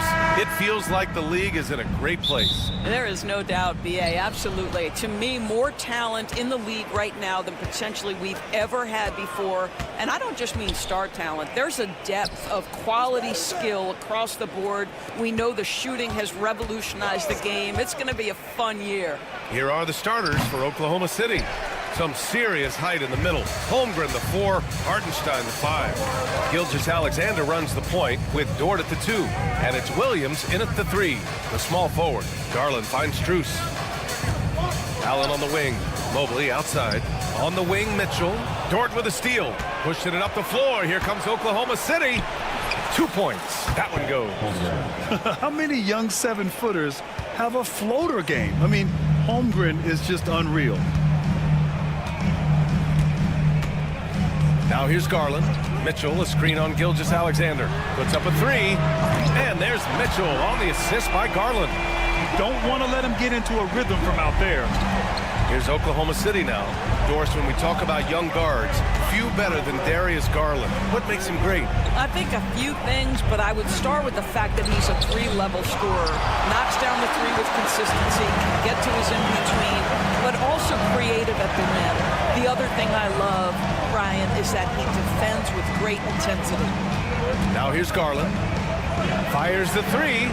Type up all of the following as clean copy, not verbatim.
Doris, it feels like the league is in a great place. There is no doubt, B.A., absolutely. To me, more talent in the league right now than potentially we've ever had before. And I don't just mean star talent. There's a depth of quality skill across the board. We know the shooting has revolutionized the game. It's going to be a fun year. Here are the starters for Oklahoma City. Some serious height in the middle. Holmgren, the 4. Hartenstein, the 5. Gilgeous-Alexander runs the point with Dort at the 2. And it's Williams in at the 3. The small forward. Garland finds Strus. Allen on the wing. Mobley outside. On the wing, Mitchell. Dort with a steal. Pushing it up the floor. Here comes Oklahoma City. 2 points. That one goes. How many young 7-footers have a floater game? I mean, Holmgren is just unreal. Now here's Garland. Mitchell, a screen on Gilgeous-Alexander. Puts up a 3. And there's Mitchell on the assist by Garland. Don't want to let him get into a rhythm from out there. Here's Oklahoma City now. Doris, when we talk about young guards, few better than Darius Garland. What makes him great? I think a few things, but I would start with the fact that he's a 3-level scorer. Knocks down the 3 with consistency, can get to his in-between, but also creative at the rim. The other thing I love, Brian, is that he defends with great intensity. Now here's Garland. Fires the 3.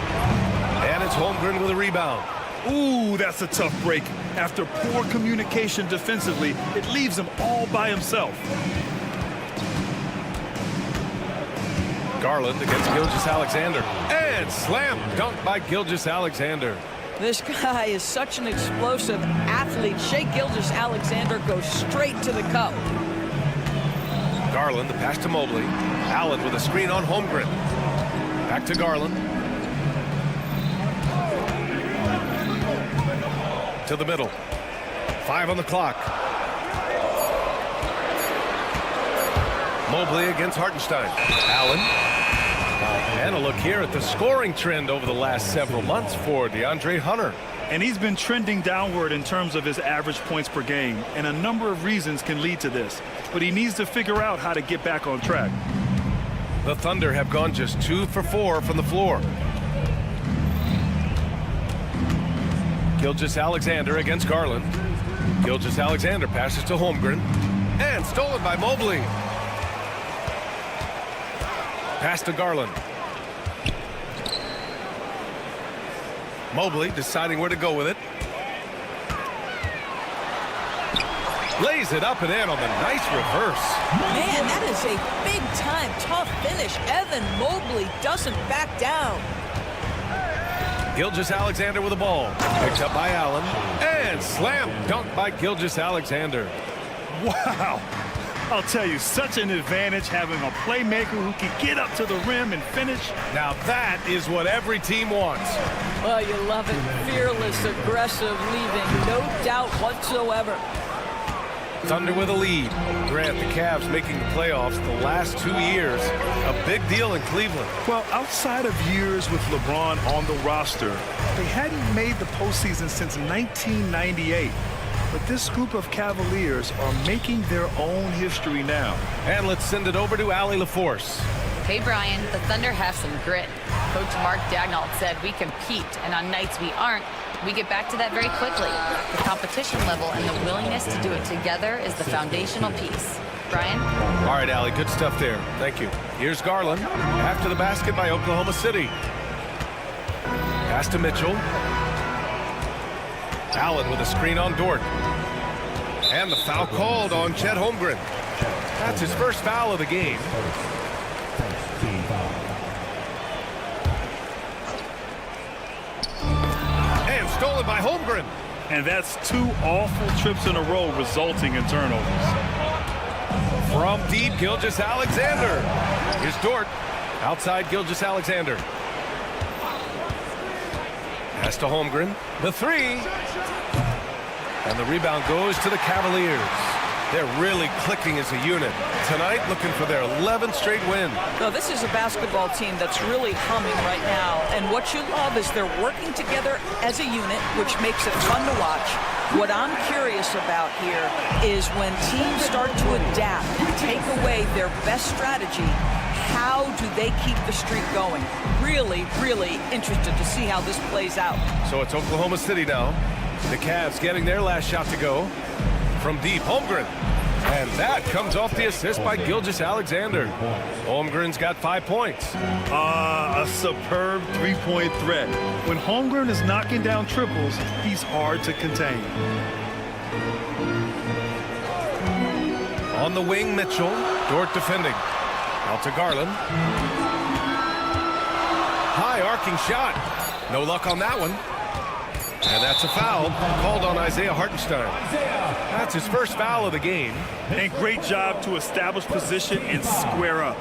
And it's Holmgren with a rebound. Ooh, that's a tough break. After poor communication defensively, it leaves him all by himself. Garland against Gilgeous-Alexander. And slam dunk by Gilgeous-Alexander. This guy is such an explosive athlete. Shai Gilgeous-Alexander goes straight to the cup. Garland, the pass to Mobley. Allen with a screen on Holmgren. Back to Garland. To the middle. 5 on the clock. Mobley against Hartenstein. Allen. And a look here at the scoring trend over the last several months for DeAndre Hunter. And he's been trending downward in terms of his average points per game, and a number of reasons can lead to this. But he needs to figure out how to get back on track. The Thunder have gone just 2 for 4 from the floor. Gilgeous-Alexander against Garland. Gilgeous-Alexander passes to Holmgren. And stolen by Mobley. Pass to Garland. Mobley deciding where to go with it. Lays it up and in on the nice reverse. Man, that is a big-time tough finish. Evan Mobley doesn't back down. Gilgeous-Alexander with the ball. Picked up by Allen. And slam dunk by Gilgeous-Alexander. Wow. I'll tell you, such an advantage having a playmaker who can get up to the rim and finish. Now that is what every team wants. Well, you love it. Fearless, aggressive, leaving no doubt whatsoever. Thunder with a lead. Grant, the Cavs making the playoffs the last 2 years. A big deal in Cleveland. Well, outside of years with LeBron on the roster, they hadn't made the postseason since 1998. But this group of Cavaliers are making their own history now. And let's send it over to Allie LaForce. Hey, Brian, the Thunder have some grit. Coach Mark Daigneault said we compete, and on nights we aren't, we get back to that very quickly. The competition level and the willingness to do it together is the foundational piece. Brian? All right, Allie, good stuff there. Thank you. Here's Garland. After the basket by Oklahoma City. Pass to Mitchell. Allen with a screen on Dort. And the foul called on Chet Holmgren. That's his first foul of the game. And stolen by Holmgren. And that's 2 awful trips in a row resulting in turnovers. From deep, Gilgeous-Alexander. Here's Dort. Outside Gilgeous-Alexander. Pass to Holmgren. The 3. And the rebound goes to the Cavaliers. They're really clicking as a unit. Tonight, looking for their 11th straight win. No, this is a basketball team that's really humming right now. And what you love is they're working together as a unit, which makes it fun to watch. What I'm curious about here is when teams start to adapt and take away their best strategy, how do they keep the streak going? Really, really interested to see how this plays out. So it's Oklahoma City now. The Cavs getting their last shot to go. From deep, Holmgren. And that comes off the assist by Gilgeous-Alexander. Holmgren's got 5 points. A superb three-point threat. When Holmgren is knocking down triples, he's hard to contain. On the wing, Mitchell. Dort defending. Out to Garland. High arcing shot. No luck on that one. And that's a foul called on Isaiah Hartenstein. That's his first foul of the game. And great job to establish position and square up.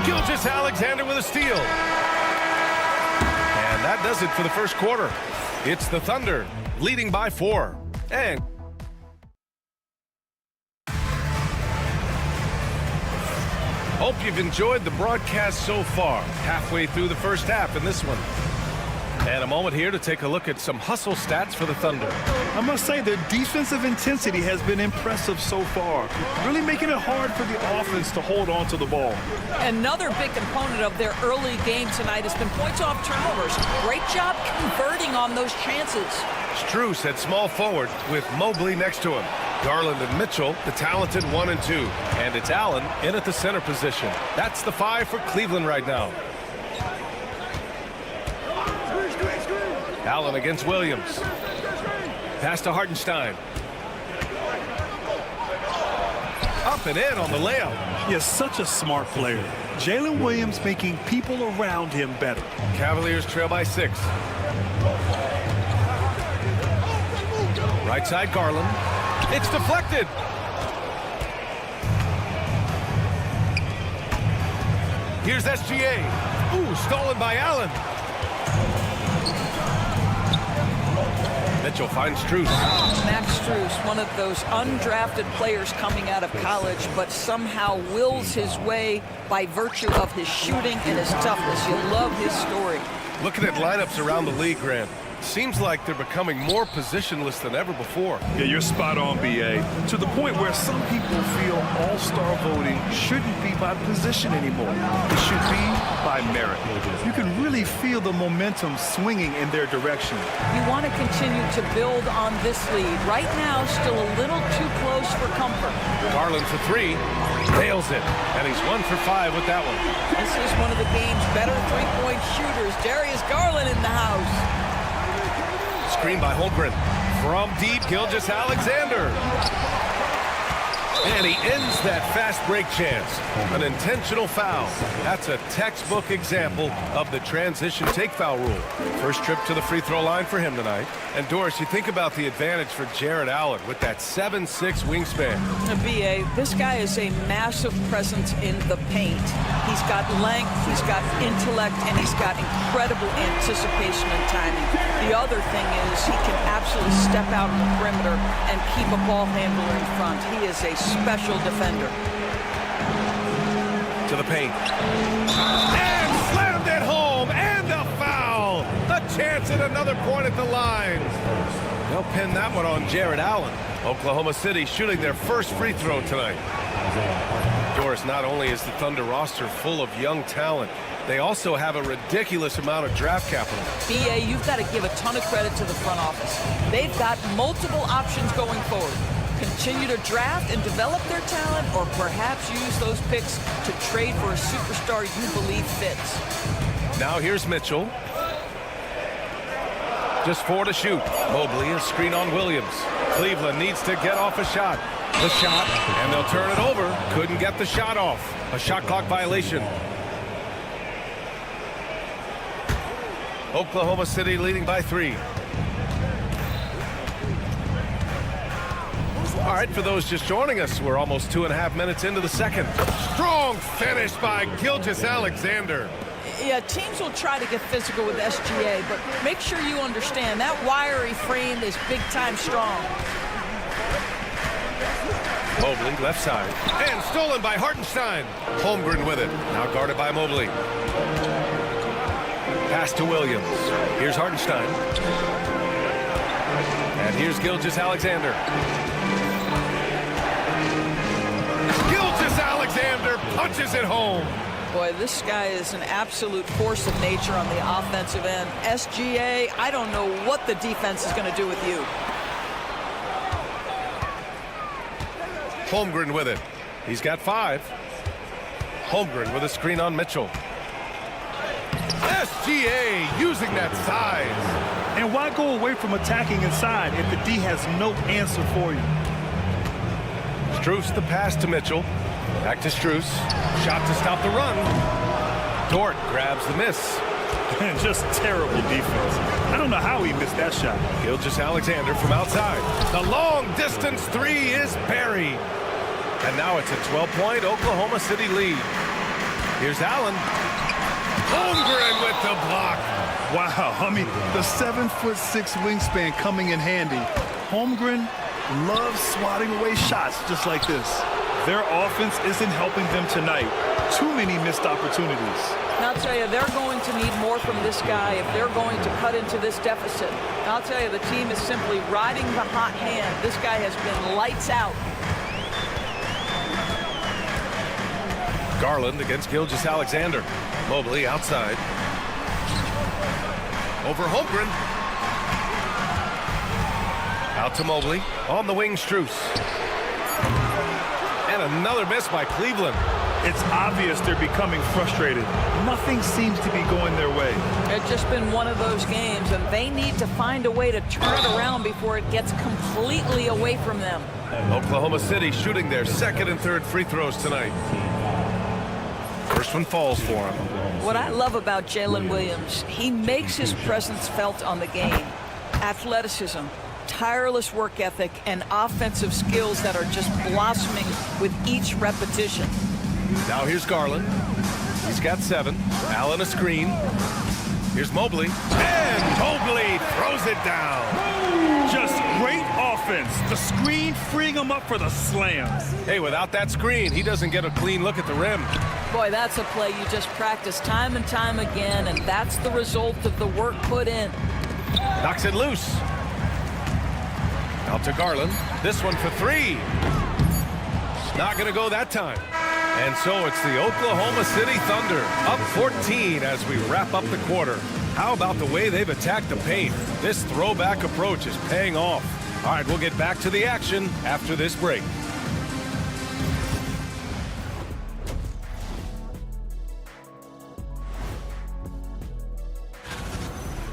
Gilgeous-Alexander with a steal. And that does it for the first quarter. It's the Thunder leading by 4. And hope you've enjoyed the broadcast so far. Halfway through the first half in this one. And a moment here to take a look at some hustle stats for the Thunder. I must say their defensive intensity has been impressive so far, really making it hard for the offense to hold on to the ball. Another big component of their early game tonight has been points off turnovers. Great job converting on those chances. Strus at small forward with Mobley next to him. Garland and Mitchell, the talented 1 and 2. And it's Allen in at the center position. That's the 5 for Cleveland right now. Allen against Williams. Pass to Hartenstein. Up and in on the layup. He is such a smart player. Jalen Williams making people around him better. Cavaliers trail by 6. Right side Garland. It's deflected. Here's SGA. Ooh, stolen by Allen. Mitchell finds Strus. Max Strus, one of those undrafted players coming out of college, but somehow wills his way by virtue of his shooting and his toughness. You love his story. Looking at lineups around the league, Grant, seems like they're becoming more positionless than ever before. Yeah, you're spot on, B.A. To the point where some people feel all-star voting shouldn't be by position anymore. It should be by merit. You can really feel the momentum swinging in their direction. You want to continue to build on this lead. Right now, still a little too close for comfort. Garland for 3. Nails it. And he's 1 for 5 with that one. This is one of the game's better three-point shooters. Darius Garland in the house. Screen by Holmgren. From deep, Gilgeous-Alexander. And he ends that fast break chance. An intentional foul. That's a textbook example of the transition take foul rule. First trip to the free throw line for him tonight. And Doris, you think about the advantage for Jarrett Allen with that 7'6" wingspan. B.A., this guy is a massive presence in the paint. He's got length, he's got intellect, and he's got incredible anticipation and timing. The other thing is he can absolutely step out on the perimeter and keep a ball handler in front. He is a special defender. To the paint. And slammed it home, and a foul. A chance at another point at the line. They'll pin that one on Jarrett Allen. Oklahoma City shooting their first free throw tonight. Doris, not only is the Thunder roster full of young talent, they also have a ridiculous amount of draft capital. B.A., you've got to give a ton of credit to the front office. They've got multiple options going forward. Continue to draft and develop their talent, or perhaps use those picks to trade for a superstar you believe fits. Now here's Mitchell. Just 4 to shoot. Mobley, a screen on Williams. Cleveland needs to get off a shot. The shot, and they'll turn it over. Couldn't get the shot off. A shot clock violation. Oklahoma City leading by 3. All right, for those just joining us, we're almost 2.5 minutes into the second. Strong finish by Gilgeous-Alexander. Yeah, teams will try to get physical with SGA, but make sure you understand that wiry frame is big-time strong. Mobley, left side. And stolen by Hartenstein. Holmgren with it. Now guarded by Mobley. Pass to Williams. Here's Hartenstein. And here's Gilgeous-Alexander. Gilgeous-Alexander punches it home. Boy, this guy is an absolute force of nature on the offensive end. SGA, I don't know what the defense is going to do with you. Holmgren with it. He's got 5. Holmgren with a screen on Mitchell. SGA using that size. And why go away from attacking inside if the D has no answer for you? Strus the pass to Mitchell. Back to Strus. Shot to stop the run. Dort grabs the miss. And just terrible defense. I don't know how he missed that shot. Gilgeous-Alexander from outside. The long distance 3 is buried. And now it's a 12-point Oklahoma City lead. Here's Allen. Holmgren with the block. Wow, I mean, the 7'6" wingspan coming in handy. Holmgren loves swatting away shots just like this. Their offense isn't helping them tonight. Too many missed opportunities. And I'll tell you, they're going to need more from this guy if they're going to cut into this deficit. And I'll tell you, the team is simply riding the hot hand. This guy has been lights out. Garland against Gilgeous-Alexander. Mobley outside. Over Holmgren. Out to Mobley. On the wing, Strus. And another miss by Cleveland. It's obvious they're becoming frustrated. Nothing seems to be going their way. It's just been one of those games, and they need to find a way to turn it around before it gets completely away from them. Oklahoma City shooting their second and third free throws tonight. First one falls for him. What I love about Jalen Williams, he makes his presence felt on the game. Athleticism, tireless work ethic, and offensive skills that are just blossoming with each repetition. Now here's Garland. He's got 7. Allen a screen. Here's Mobley. And Mobley throws it down. Just great offense. The screen freeing him up for the slams. Hey, without that screen, he doesn't get a clean look at the rim. Boy, that's a play you just practice time and time again, and that's the result of the work put in. Knocks it loose. Out to Garland. This one for 3. Not going to go that time. And so it's the Oklahoma City Thunder up 14 as we wrap up the quarter. How about the way they've attacked the paint? This throwback approach is paying off. All right, we'll get back to the action after this break.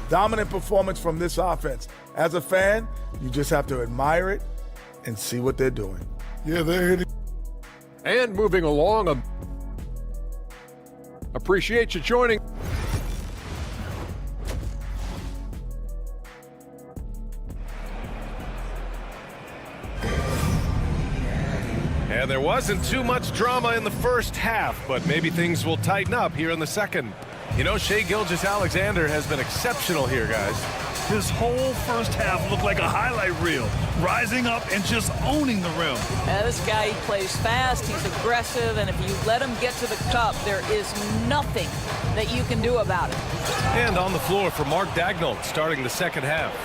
Dominant performance from this offense. As a fan, you just have to admire it and see what they're doing. Yeah, they're hitting. And moving along, appreciate you joining. And there wasn't too much drama in the first half, but maybe things will tighten up here in the second. You know, Shai Gilgeous-Alexander has been exceptional here, guys. His whole first half looked like a highlight reel, rising up and just owning the rim. This guy, he plays fast, he's aggressive, and if you let him get to the cup, there is nothing that you can do about it. And on the floor for Mark Daigneault starting the second half.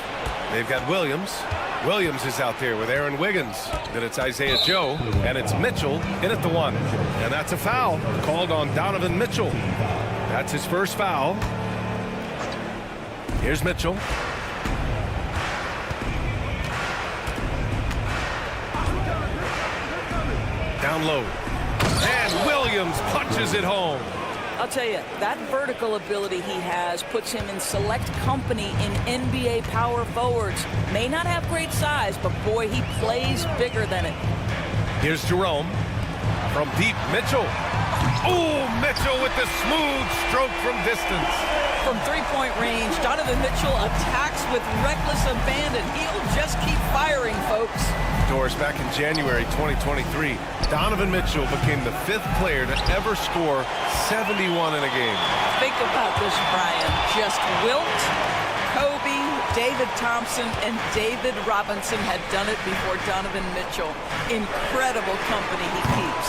They've got Williams. Williams is out there with Aaron Wiggins. Then it's Isaiah Joe, and it's Mitchell in at the 1. And that's a foul called on Donovan Mitchell. That's his first foul. Here's Mitchell. Down low. And Williams punches it home. I'll tell you, that vertical ability he has puts him in select company in NBA power forwards. May not have great size, but boy, he plays bigger than it. Here's Jerome. From deep, Mitchell. Oh, Mitchell with the smooth stroke from distance. From three-point range, Donovan Mitchell attacks with reckless abandon. He'll just keep firing, folks. Doris, back in January 2023, Donovan Mitchell became the 5th player to ever score 71 in a game. Think about this, Brian. Just Wilt, Kobe, David Thompson, and David Robinson had done it before Donovan Mitchell. Incredible company he keeps.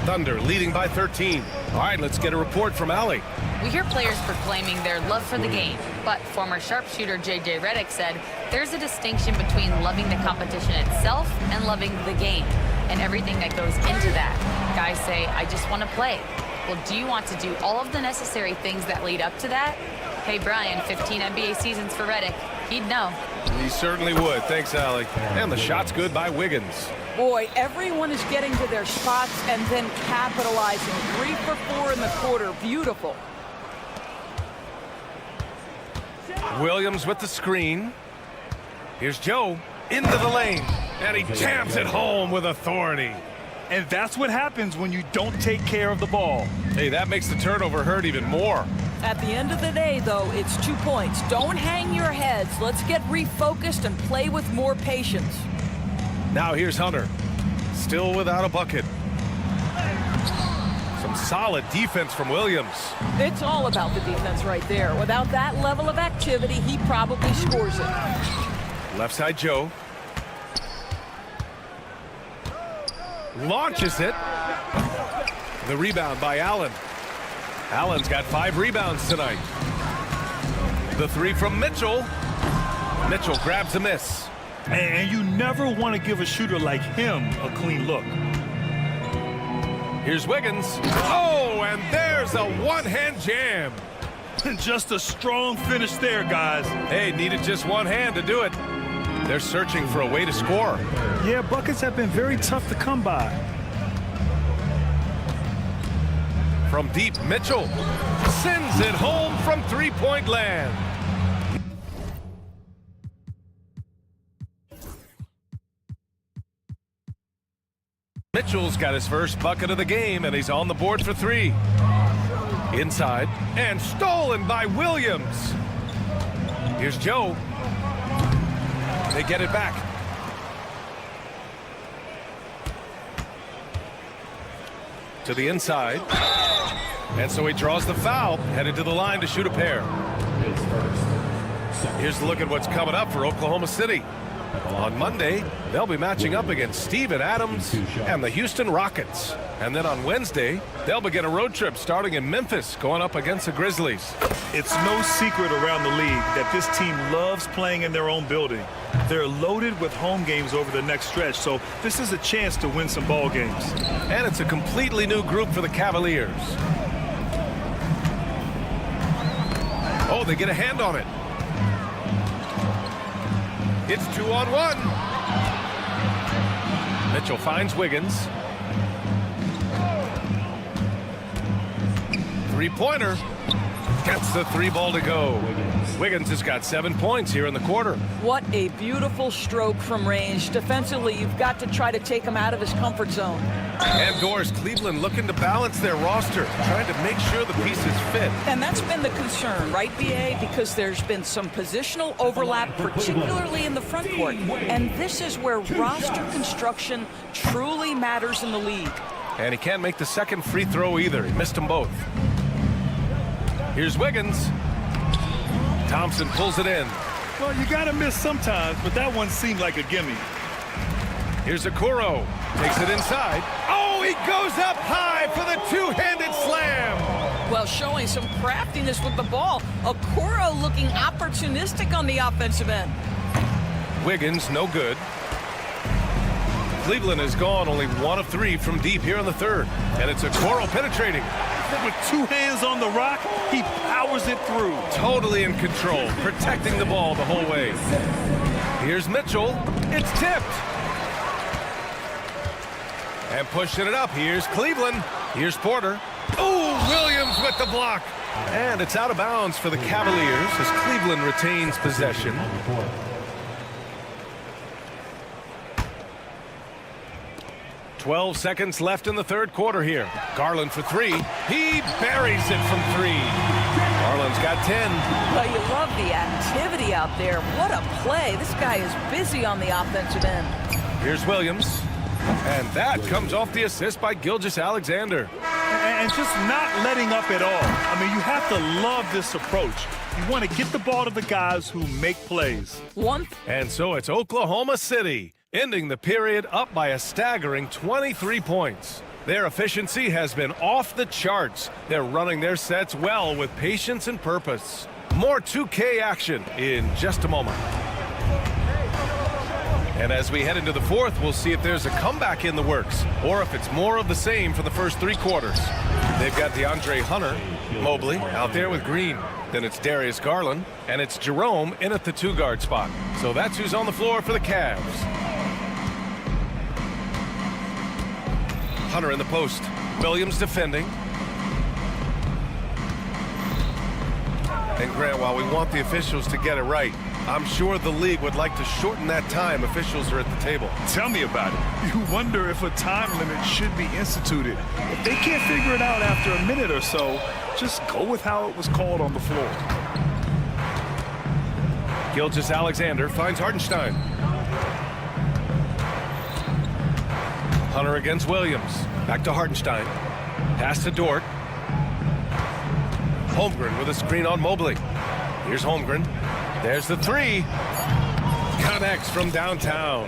Thunder leading by 13. All right, let's get a report from Allie. We hear players proclaiming their love for the game, but former sharpshooter J.J. Redick said there's a distinction between loving the competition itself and loving the game and everything that goes into that. Guys say, I just want to play. Well, do you want to do all of the necessary things that lead up to that? Hey, Brian, 15 NBA seasons for Redick. He'd know. He certainly would. Thanks, Allie. And the shot's good by Wiggins. Boy, everyone is getting to their spots and then capitalizing. 3 for 4 in the quarter. Beautiful. Williams with the screen. Here's Joe into the lane, and he jams it home with authority. And that's what happens when you don't take care of the ball. Hey, that makes the turnover hurt even more. At the end of the day, though, it's 2 points. Don't hang your heads. Let's get refocused and play with more patience. Now here's Hunter, still without a bucket. Some solid defense from Williams. It's all about the defense right there. Without that level of activity, he probably scores it. Left side Joe. Launches it. The rebound by Allen. Allen's got 5 rebounds tonight. The 3 from Mitchell. Mitchell grabs a miss. And you never want to give a shooter like him a clean look. Here's Wiggins. Oh, and there's a one-hand jam. Just a strong finish there, guys. Hey, needed just one hand to do it. They're searching for a way to score. Yeah, buckets have been very tough to come by. From deep, Mitchell sends it home from three-point land. Mitchell's got his first bucket of the game, and he's on the board for 3. Inside, and stolen by Williams. Here's Joe. They get it back. To the inside. And so he draws the foul, headed to the line to shoot a pair. Here's a look at what's coming up for Oklahoma City. On Monday, they'll be matching up against Steven Adams and the Houston Rockets. And then on Wednesday, they'll begin a road trip starting in Memphis, going up against the Grizzlies. It's no secret around the league that this team loves playing in their own building. They're loaded with home games over the next stretch, so this is a chance to win some ball games. And it's a completely new group for the Cavaliers. Oh, they get a hand on it. It's 2-on-1. Mitchell finds Wiggins. Three-pointer. Gets the 3-ball to go. Wiggins has got 7 points here in the quarter. What a beautiful stroke from range. Defensively, you've got to try to take him out of his comfort zone. And Doris, Cleveland looking to balance their roster, trying to make sure the pieces fit. And that's been the concern, right, BA? Because there's been some positional overlap, particularly in the front court. And this is where roster construction truly matters in the league. And he can't make the second free throw either. He missed them both. Here's Wiggins. Thompson pulls it in. Well, you got to miss sometimes, but that one seemed like a gimme. Here's Okoro. Takes it inside. Oh, he goes up high for the two-handed slam. Well, showing some craftiness with the ball. Okoro looking opportunistic on the offensive end. Wiggins, no good. Cleveland has gone only 1 of 3 from deep here in the third. And it's Okoro penetrating. With 2 hands on the rock, he powers it through. Totally in control, protecting the ball the whole way. Here's Mitchell. It's tipped. And pushing it up. Here's Cleveland. Here's Porter. Oh, Williams with the block. And it's out of bounds for the Cavaliers as Cleveland retains possession. 12 seconds left in the third quarter here. Garland for three. He buries it from three. Garland's got 10. Well, you love the activity out there. What a play. This guy is busy on the offensive end. Here's Williams. And that comes off the assist by Gilgeous-Alexander. And just not letting up at all. I mean, you have to love this approach. You want to get the ball to the guys who make plays. And so it's Oklahoma City, ending the period up by a staggering 23 points. Their efficiency has been off the charts. They're running their sets well with patience and purpose. More 2K action in just a moment. And as we head into the fourth, we'll see if there's a comeback in the works or if it's more of the same for the first three quarters. They've got DeAndre Hunter, Mobley out there with Green. Then it's Darius Garland, and it's Jerome in at the two-guard spot. So that's who's on the floor for the Cavs. Hunter in the post. Williams defending. And Grant, while we want the officials to get it right, I'm sure the league would like to shorten that time officials are at the table. Tell me about it. You wonder if a time limit should be instituted. If they can't figure it out after a minute or so, just go with how it was called on the floor. Gilgeous-Alexander finds Hartenstein. Hunter against Williams. Back to Hartenstein. Pass to Dort. Holmgren with a screen on Mobley. Here's Holmgren. There's the three. Connects from downtown.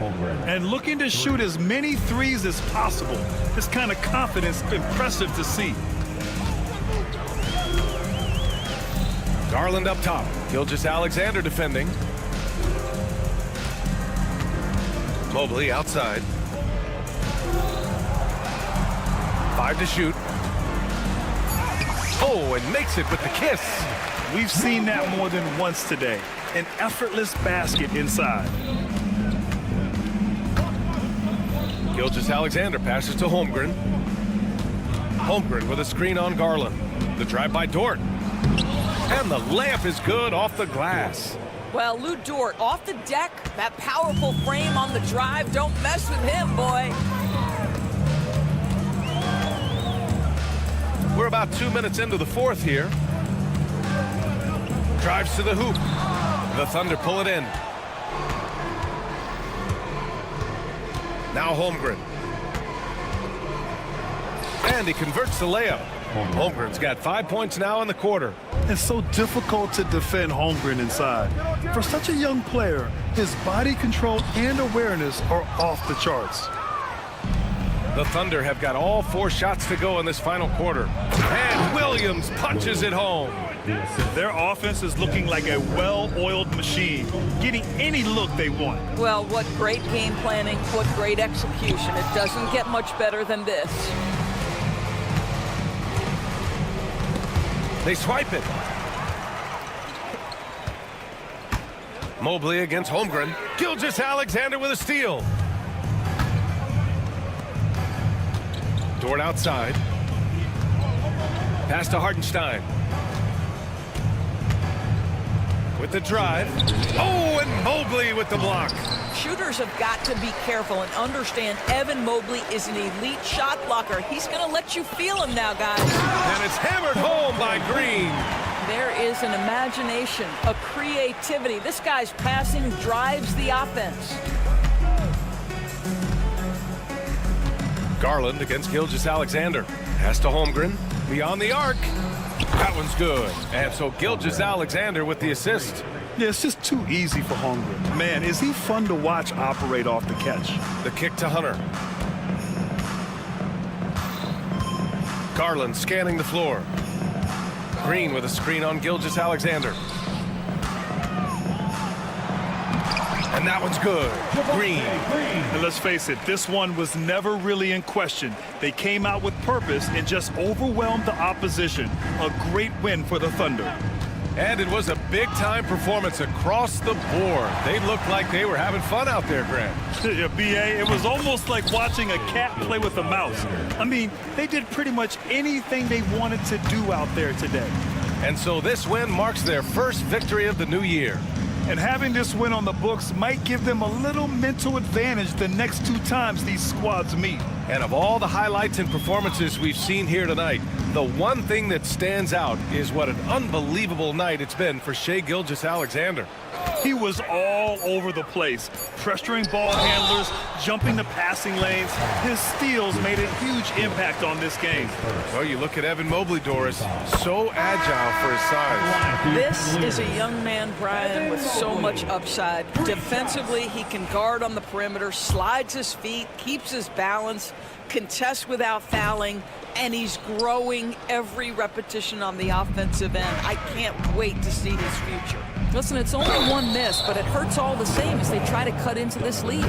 And looking to shoot as many threes as possible. This kind of confidence is impressive to see. Garland up top. Gilgeous-Alexander defending. Mobley outside. 5 to shoot. Oh, and makes it with the kiss. We've seen that more than once today. An effortless basket inside. Gilgeous-Alexander passes to Holmgren. Holmgren with a screen on Garland. The drive by Dort. And the layup is good off the glass. Well, Lou Dort off the deck. That powerful frame on the drive. Don't mess with him, boy. We're about 2 minutes into the fourth here. Drives to the hoop. The Thunder pull it in. Now Holmgren. And he converts the layup. Holmgren's got 5 points now in the quarter. It's so difficult to defend Holmgren inside. For such a young player, his body control and awareness are off the charts. The Thunder have got all 4 shots to go in this final quarter. And Williams punches it home. Their offense is looking like a well-oiled machine, getting any look they want. Well, what great game planning, what great execution. It doesn't get much better than this. They swipe it. Mobley against Holmgren. Gilgeous-Alexander with a steal. Dort outside. Pass to Hartenstein. With the drive. Oh, and Mobley with the block. Shooters have got to be careful and understand Evan Mobley is an elite shot blocker. He's going to let you feel him now, guys. And it's hammered home by Green. There is an imagination, a creativity. This guy's passing drives the offense. Garland against Gilgeous-Alexander. Pass to Holmgren. Beyond the arc. That one's good. And so Gilgeous-Alexander with the assist. Yeah, it's just too easy for Holmgren. Man, is he fun to watch operate off the catch. The kick to Hunter. Garland scanning the floor. Green with a screen on Gilgeous-Alexander. And that one's good. Green. And let's face it, this one was never really in question. They came out with purpose and just overwhelmed the opposition. A great win for the Thunder. And it was a big-time performance across the board. They looked like they were having fun out there, Grant. Yeah, B.A., it was almost like watching a cat play with a mouse. I mean, they did pretty much anything they wanted to do out there today. And so this win marks their first victory of the new year. And having this win on the books might give them a little mental advantage the next 2 times these squads meet. And of all the highlights and performances we've seen here tonight, the one thing that stands out is what an unbelievable night it's been for Shai Gilgeous-Alexander. He was all over the place, pressuring ball handlers, jumping the passing lanes. His steals made a huge impact on this game. Well, you look at Evan Mobley, Doris, so agile for his size. This is a young man, Brian, with so much upside. Defensively, he can guard on the perimeter, slides his feet, keeps his balance, contests without fouling, and he's growing every repetition on the offensive end. I can't wait to see his future. Listen, it's only one miss, but it hurts all the same as they try to cut into this lead.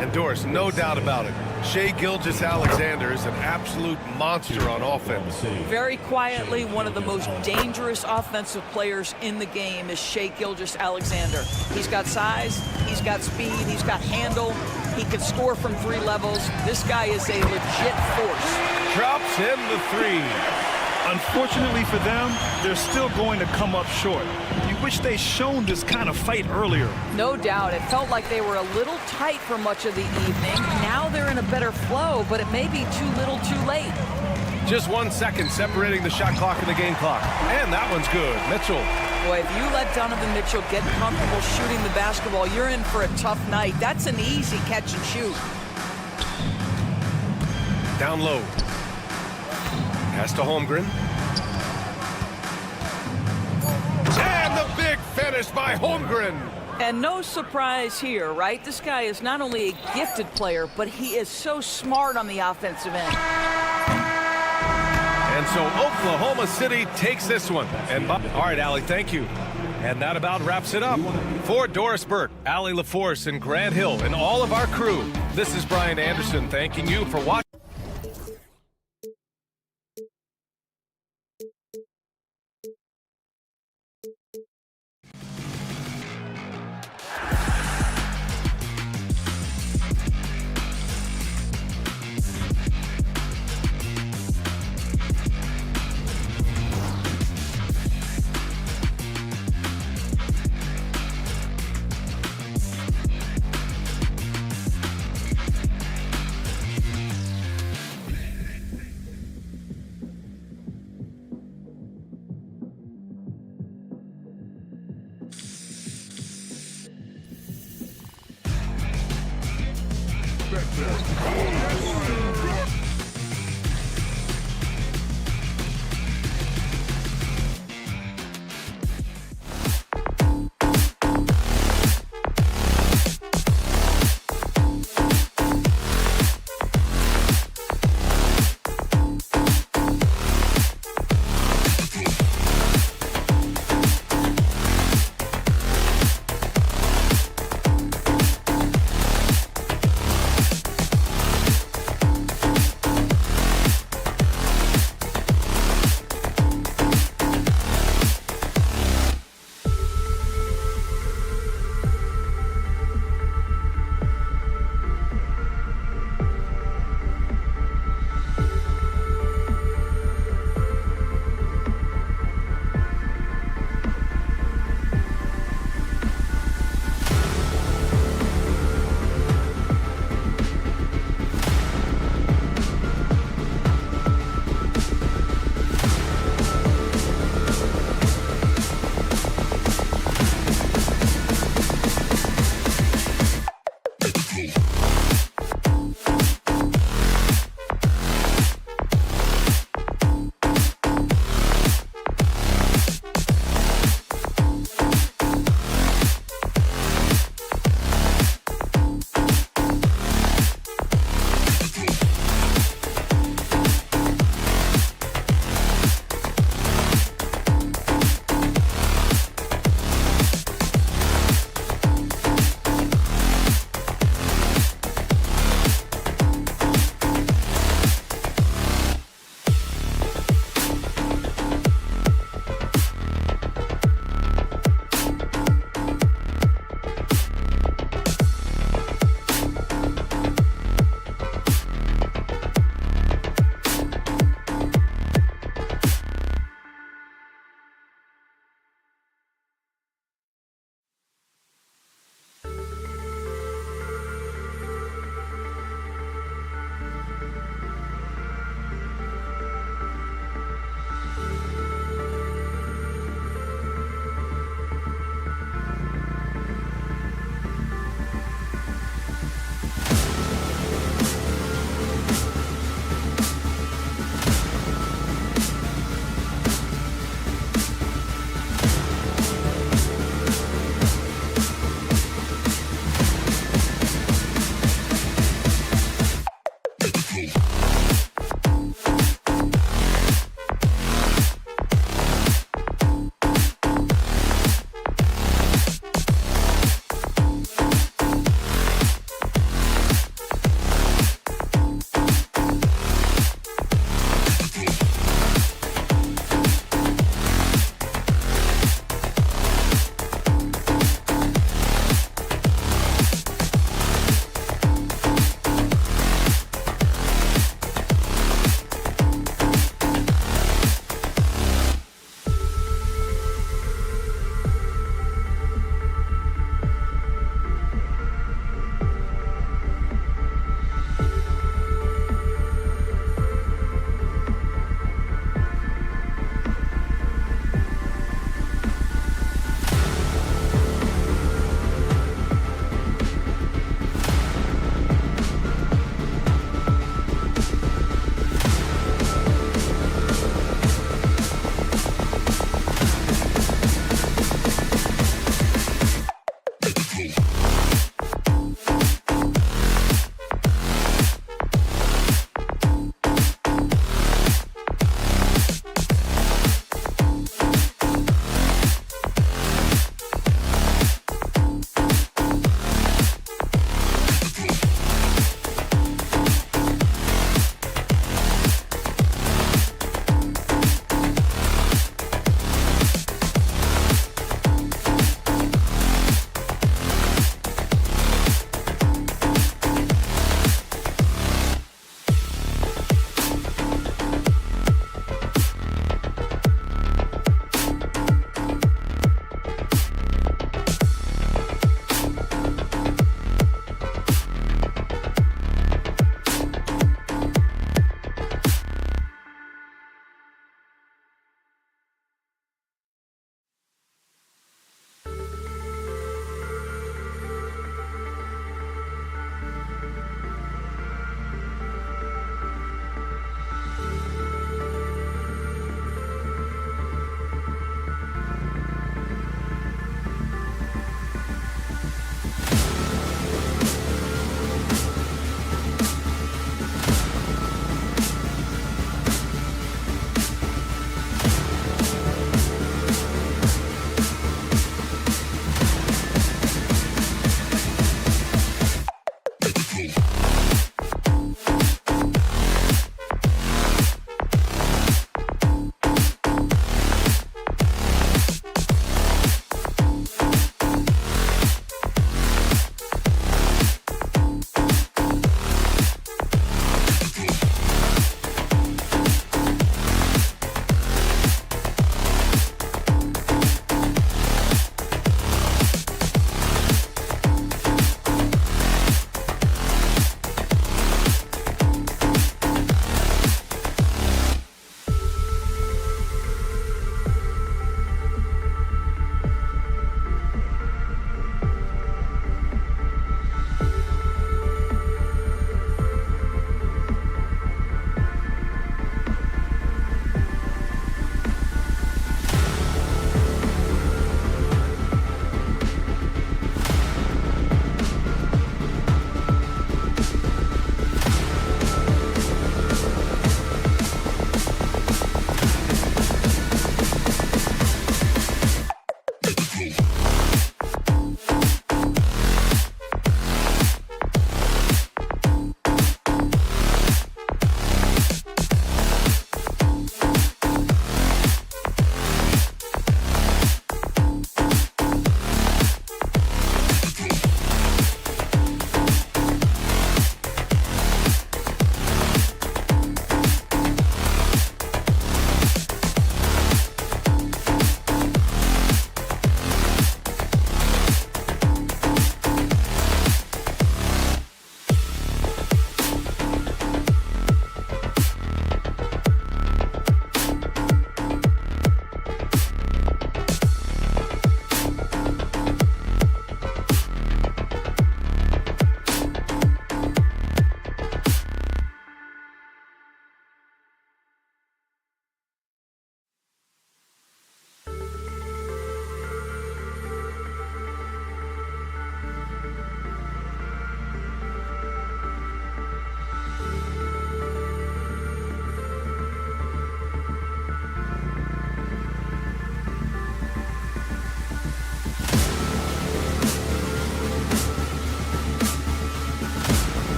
And Doris, no doubt about it, Shai Gilgeous-Alexander is an absolute monster on offense. Very quietly, one of the most dangerous offensive players in the game is Shai Gilgeous-Alexander. He's got size, he's got speed, he's got handle, he can score from 3 levels. This guy is a legit force. Drops in the 3. Unfortunately for them, they're still going to come up short. You wish they'd shown this kind of fight earlier. No doubt. It felt like they were a little tight for much of the evening. Now they're in a better flow, but it may be too little too late. Just 1 second separating the shot clock and the game clock. And that one's good. Mitchell. Boy, if you let Donovan Mitchell get comfortable shooting the basketball, you're in for a tough night. That's an easy catch and shoot. Down low. Pass to Holmgren. And the big finish by Holmgren. And no surprise here, right? This guy is not only a gifted player, but he is so smart on the offensive end. And so Oklahoma City takes this one. And all right, Allie, thank you. And that about wraps it up. For Doris Burke, Allie LaForce, and Grant Hill, and all of our crew, this is Brian Anderson thanking you for watching.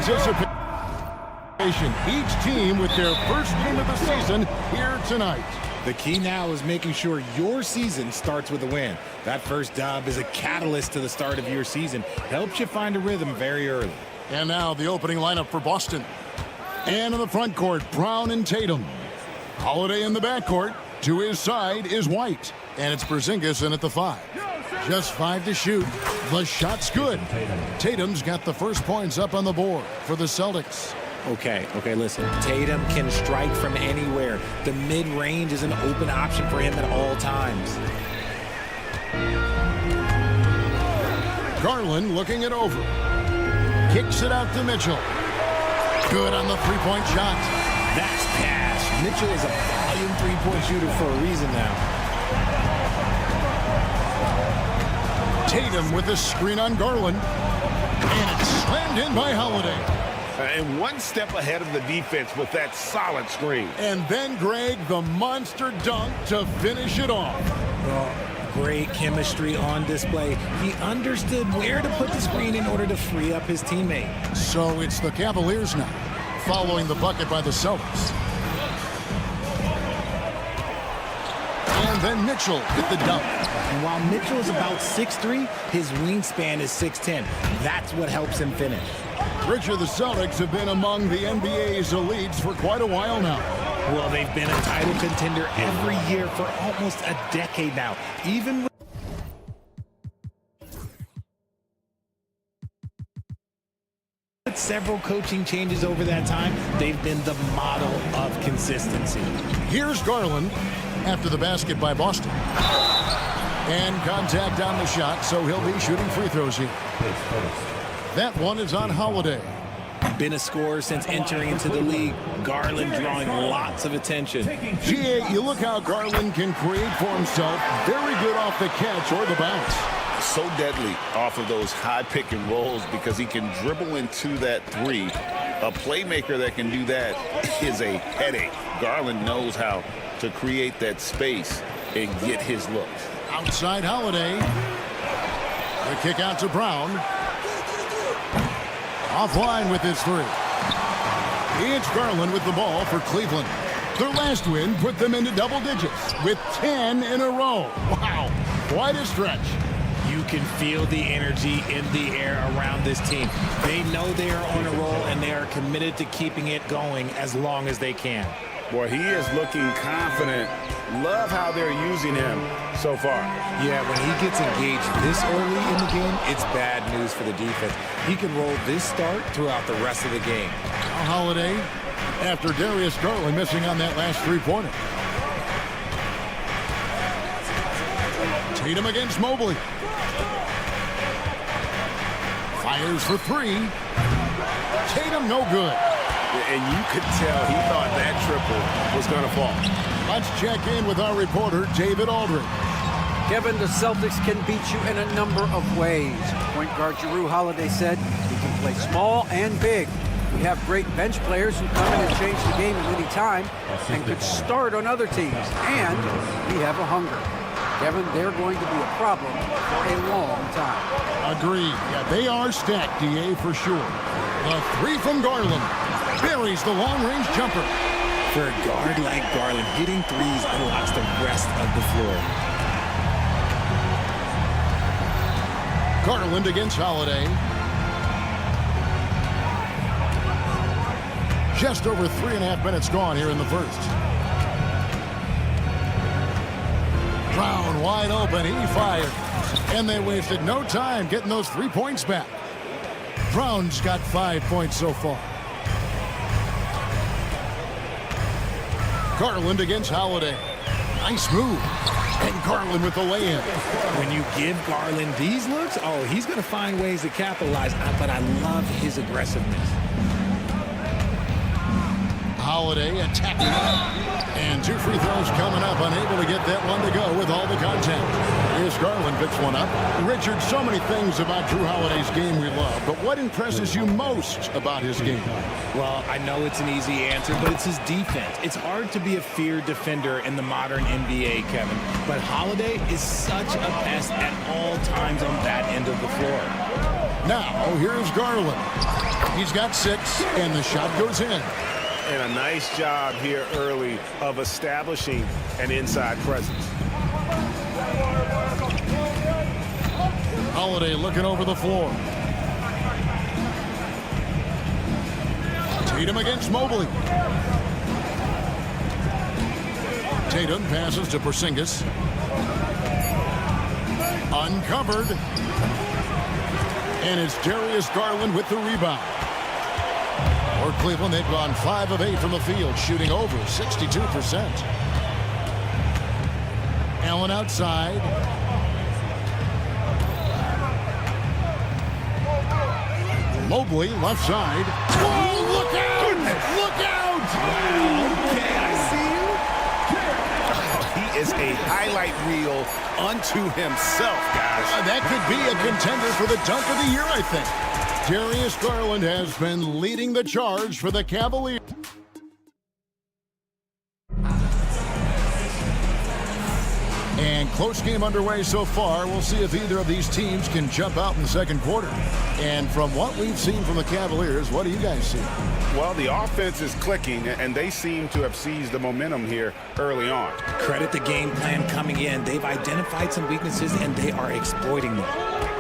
anticipation. Each team with their first game of the season here tonight. The key now is making sure your season starts with a win. That first dub is a catalyst to the start of your season. Helps you find a rhythm very early. And now the opening lineup for Boston. And in the front court, Brown and Tatum. Holiday in the backcourt. To his side is White. And it's Porzingis in at the 5. Just 5 to shoot. The shot's good. Tatum's got the first points up on the board for the Celtics. Okay, listen. Tatum can strike from anywhere. The mid-range is an open option for him at all times. Garland looking it over. Kicks it out to Mitchell. Good on the three-point shot. That's cash. Mitchell is a volume three-point shooter for a reason now. Tatum with a screen on Garland. And it's slammed in by Holiday. And one step ahead of the defense with that solid screen. And then Greg, the monster dunk to finish it off. Great chemistry on display. He understood where to put the screen in order to free up his teammate. So it's the Cavaliers now, following the bucket by the Celtics. And then Mitchell with the dunk. And while Mitchell is about 6'3", his wingspan is 6'10". That's what helps him finish. Richard, the Celtics have been among the NBA's elites for quite a while now. Well, they've been a title contender every year for almost a decade now. Even with several coaching changes over that time, they've been the model of consistency. Here's Garland after the basket by Boston. And contact on the shot, so he'll be shooting free throws here. That one is on Holiday. Been a scorer since entering into the league. Garland drawing lots of attention. GA, you look how Garland can create for himself. Very good off the catch or the bounce. So deadly off of those high pick and rolls because he can dribble into that three. A playmaker that can do that is a headache. Garland knows how to create that space and get his looks. Outside Holiday. The kick out to Brown. Offline with his three. It's Garland with the ball for Cleveland. Their last win put them into double digits with 10 in a row. Wow, quite a stretch. You can feel the energy in the air around this team. They know they are on a roll, and they are committed to keeping it going as long as they can. Boy, he is looking confident. Love how they're using him so far. Yeah, when he gets engaged this early in the game, it's bad news for the defense. He can roll this start throughout the rest of the game. Holiday after Darius Garland missing on that last three-pointer. Tatum against Mobley. Fires for three. Tatum no good. And you could tell he thought that triple was going to fall. Let's check in with our reporter, David Aldridge. Kevin, the Celtics can beat you in a number of ways. Point guard Jrue Holiday said he can play small and big. We have great bench players who come in and change the game at any time and could start on other teams. And we have a hunger. Kevin, they're going to be a problem for a long time. Agreed. Yeah, they are stacked, DA, for sure. The three from Garland. Buries the long-range jumper. For a guard like Garland, hitting threes unlocks the rest of the floor. Garland against Holiday. Just over 3.5 minutes gone here in the first. Brown wide open. He fired. And they wasted no time getting those 3 points back. Brown's got 5 points so far. Garland against Holiday. Nice move. And Garland with the lay-in. When you give Garland these looks, oh, he's going to find ways to capitalize. But I love his aggressiveness. Holiday attacking. And 2 free throws coming up. Unable to get that one to go with all the contact. Here's Garland picks one up. Richard, so many things about Jrue Holiday's game we love. But what impresses you most about his game? Well, I know it's an easy answer, but it's his defense. It's hard to be a feared defender in the modern NBA, Kevin. But Holiday is such a pest at all times on that end of the floor. Now, here's Garland. He's got 6, and the shot goes in. And a nice job here early of establishing an inside presence. Holiday looking over the floor. Tatum against Mobley. Tatum passes to Porzingis. Uncovered. And it's Darius Garland with the rebound. For Cleveland, they've gone 5 of 8 from the field, shooting over 62%. Allen outside. Mobley left side. Oh, look out! Look out! Okay, I see you. He is a highlight reel unto himself, guys. That could be a contender for the dunk of the year, I think. Darius Garland has been leading the charge for the Cavaliers. And close game underway so far. We'll see if either of these teams can jump out in the second quarter. And from what we've seen from the Cavaliers, what do you guys see? Well, the offense is clicking, and they seem to have seized the momentum here early on. Credit the game plan coming in. They've identified some weaknesses, and they are exploiting them.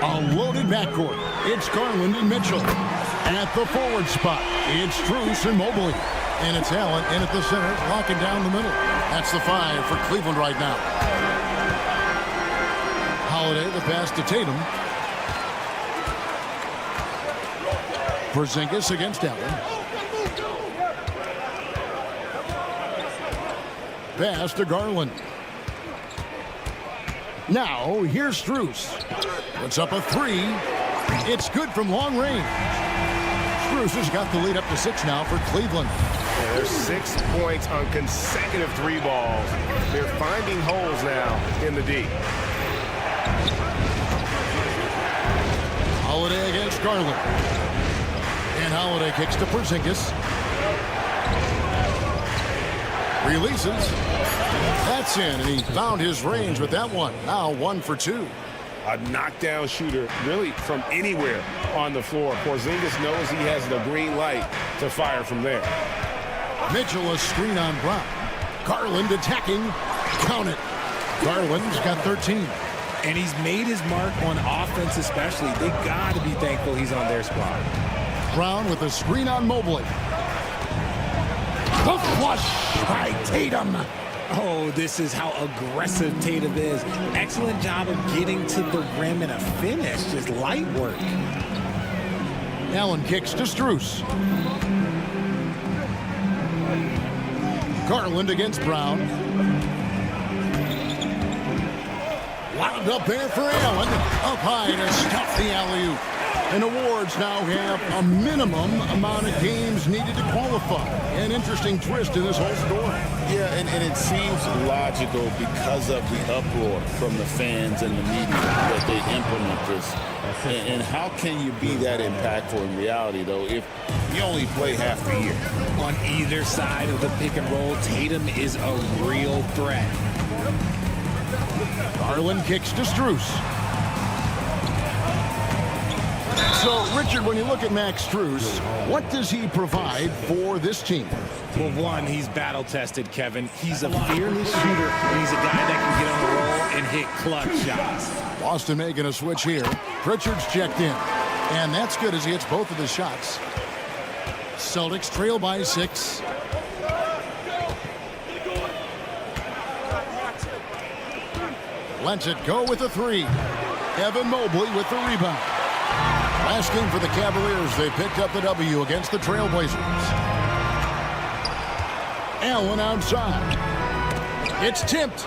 A loaded backcourt. It's Garland and Mitchell. At the forward spot, it's Strus and Mobley. And it's Allen in at the center, locking down the middle. That's the 5 for Cleveland right now. Holiday, the pass to Tatum. Porzingis against Allen. Pass to Garland. Now, here's Strus. Puts up a 3. It's good from long range. Strus has got the lead up to 6 now for Cleveland. Yeah, there's 6 points on consecutive 3 balls. They're finding holes now in the D. Holiday against Garland. And Holiday kicks to Porzingis. Releases. That's in, and he found his range with that one. Now 1 for 2. A knockdown shooter, really from anywhere on the floor. Porzingis knows he has the green light to fire from there. Mitchell a screen on Brown. Garland attacking. Count it. Garland's got 13. And he's made his mark on offense especially. They got to be thankful he's on their squad. Brown with a screen on Mobley. The flush by Tatum. Oh, this is how aggressive Tatum is. Excellent job of getting to the rim and a finish. Just light work. Allen kicks to Strus. Garland against Brown. Wound up there for Allen. Up high to stuff the alley-oop. And awards now have a minimum amount of games needed to qualify. An interesting twist in this whole story. Yeah, and it seems logical because of the uproar from the fans and the media that they implement this. And how can you be that impactful in reality, though, if you only play half the year? On either side of the pick and roll, Tatum is a real threat. Garland kicks to Strus. So, Richard, when you look at Max Strus, what does he provide for this team? Well, one, he's battle-tested, Kevin. He's a fearless shooter, and he's a guy that can get on the roll and hit clutch shots. Boston making a switch here. Pritchard's checked in, and that's good as he hits both of the shots. Celtics trail by 6. Lets it go with a 3. Evan Mobley with the rebound. Last game for the Cavaliers, they picked up the W against the Trailblazers. Allen outside. It's tipped.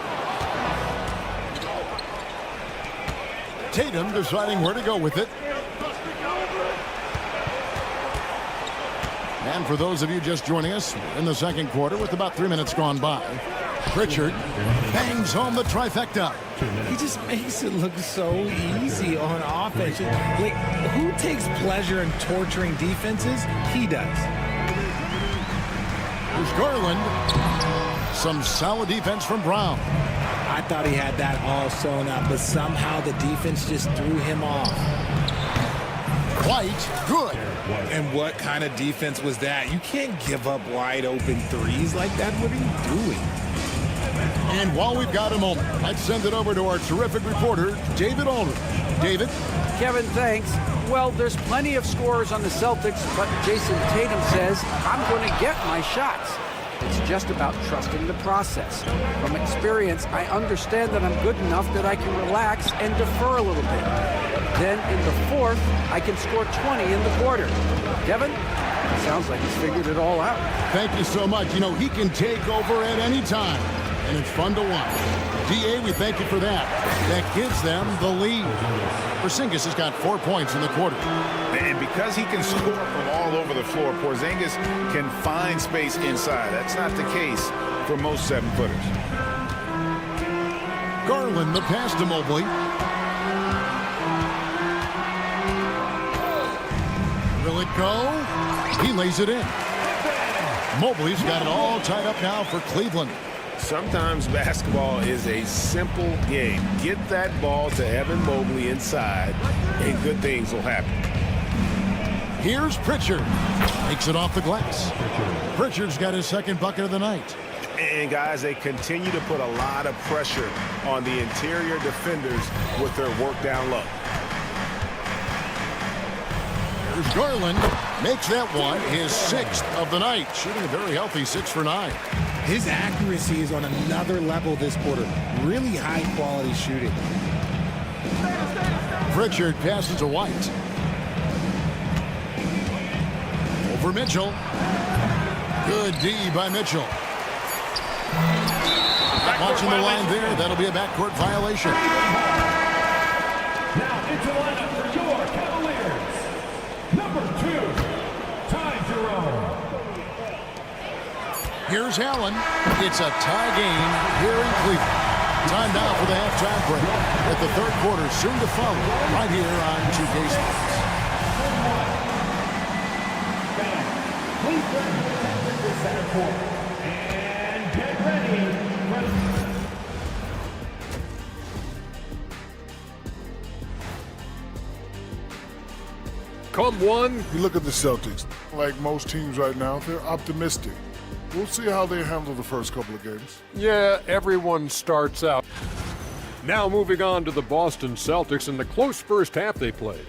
Tatum deciding where to go with it. And for those of you just joining us in the second quarter with about 3 minutes gone by, Pritchard bangs home the trifecta. He just makes it look so easy on offense. Like, who takes pleasure in torturing defenses? He does. Here's Garland. Some solid defense from Brown. I thought he had that all sewn up, but somehow the defense just threw him off. White, good. And what kind of defense was that? You can't give up wide open threes like that. What are you doing? And while we've got a moment, let's send it over to our terrific reporter, David Aldridge. David? Kevin, thanks. Well, there's plenty of scorers on the Celtics, but Jason Tatum says, I'm going to get my shots. It's just about trusting the process. From experience, I understand that I'm good enough that I can relax and defer a little bit. Then in the fourth, I can score 20 in the quarter. Kevin, sounds like he's figured it all out. Thank you so much. You know, he can take over at any time, and it's fun to watch. DA, we thank you for that. That gives them the lead. Porzingis has got 4 points in the quarter. And because he can score from all over the floor, Porzingis can find space inside. That's not the case for most 7-footers. Garland, the pass to Mobley. Will it go? He lays it in. Mobley's got it all tied up now for Cleveland. Sometimes basketball is a simple game. Get that ball to Evan Mobley inside, and good things will happen. Here's Pritchard. Takes it off the glass. Pritchard's got his second bucket of the night. And, guys, they continue to put a lot of pressure on the interior defenders with their work down low. There's Garland. Makes that one his 6th of the night. Shooting a very healthy 6 for 9. His accuracy is on another level this quarter. Really high-quality shooting. Pritchard passes to White. Over Mitchell. Good D by Mitchell. Watching the line there, that'll be a backcourt violation. Now into the lineup for your Cavaliers. Number 2, Ty Jerome. Here's Allen. It's a tie game here in Cleveland. Time now for the halftime break. At the third quarter, soon to follow, right here on 2K Sports. Please bring the center court and get ready. Come one. You look at the Celtics. Like most teams right now, they're optimistic. We'll see how they handle the first couple of games. Yeah, everyone starts out. Now moving on to the Boston Celtics and the close first half they played.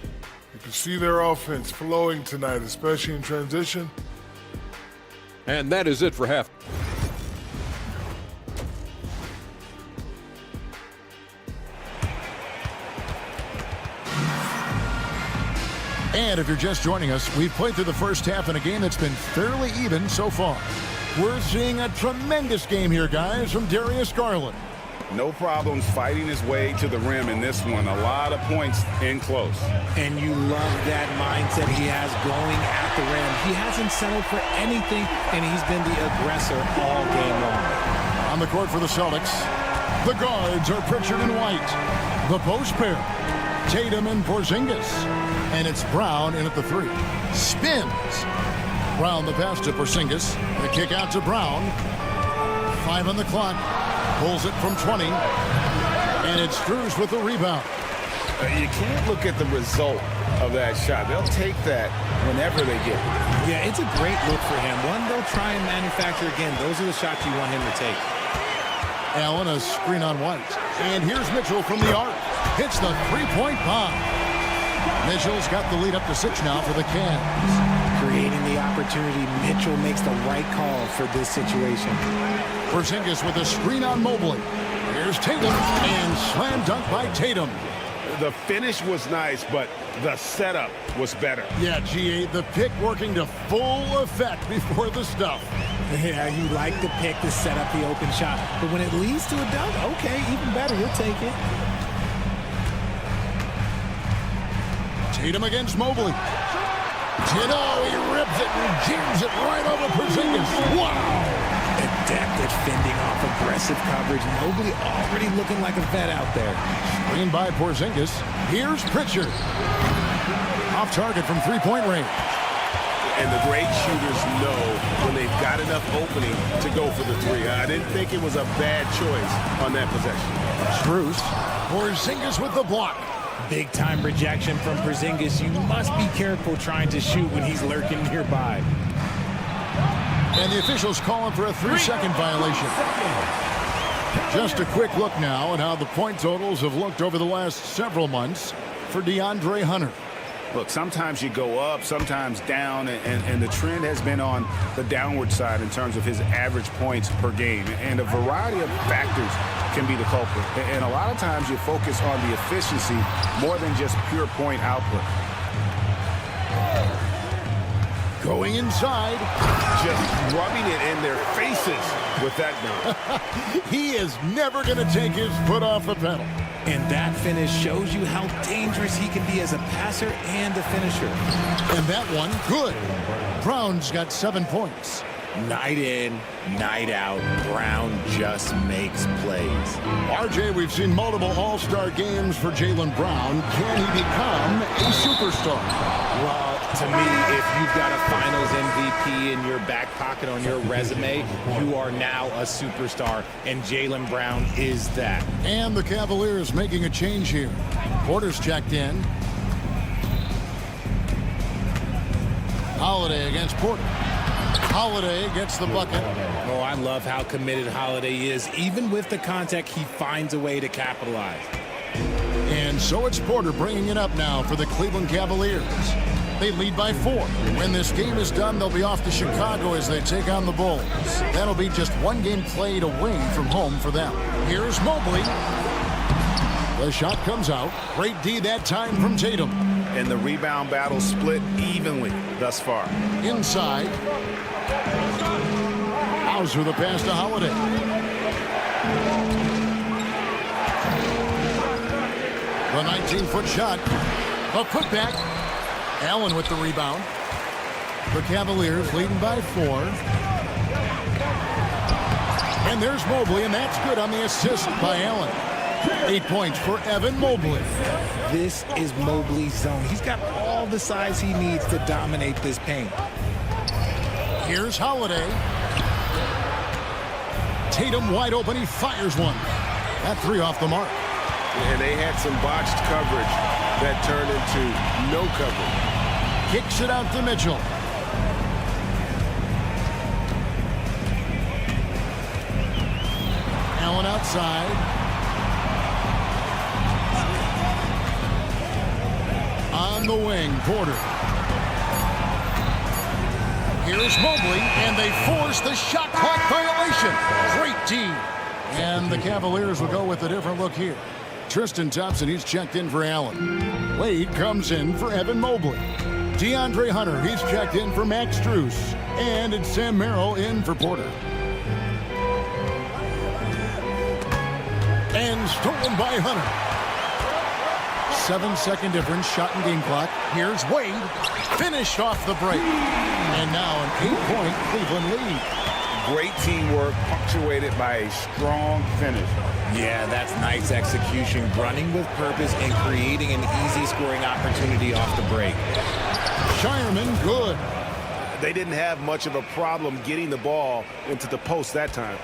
You can see their offense flowing tonight, especially in transition. And that is it for half. And if you're just joining us, we've played through the first half in a game that's been fairly even so far. We're seeing a tremendous game here, guys, from Darius Garland. No problems fighting his way to the rim in this one. A lot of points in close. And you love that mindset he has going at the rim. He hasn't settled for anything, and he's been the aggressor all game long. On the court for the Celtics, the guards are Pritchard and White. The post pair, Tatum and Porzingis. And it's Brown in at the 3. Spins. Brown the pass to Porzingis. The kick out to Brown. 5 on the clock. Pulls it from 20. And it's Strus with the rebound. You can't look at the result of that shot. They'll take that whenever they get it. Yeah, it's a great look for him. One they'll try and manufacture again. Those are the shots you want him to take. Allen, a screen on White. And here's Mitchell from the arc. Hits the three-point bomb. Mitchell's got the lead up to 6 now for the Cavs. Creating the opportunity, Mitchell makes the right call for this situation. Porzingis with a screen on Mobley. Here's Tatum, and slam dunk by Tatum. The finish was nice, but the setup was better. Yeah, GA, the pick working to full effect before the stuff. Yeah, you like the pick to set up the open shot. But when it leads to a dunk, okay, even better, we'll take it. Tatum against Mobley. Tito, he rips it and jams it right over Porzingis. Wow! Adept at fending off aggressive coverage. Mobley already looking like a vet out there. Screen by Porzingis. Here's Pritchard. Off target from three-point range. And the great shooters know when they've got enough opening to go for the 3. I didn't think it was a bad choice on that possession. Strus. Porzingis with the block. Big-time rejection from Porzingis. You must be careful trying to shoot when he's lurking nearby. And the officials calling for a 3-second violation. Just a quick look now at how the point totals have looked over the last several months for DeAndre Hunter. Look, sometimes you go up, sometimes down, and the trend has been on the downward side in terms of his average points per game. And a variety of factors can be the culprit. And a lot of times you focus on the efficiency more than just pure point output. Going inside. Just rubbing it in their faces with that gun. He is never going to take his foot off the pedal. And that finish shows you how dangerous he can be as a passer and a finisher. And that one, good. Brown's got 7 points. Night in, night out, Brown just makes plays. RJ, we've seen multiple all-star games for Jaylen Brown. Can he become a superstar? Well, to me, if you've got a Finals MVP in your back pocket on your resume, you are now a superstar, and Jaylen Brown is that. And the Cavaliers making a change here. Porter's checked in. Holiday against Porter. Holiday gets the bucket. Oh, I love how committed Holiday is. Even with the contact, he finds a way to capitalize. And so it's Porter bringing it up now for the Cleveland Cavaliers. They lead by 4. When this game is done, they'll be off to Chicago as they take on the Bulls. That'll be just 1 game played away from home for them. Here's Mobley. The shot comes out. Great D that time from Tatum. And the rebound battle split evenly thus far. Inside. Hauser the pass to Holiday. The 19-foot shot. A putback. Allen with the rebound. The Cavaliers leading by 4. And there's Mobley, and that's good on the assist by Allen. 8 points for Evan Mobley. This is Mobley's zone. He's got all the size he needs to dominate this paint. Here's Holiday. Tatum wide open. He fires one. That 3 off the mark. And they had some botched coverage that turned into no coverage. Kicks it out to Mitchell. Allen outside. On the wing, Porter. Here's Mobley, and they force the shot clock violation. Great team. And the Cavaliers will go with a different look here. Tristan Thompson, he's checked in for Allen. Wade comes in for Evan Mobley. DeAndre Hunter, he's checked in for Max Strus. And it's Sam Merrill in for Porter. And stolen by Hunter. 7-second difference, shot and game clock. Here's Wade, finished off the break. And now an 8-point Cleveland lead. Great teamwork, punctuated by a strong finish. Yeah, that's nice execution, running with purpose and creating an easy scoring opportunity off the break. Shireman, good. They didn't have much of a problem getting the ball into the post that time.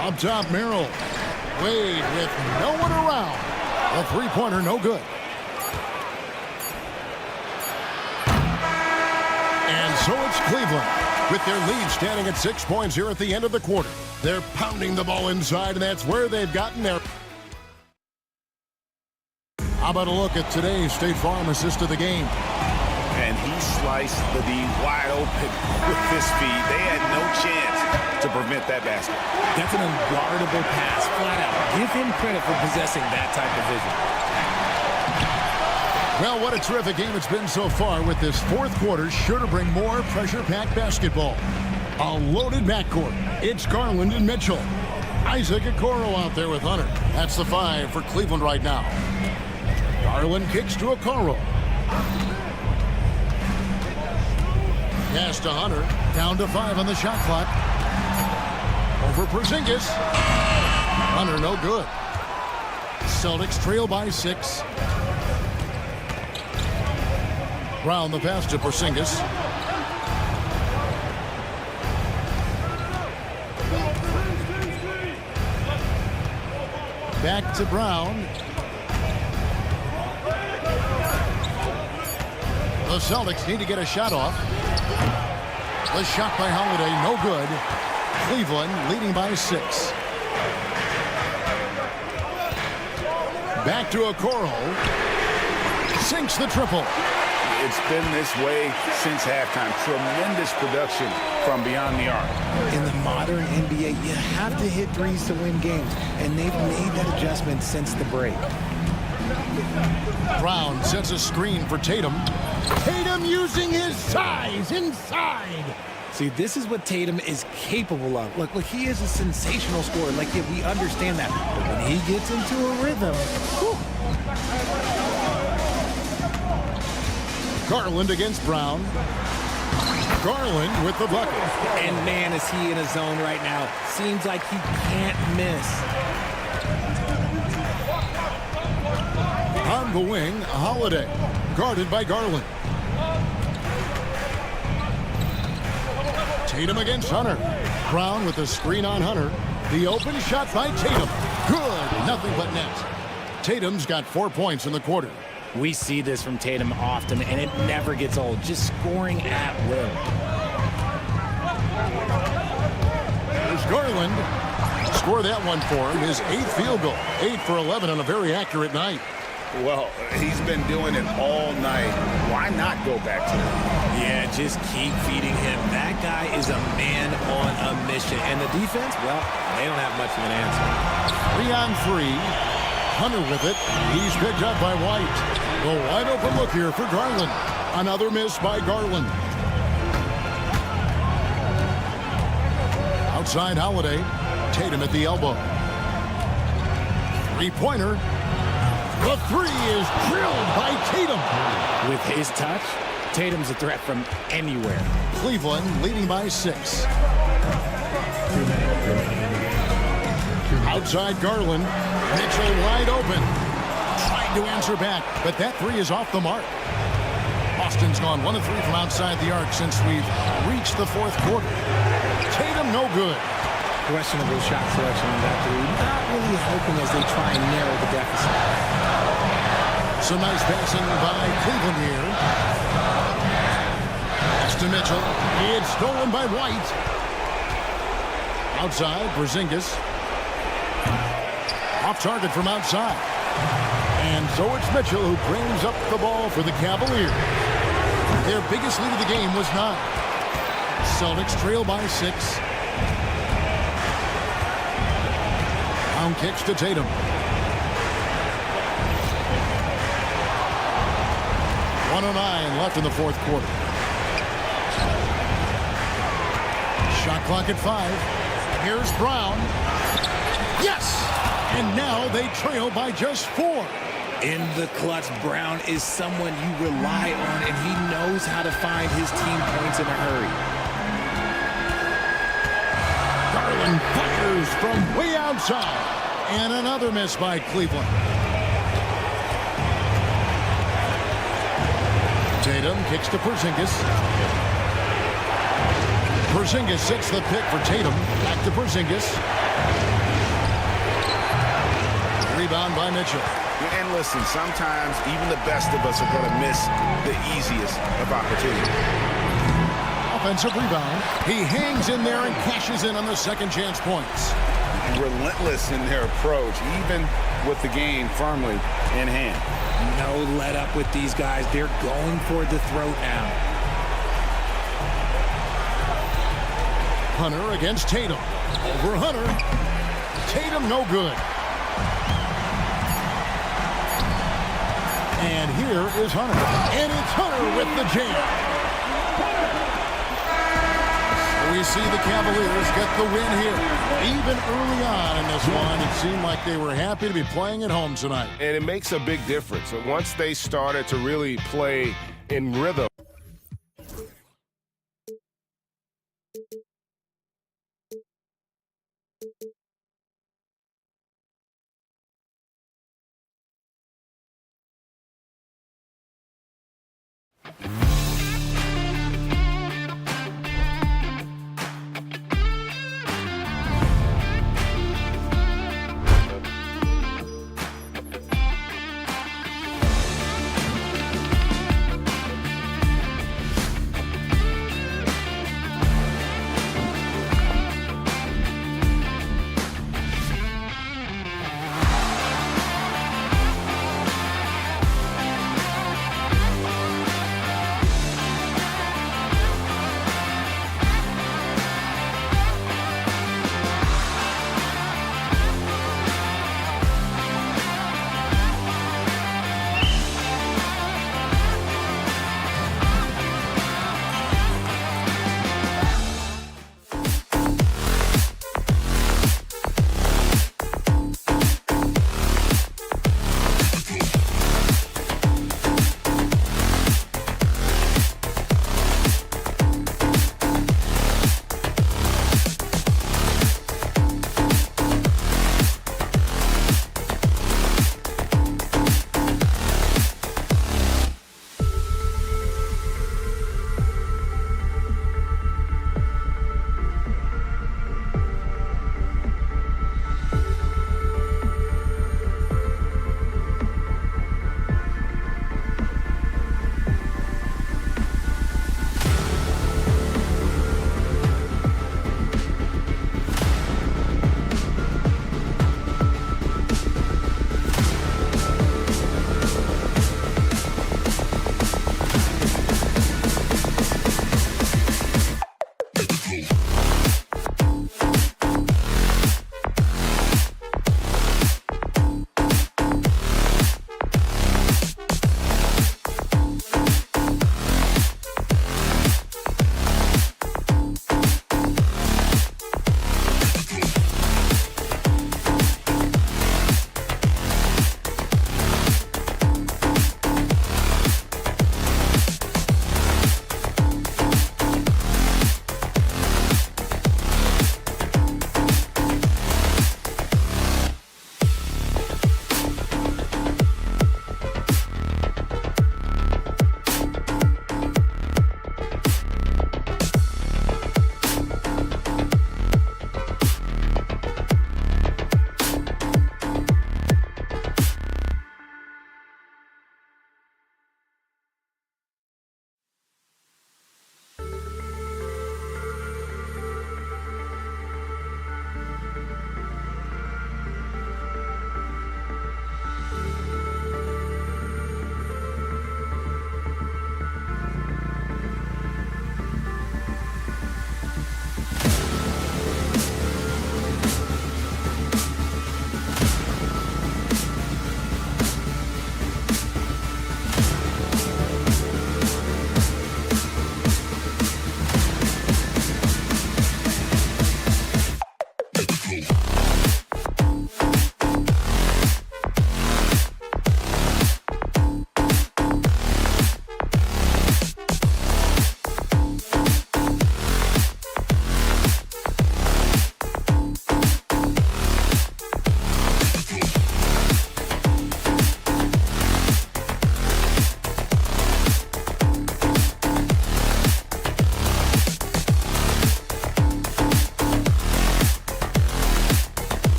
Up top, Merrill. Wade with no one around. The three-pointer, no good. And so it's Cleveland, with their lead standing at 6 points here at the end of the quarter. They're pounding the ball inside, and that's where they've gotten their... How about a look at today's State Farm assist of the game? And he sliced the D wide open with his feet. They had no chance to prevent that basket. That's an unguardable pass, flat out. Give him credit for possessing that type of vision. Well, what a terrific game it's been so far, with this fourth quarter sure to bring more pressure-packed basketball. A loaded backcourt. It's Garland and Mitchell. Isaac Okoro out there with Hunter. That's the 5 for Cleveland right now. Garland kicks to Okoro. Pass to Hunter. Down to 5 on the shot clock. Over Porzingis. Hunter no good. Celtics trail by 6. Brown the pass to Porzingis. Back to Brown. The Celtics need to get a shot off. The shot by Holiday, no good. Cleveland leading by 6. Back to Okoro. Sinks the triple. It's been this way since halftime. Tremendous production from beyond the arc. In the modern NBA, you have to hit threes to win games, and they've made that adjustment since the break. Brown sets a screen for Tatum. Tatum using his size inside. See, this is what Tatum is capable of. Look, he is a sensational scorer. Like, yeah, we understand that. But when he gets into a rhythm, whew. Garland against Brown. Garland with the bucket. And man, is he in a zone right now. Seems like he can't miss. On the wing, Holiday. Guarded by Garland. Tatum against Hunter. Brown with a screen on Hunter. The open shot by Tatum. Good. Nothing but net. Tatum's got 4 points in the quarter. We see this from Tatum often, and it never gets old. Just scoring at will. There's Garland. Score that one for him. His 8th field goal. 8 for 11 on a very accurate night. Well, he's been doing it all night. Why not go back to him? Yeah, just keep feeding him. That guy is a man on a mission. And the defense, well, they don't have much of an answer. 3-on-3. Hunter with it. He's picked up by White. The wide open look here for Garland. Another miss by Garland. Outside Holiday. Tatum at the elbow. 3-pointer. The 3 is drilled by Tatum. With his touch, Tatum's a threat from anywhere. Cleveland leading by 6. Outside Garland. Mitchell wide open. Trying to answer back, but that 3 is off the mark. Boston's gone 1 of 3 from outside the arc since we've reached the 4th quarter. Tatum no good. Questionable shot selection on that 3. Not really helping as they try and narrow the deficit. Some nice passing by Cleveland here. Pass to Mitchell. It's stolen by White. Outside, Porzingis. Off target from outside. And so it's Mitchell who brings up the ball for the Cavaliers. Their biggest lead of the game was 9. Celtics trail by 6. Brown kicks to Tatum. 1:09 left in the 4th quarter. Shot clock at 5. Here's Brown. Yes! And now they trail by just 4. In the clutch, Brown is someone you rely on, and he knows how to find his team points in a hurry. Garland fires from way outside. And another miss by Cleveland. Tatum kicks to Porzingis. Porzingis sets the pick for Tatum. Back to Porzingis. Rebound by Mitchell. And listen, sometimes even the best of us are going to miss the easiest of opportunities. Offensive rebound. He hangs in there and cashes in on the second chance points. Relentless in their approach, even with the game firmly in hand. No let up with these guys. They're going for the throat now. Hunter against Tatum. Over Hunter. Tatum no good. And here is Hunter. And it's Hunter with the jam. We see the Cavaliers get the win here. Even early on in this one, it seemed like they were happy to be playing at home tonight. And it makes a big difference. Once they started to really play in rhythm.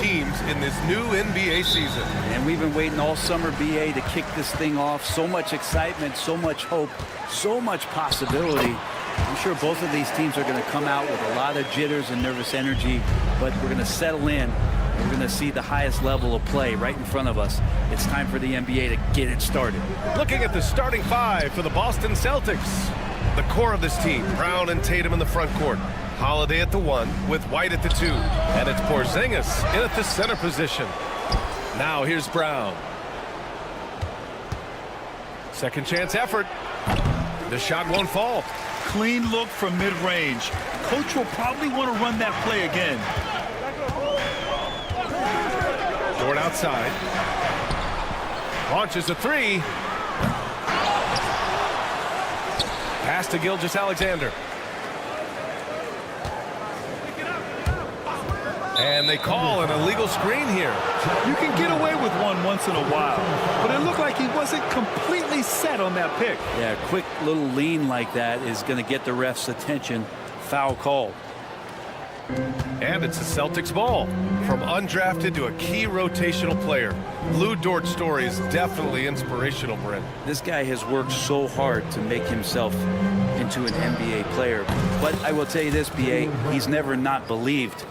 teams in this new NBA season. And we've been waiting all summer, BA, to kick this thing off. So much excitement, so much hope, so much possibility. I'm sure both of these teams are going to come out with a lot of jitters and nervous energy, but we're going to settle in. We're going to see the highest level of play right in front of us. It's time for the NBA to get it started. Looking at the starting five for the Boston Celtics. The core of this team, Brown and Tatum in the front court. Holiday at the 1 with White at the 2. And it's Porzingis in at the center position. Now here's Brown. Second chance effort. The shot won't fall. Clean look from mid-range. Coach will probably want to run that play again. Dort outside. Launches a 3. Pass to Gilgeous-Alexander. And they call an illegal screen here. You can get away with one once in a while, but it looked like he wasn't completely set on that pick. Yeah, a quick little lean like that is going to get the ref's attention. Foul called. And it's the Celtics ball. From undrafted to a key rotational player. Lou Dort's story is definitely inspirational, Brent. This guy has worked so hard to make himself into an NBA player. But I will tell you this, BA, he's never not believed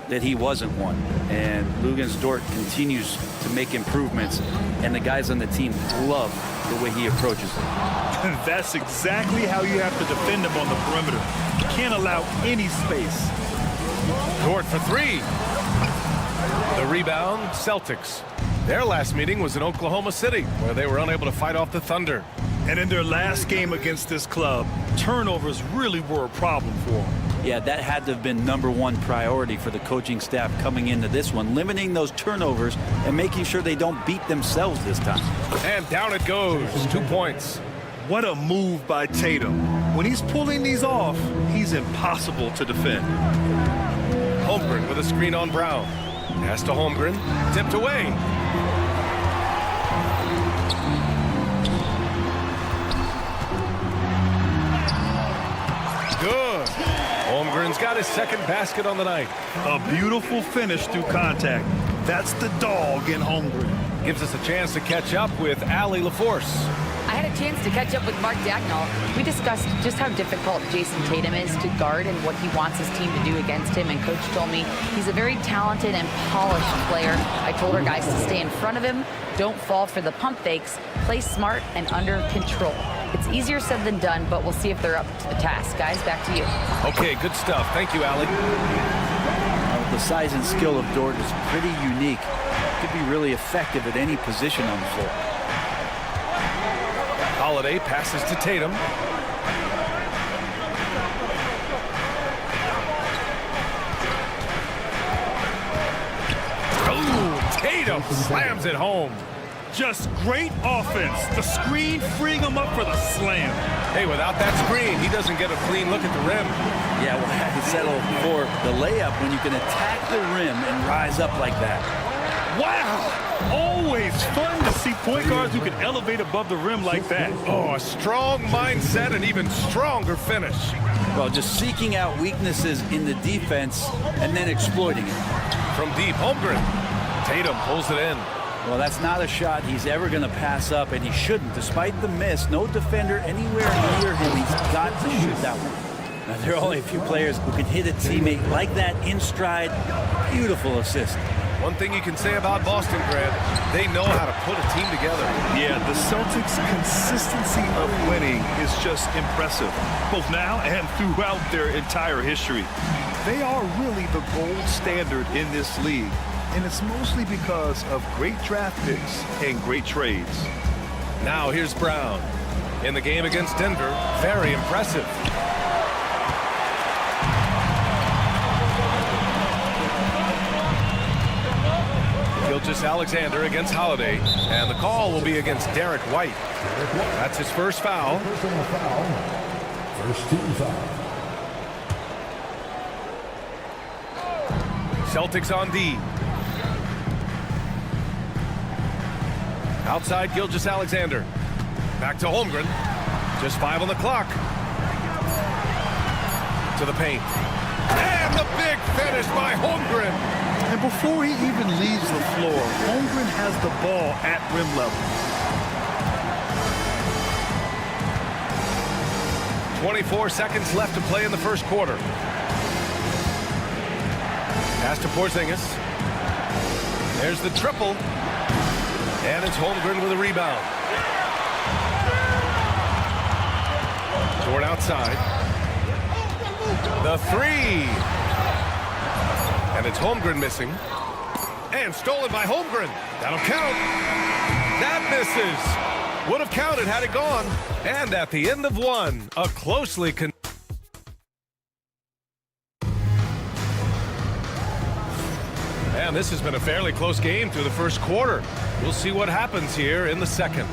that he wasn't one. And Luguentz Dort continues to make improvements, and the guys on the team love the way he approaches it. That's exactly how you have to defend him on the perimeter. You can't allow any space. Dort for 3. The rebound, Celtics. Their last meeting was in Oklahoma City, where they were unable to fight off the Thunder. And in their last game against this club, turnovers really were a problem for them. Yeah, that had to have been #1 priority for the coaching staff coming into this one, limiting those turnovers and making sure they don't beat themselves this time. And down it goes, 2 points. What a move by Tatum. When he's pulling these off, he's impossible to defend. Holmgren with a screen on Brown. Pass to Holmgren, tipped away. Good. Holmgren's got his second basket on the night. A beautiful finish through contact. That's the dog in Holmgren. Gives us a chance to catch up with Allie LaForce. I had a chance to catch up with Mark Dagnall. We discussed just how difficult Jason Tatum is to guard and what he wants his team to do against him. And Coach told me he's a very talented and polished player. I told our guys to stay in front of him, don't fall for the pump fakes, play smart and under control. It's easier said than done, but we'll see if they're up to the task. Guys, back to you. Okay, good stuff. Thank you, Allie. The size and skill of Dort is pretty unique. Could be really effective at any position on the floor. Holiday passes to Tatum. Oh, Tatum slams it home. Just great offense. The screen freeing him up for the slam. Hey, without that screen, he doesn't get a clean look at the rim. Yeah, we'll have to settle for the layup when you can attack the rim and rise up like that. Wow! Always fun to see point guards who can elevate above the rim like that. Oh, a strong mindset and even stronger finish. Well, just seeking out weaknesses in the defense and then exploiting it. From deep, Holmgren. Tatum pulls it in. Well, that's not a shot he's ever going to pass up, and he shouldn't. Despite the miss, no defender anywhere near him. He's got to shoot that one. Now, there are only a few players who can hit a teammate like that in stride. Beautiful assist. One thing you can say about Boston, Grant, they know how to put a team together. Yeah, the Celtics' consistency of winning is just impressive, both now and throughout their entire history. They are really the gold standard in this league, and it's mostly because of great draft picks and great trades. Now here's Brown. In the game against Denver, very impressive. Gilgeous-Alexander against Holiday, and the call will be against Derek White. That's his first foul. First team foul. Celtics on D. Outside Gilgeous-Alexander. Back to Holmgren. Just 5 on the clock. To the paint. And the big finish by Holmgren. And before he even leaves the floor, Holmgren has the ball at rim level. 24 seconds left to play in the first quarter. Pass to Porzingis. There's the triple. And it's Holmgren with a rebound. Toward outside. The three. And it's Holmgren missing. And stolen by Holmgren. That'll count. That misses. Would have counted had it gone. And at the end of one, a closely And this has been a fairly close game through the first quarter. We'll see what happens here in the second.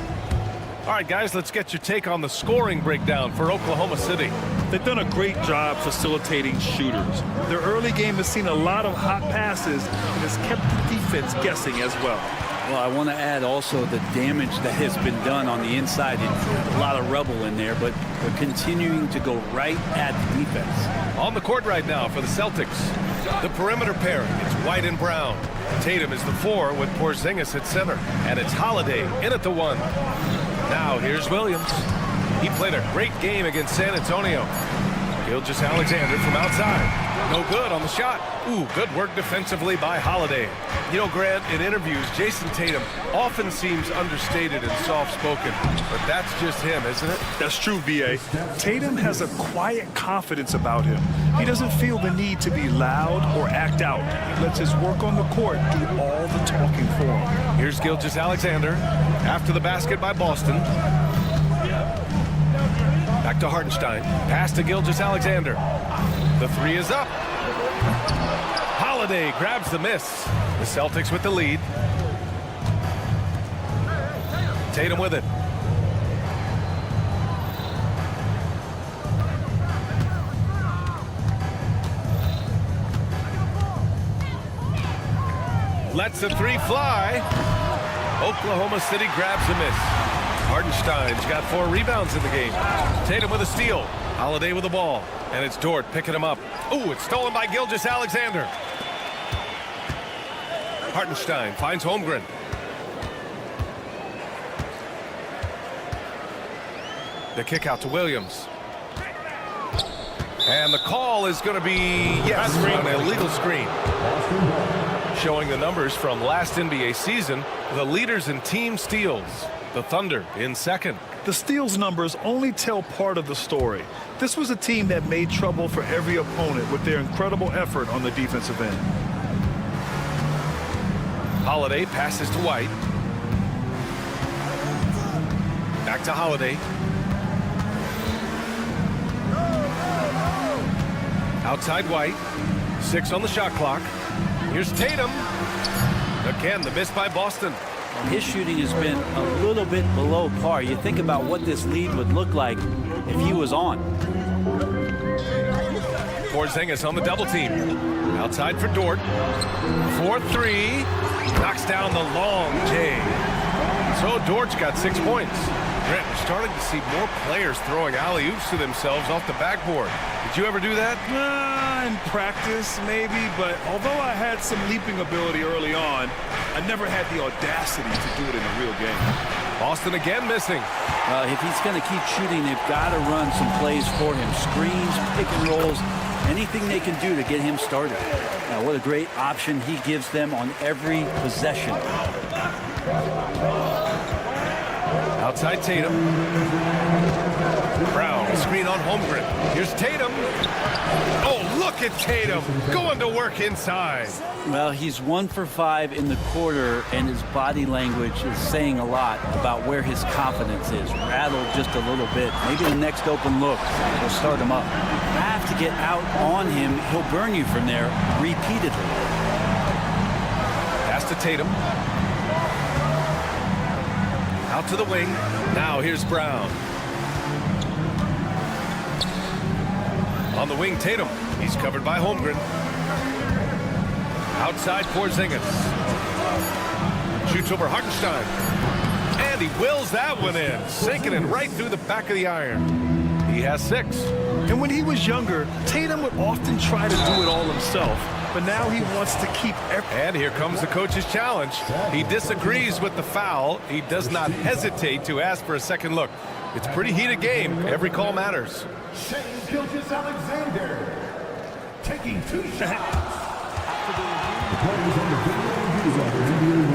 All right, guys, let's get your take on the scoring breakdown for Oklahoma City. They've done a great job facilitating shooters. Their early game has seen a lot of hot passes and has kept the defense guessing as well. Well, I want to add also the damage that has been done on the inside. And a lot of rubble in there, but they're continuing to go right at the defense. On the court right now for the Celtics, the perimeter pairing, it's White and Brown. Tatum is the 4 with Porzingis at center, and it's Holiday in at the 1. Now here's Williams. He played a great game against San Antonio. Gilgeous-Alexander from outside. No good on the shot. Ooh, good work defensively by Holiday. You know, Grant, in interviews, Jason Tatum often seems understated and soft-spoken, but that's just him, isn't it? That's true, V.A. Tatum has a quiet confidence about him. He doesn't feel the need to be loud or act out. He lets his work on the court do all the talking for him. Here's Gilgeous-Alexander after the basket by Boston. Back to Hartenstein. Pass to Gilgeous-Alexander. The 3 is up. Holiday grabs the miss. The Celtics with the lead. Tatum with it. Lets the 3 fly. Oklahoma City grabs the miss. Hartenstein's got 4 rebounds in the game. Tatum with a steal. Holiday with the ball. And it's Dort picking him up. Ooh, it's stolen by Gilgeous-Alexander. Hartenstein finds Holmgren. The kick out to Williams. And the call is going to be, yes, an illegal screen. Showing the numbers from last NBA season, the leaders in team steals. The Thunder in second. The steals numbers only tell part of the story. This was a team that made trouble for every opponent with their incredible effort on the defensive end. Holiday passes to White. Back to Holiday. Outside White. 6 on the shot clock. Here's Tatum. Again, the miss by Boston. His shooting has been a little bit below par. You think about what this lead would look like if he was on. Porzingis on the double team. Outside for Dort. 4-3. Knocks down the long J. So Dort's got 6 points. Grant, we're starting to see more players throwing alley-oops to themselves off the backboard. Did you ever do that? In practice, maybe, but although I had some leaping ability early on, I never had the audacity to do it in a real game. Boston again missing. If he's going to keep shooting, they've got to run some plays for him. Screens, pick and rolls, anything they can do to get him started. Now, what a great option he gives them on every possession. Outside Tatum. Brown, screen on Holmgren. Here's Tatum. Oh, look at Tatum going to work inside. Well, he's 1 for 5 in the quarter, and his body language is saying a lot about where his confidence is. Rattled just a little bit. Maybe the next open look will start him up. You have to get out on him. He'll burn you from there repeatedly. Pass to Tatum. Out to the wing. Now here's Brown. On the wing, Tatum. He's covered by Holmgren. Outside Porzingis. Shoots over Hartenstein. And he wills that one in. Sinking it right through the back of the iron. He has 6. And when he was younger, Tatum would often try to do it all himself. but now he wants to keep And here comes the coach's challenge. He disagrees with the foul. He does not hesitate to ask for a second look. It's a pretty heated game. Every call matters. Alexander taking 2 shots. The players on the video reviews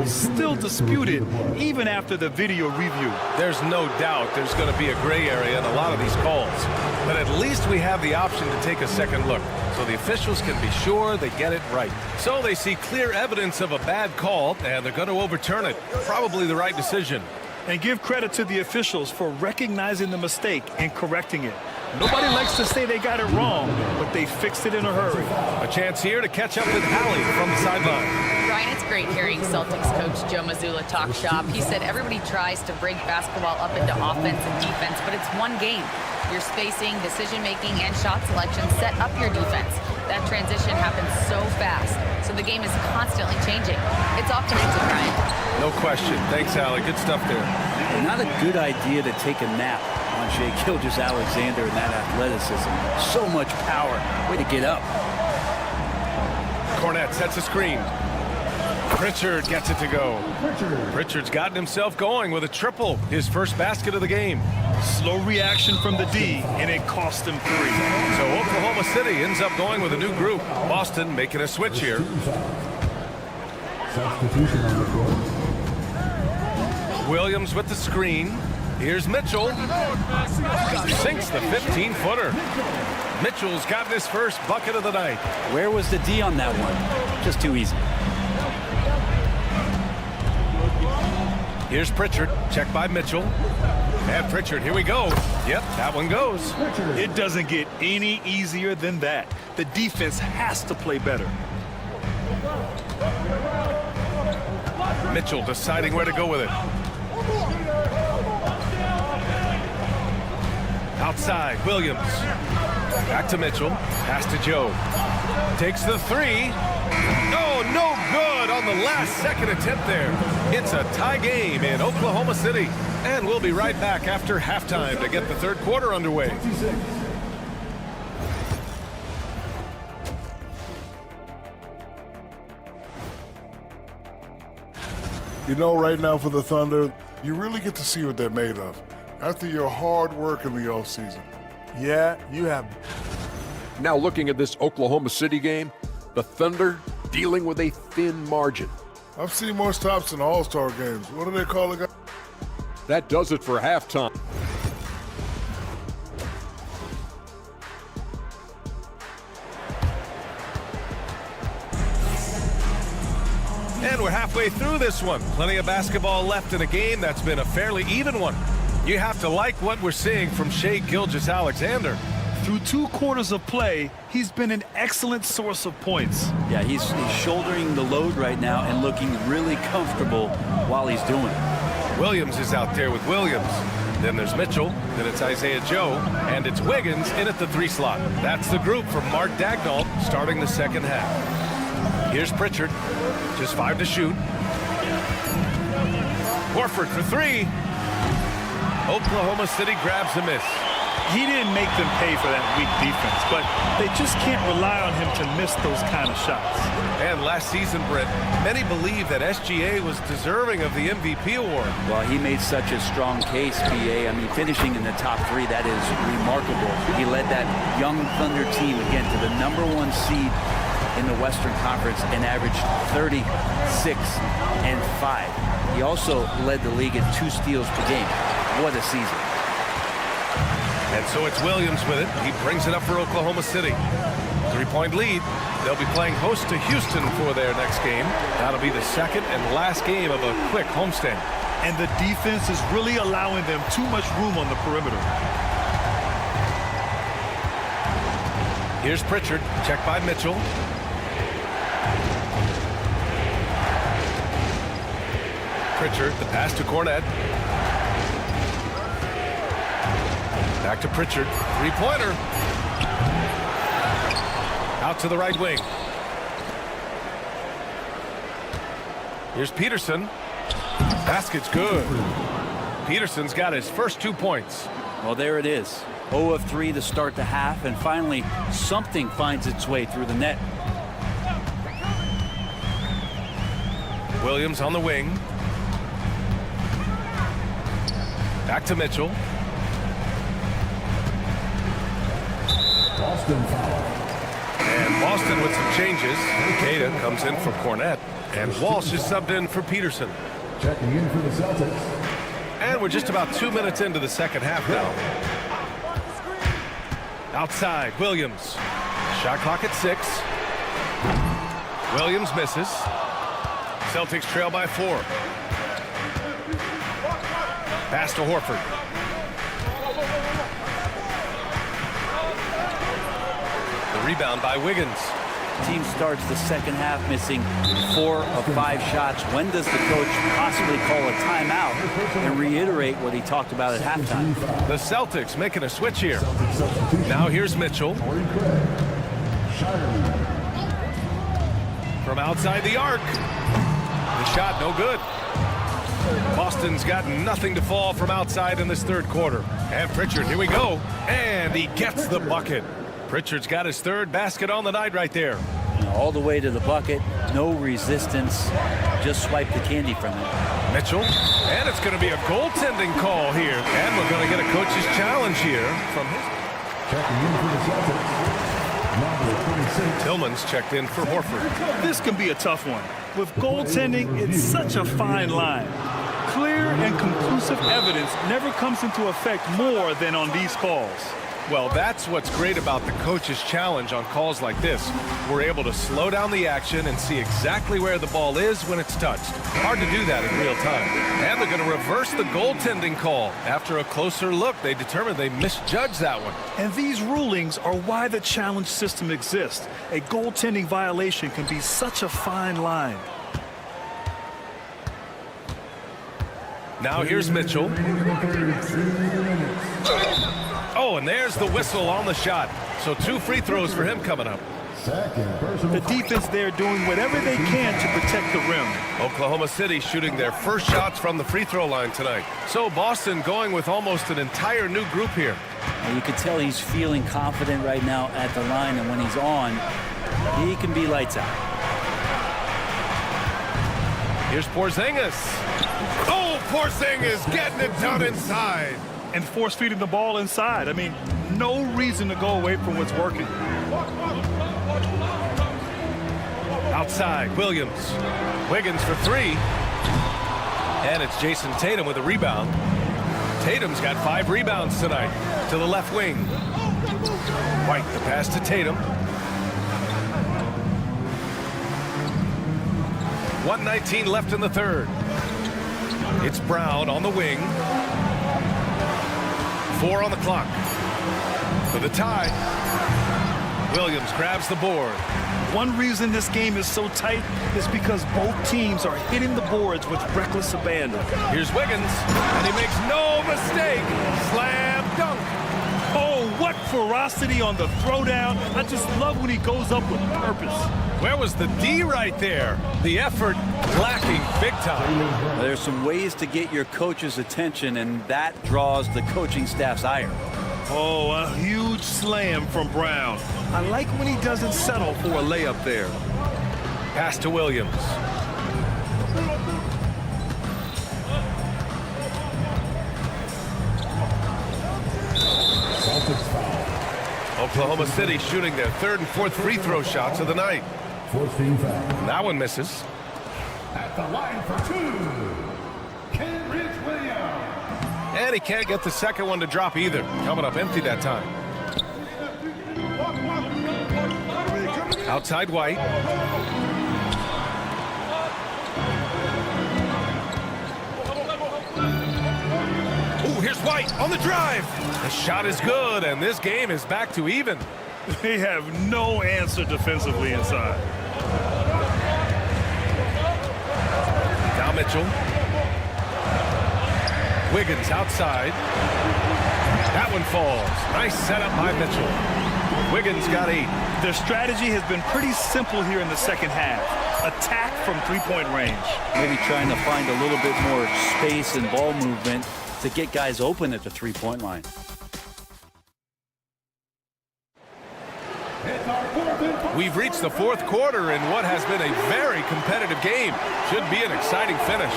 still disputed even after the video review. There's no doubt there's going to be a gray area in a lot of these calls. But at least we have the option to take a second look, so the officials can be sure they get it right. So they see clear evidence of a bad call, and they're going to overturn it. Probably the right decision. And give credit to the officials for recognizing the mistake and correcting it. Nobody likes to say they got it wrong, but they fixed it in a hurry. A chance here to catch up with Hallie from the sideline. Ryan, it's great hearing Celtics coach Joe Mazzulla talk shop. He said everybody tries to break basketball up into offense and defense, but it's one game. Your spacing, decision-making, and shot selection set up your defense. That transition happens so fast, so the game is constantly changing. It's all connected, Ryan. No question. Thanks, Hallie. Good stuff there. Not a good idea to take a nap on Shai Gilgeous-Alexander and that athleticism. So much power. Way to get up. Cornette sets a screen. Pritchard gets it to go. Pritchard's gotten himself going with a triple, his first basket of the game. Slow reaction from the D, and it cost him 3. So Oklahoma City ends up going with a new group. Boston making a switch here. Substitution on the court. Williams with the screen. Here's Mitchell. Sinks the 15-footer. Mitchell's gotten his first bucket of the night. Where was the D on that one? Just too easy. Here's Pritchard, checked by Mitchell. And Pritchard, here we go. Yep, that one goes. It doesn't get any easier than that. The defense has to play better. Mitchell deciding where to go with it. Outside, Williams. Back to Mitchell. Pass to Joe. Takes the 3. Oh, no good on the last second attempt there. It's a tie game in Oklahoma City. And we'll be right back after halftime to get the third quarter underway. You know, right now for the Thunder, you really get to see what they're made of after your hard work in the offseason. Yeah, you have. Now looking at this Oklahoma City game, the Thunder dealing with a thin margin. I've seen more stops in All-Star games. What do they call it? That does it for halftime. And we're halfway through this one. Plenty of basketball left in a game that's been a fairly even one. You have to like what we're seeing from Shai Gilgeous-Alexander. Through 2 quarters of play, he's been an excellent source of points. Yeah, he's shouldering the load right now and looking really comfortable while he's doing it. Williams is out there with Williams. Then there's Mitchell. Then it's Isaiah Joe. And it's Wiggins in at the 3 slot. That's the group from Mark Daigneault starting the second half. Here's Pritchard. Just 5 to shoot. Horford for 3. Oklahoma City grabs a miss. He didn't make them pay for that weak defense, but they just can't rely on him to miss those kind of shots. And last season, Britt, many believe that SGA was deserving of the MVP award. Well, he made such a strong case, BA. I mean, finishing in the top 3, that is remarkable. He led that young Thunder team, again, to the #1 seed in the Western Conference and averaged 36 and 5. He also led the league in 2 steals per game. What a season. And so it's Williams with it. He brings it up for Oklahoma City. 3-point lead. They'll be playing host to Houston for their next game. That'll be the second and last game of a quick homestand. And the defense is really allowing them too much room on the perimeter. Here's Pritchard, checked by Mitchell. Pritchard, the pass to Cornette. Back to Pritchard, 3-pointer. Out to the right wing. Here's Peterson. Basket's good. Peterson's got his first 2 points. Well, there it is. 0 of 3 to start the half, and finally something finds its way through the net. Williams on the wing. Back to Mitchell. Boston foul. And Boston with some changes. Cada comes in for Cornette. And Walsh is subbed in for Peterson. Checking in for the Celtics. And we're just about 2 minutes into the second half now. Outside, Williams. Shot clock at 6. Williams misses. Celtics trail by 4. Pass to Horford. The rebound by Wiggins. Team starts the second half missing 4 of 5 shots. When does the coach possibly call a timeout and reiterate what he talked about at halftime? The Celtics making a switch here. Now here's Mitchell. From outside the arc. The shot no good. Boston's got nothing to fall from outside in this third quarter. And Pritchard, here we go. And he gets the bucket. Pritchard's got his third basket on the night right there. All the way to the bucket, no resistance, just swipe the candy from it. Mitchell, and it's going to be a goaltending call here. And we're going to get a coach's challenge here from his... Checking in for the Celtics. Number 26. Tillman's checked in for Horford. This can be a tough one. With goaltending, it's such a fine line. Clear and conclusive evidence never comes into effect more than on these calls. Well, that's what's great about the coach's challenge on calls like this. We're able to slow down the action and see exactly where the ball is when it's touched. Hard to do that in real time. And they're going to reverse the goaltending call. After a closer look, they determined they misjudged that one. And these rulings are why the challenge system exists. A goaltending violation can be such a fine line. Now here's Mitchell. Oh, and there's the whistle on the shot. So 2 free throws for him coming up. The defense there doing whatever they can to protect the rim. Oklahoma City shooting their first shots from the free throw line tonight. So Boston going with almost an entire new group here. And you can tell he's feeling confident right now at the line, and when he's on, he can be lights out. Here's Porzingis. Oh, Porzingis getting it done inside. And force-feeding the ball inside. I mean, no reason to go away from what's working. Outside, Williams. Wiggins for 3. And it's Jason Tatum with a rebound. Tatum's got 5 rebounds tonight to the left wing. White, the pass to Tatum. 1:19 left in the third. It's Brown on the wing. 4 on the clock. For the tie. Williams grabs the board. One reason this game is so tight is because both teams are hitting the boards with reckless abandon. Here's Wiggins, and he makes no mistake. Slam dunk. Oh, what ferocity on the throwdown. I just love when he goes up with purpose. Where was the D right there? The effort lacking big time. There's some ways to get your coach's attention, and that draws the coaching staff's ire. Oh, a huge slam from Brown. I like when he doesn't settle for a layup there. Pass to Williams. Oklahoma City shooting their 3rd and 4th free throw shots of the night. That one misses. At the line for 2, Kenrich Williams. And he can't get the second one to drop either. Coming up empty that time. Outside White. Oh, here's White on the drive. The shot is good, and this game is back to even. They have no answer defensively inside. Now Mitchell. Wiggins outside. That one falls. Nice setup by Mitchell. Wiggins got 8. Their strategy has been pretty simple here in the second half. Attack from three-point range. Maybe trying to find a little bit more space and ball movement to get guys open at the three-point line. We've reached the fourth quarter in what has been a very competitive game. Should be an exciting finish.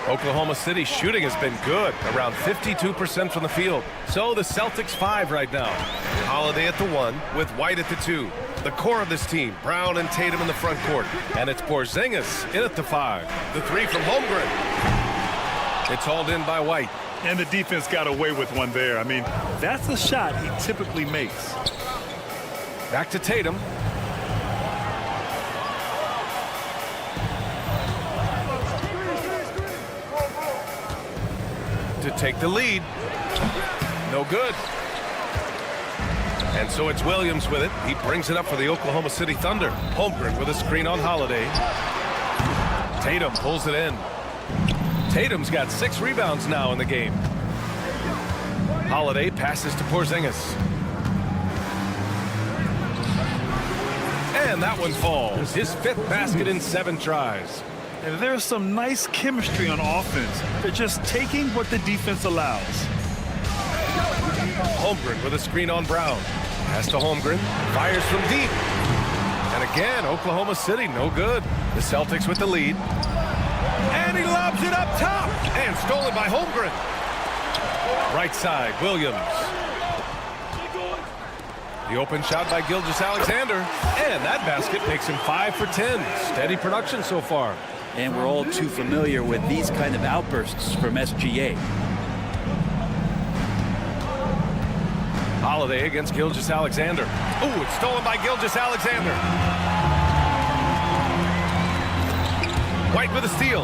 Oklahoma City shooting has been good, around 52% from the field. So the Celtics 5 right now. Holiday at the 1 with White at the 2. The core of this team, Brown and Tatum in the front court. And it's Porzingis in at the 5. The 3 from Holmgren. It's hauled in by White. And the defense got away with one there. I mean, that's a shot he typically makes. Back to Tatum. To take the lead. No good. And so it's Williams with it. He brings it up for the Oklahoma City Thunder. Holmgren with a screen on Holiday. Tatum pulls it in. Tatum's got 6 rebounds now in the game. Holiday passes to Porzingis. And that one falls. His 5th basket in 7 tries. And there's some nice chemistry on offense. They're just taking what the defense allows. Holmgren with a screen on Brown. Pass to Holmgren. Fires from deep. And again, Oklahoma City, no good. The Celtics with the lead. And he lobs it up top. And stolen by Holmgren. Right side, Williams. The open shot by Gilgeous-Alexander. And that basket makes him 5 for 10. Steady production so far. And we're all too familiar with these kind of outbursts from SGA. Holiday against Gilgeous-Alexander. Ooh, it's stolen by Gilgeous-Alexander. White with a steal.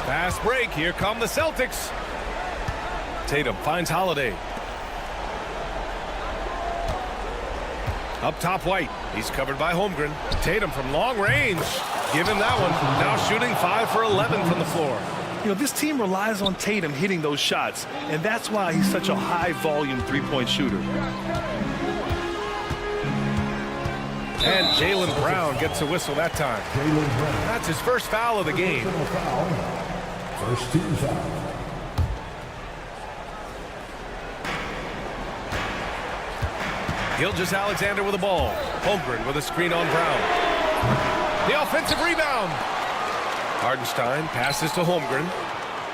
Fast break. Here come the Celtics. Tatum finds Holiday. Up top, White. He's covered by Holmgren. Tatum from long range. Give him that one. Now shooting 5 for 11 from the floor. You know, this team relies on Tatum hitting those shots, and that's why he's such a high-volume three-point shooter. And Jaylen Brown gets a whistle that time. That's his first foul of the game. First team foul. Gilgeous-Alexander with the ball. Holmgren with a screen on Brown. The offensive rebound. Hardenstein passes to Holmgren.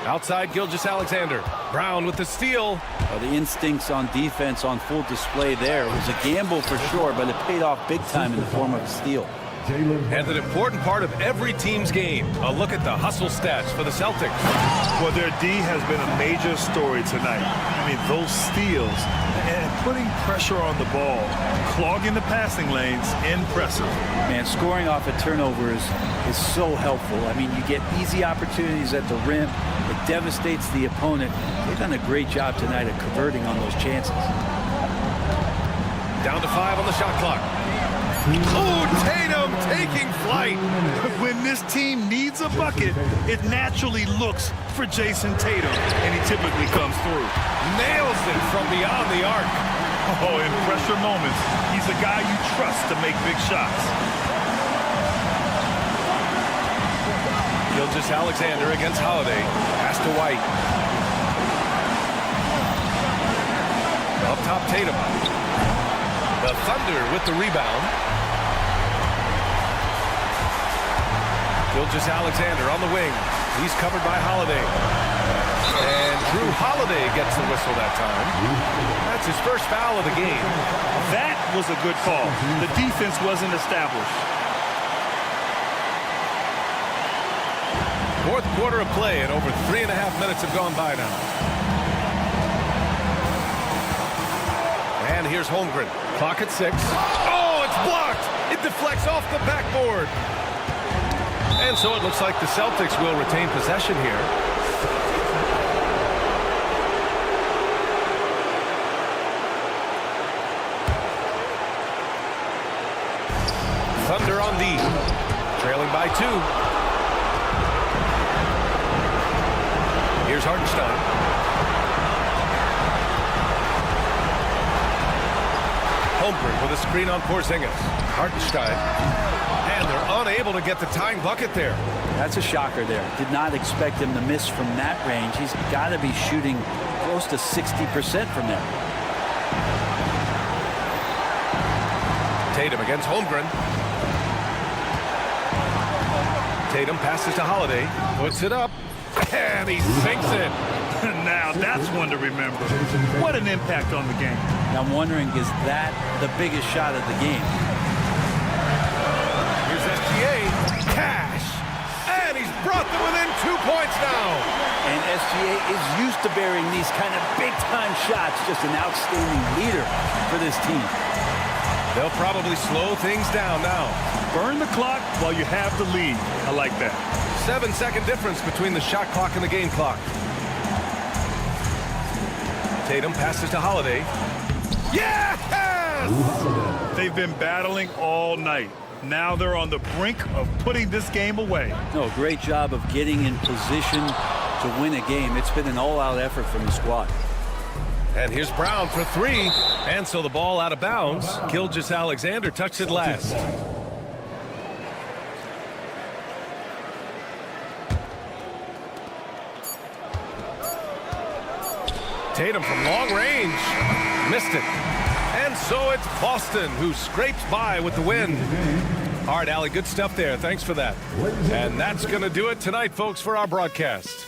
Outside Gilgeous-Alexander. Brown with the steal. Well, the instincts on defense on full display there. It was a gamble for sure, but it paid off big time in the form of a steal. And an important part of every team's game. A look at the hustle stats for the Celtics. Well, their D has been a major story tonight. I mean, those steals and putting pressure on the ball, clogging the passing lanes, impressive. Man, scoring off of turnovers is so helpful. I mean, you get easy opportunities at the rim. It devastates the opponent. They've done a great job tonight of converting on those chances. Down to 5 on the shot clock. Oh, Tatum taking flight. When this team needs a bucket, it naturally looks for Jason Tatum, and he typically comes through. Nails it from beyond the arc. Oh, in pressure moments, he's a guy you trust to make big shots. Gilgeous-Alexander against Holiday. Pass to White. Up top, Tatum. The Thunder with the rebound. Gilgeous-Alexander on the wing. He's covered by Holiday. And Drew Holiday gets the whistle that time. That's his first foul of the game. That was a good call. The defense wasn't established. Fourth quarter of play, and over 3.5 minutes have gone by now. And here's Holmgren. Clock at 6. Oh, it's blocked! It deflects off the backboard. And so it looks like the Celtics will retain possession here. Thunder on D. Trailing by 2. Here's Hardenstein. Holmgren with a screen on Porzingis. Hardenstein. And they're unable to get the tying bucket there. That's a shocker there. Did not expect him to miss from that range. He's got to be shooting close to 60% from there. Tatum against Holmgren. Tatum passes to Holiday, puts it up, and he sinks it. Now that's one to remember. What an impact on the game. I'm wondering, is that the biggest shot of the game? Here's SGA, cash, and he's brought them within 2 points now. And SGA is used to bearing these kind of big-time shots. Just an outstanding leader for this team. They'll probably slow things down now. Burn the clock while you have the lead. I like that. 7-second difference between the shot clock and the game clock. Tatum passes to Holiday. Yes! They've been battling all night. Now they're on the brink of putting this game away. No, great job of getting in position to win a game. It's been an all-out effort from the squad. And here's Brown for 3. And so the ball out of bounds. Gilgeous-Alexander touched it last. Tatum from long range. Missed it. And so it's Boston who scrapes by with the win. All right, Allie, good stuff there. Thanks for that. And that's going to do it tonight, folks, for our broadcast.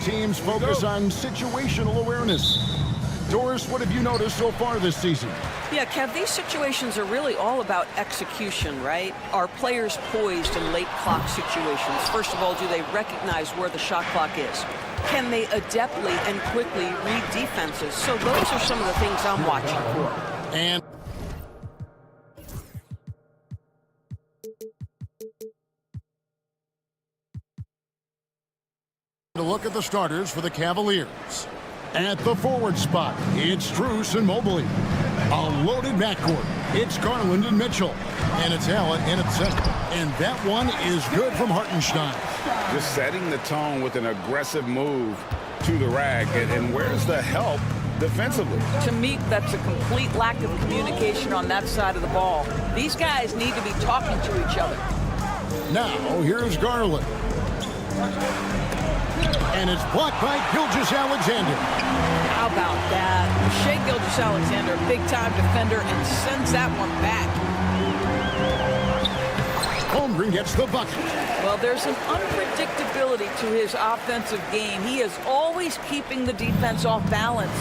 teams focus on situational awareness. Doris, what have you noticed so far this season? Yeah, Kev, these situations are really all about execution, right? Are players poised in late clock situations? First of all, do they recognize where the shot clock is? Can they adeptly and quickly read defenses? So those are some of the things I'm watching for. And to look at the starters for the Cavaliers. At the forward spot, it's Strus and Mobley. A loaded backcourt. It's Garland and Mitchell. And it's Allen in at center. And that one is good from Hartenstein. Just setting the tone with an aggressive move to the rack. And where's the help defensively? To me, that's a complete lack of communication on that side of the ball. These guys need to be talking to each other. Now, here's Garland. And it's blocked by Gilgeous-Alexander. How about that? Shai Gilgeous-Alexander, big-time defender, and sends that one back. Holmgren gets the bucket. Well, there's an unpredictability to his offensive game. He is always keeping the defense off balance.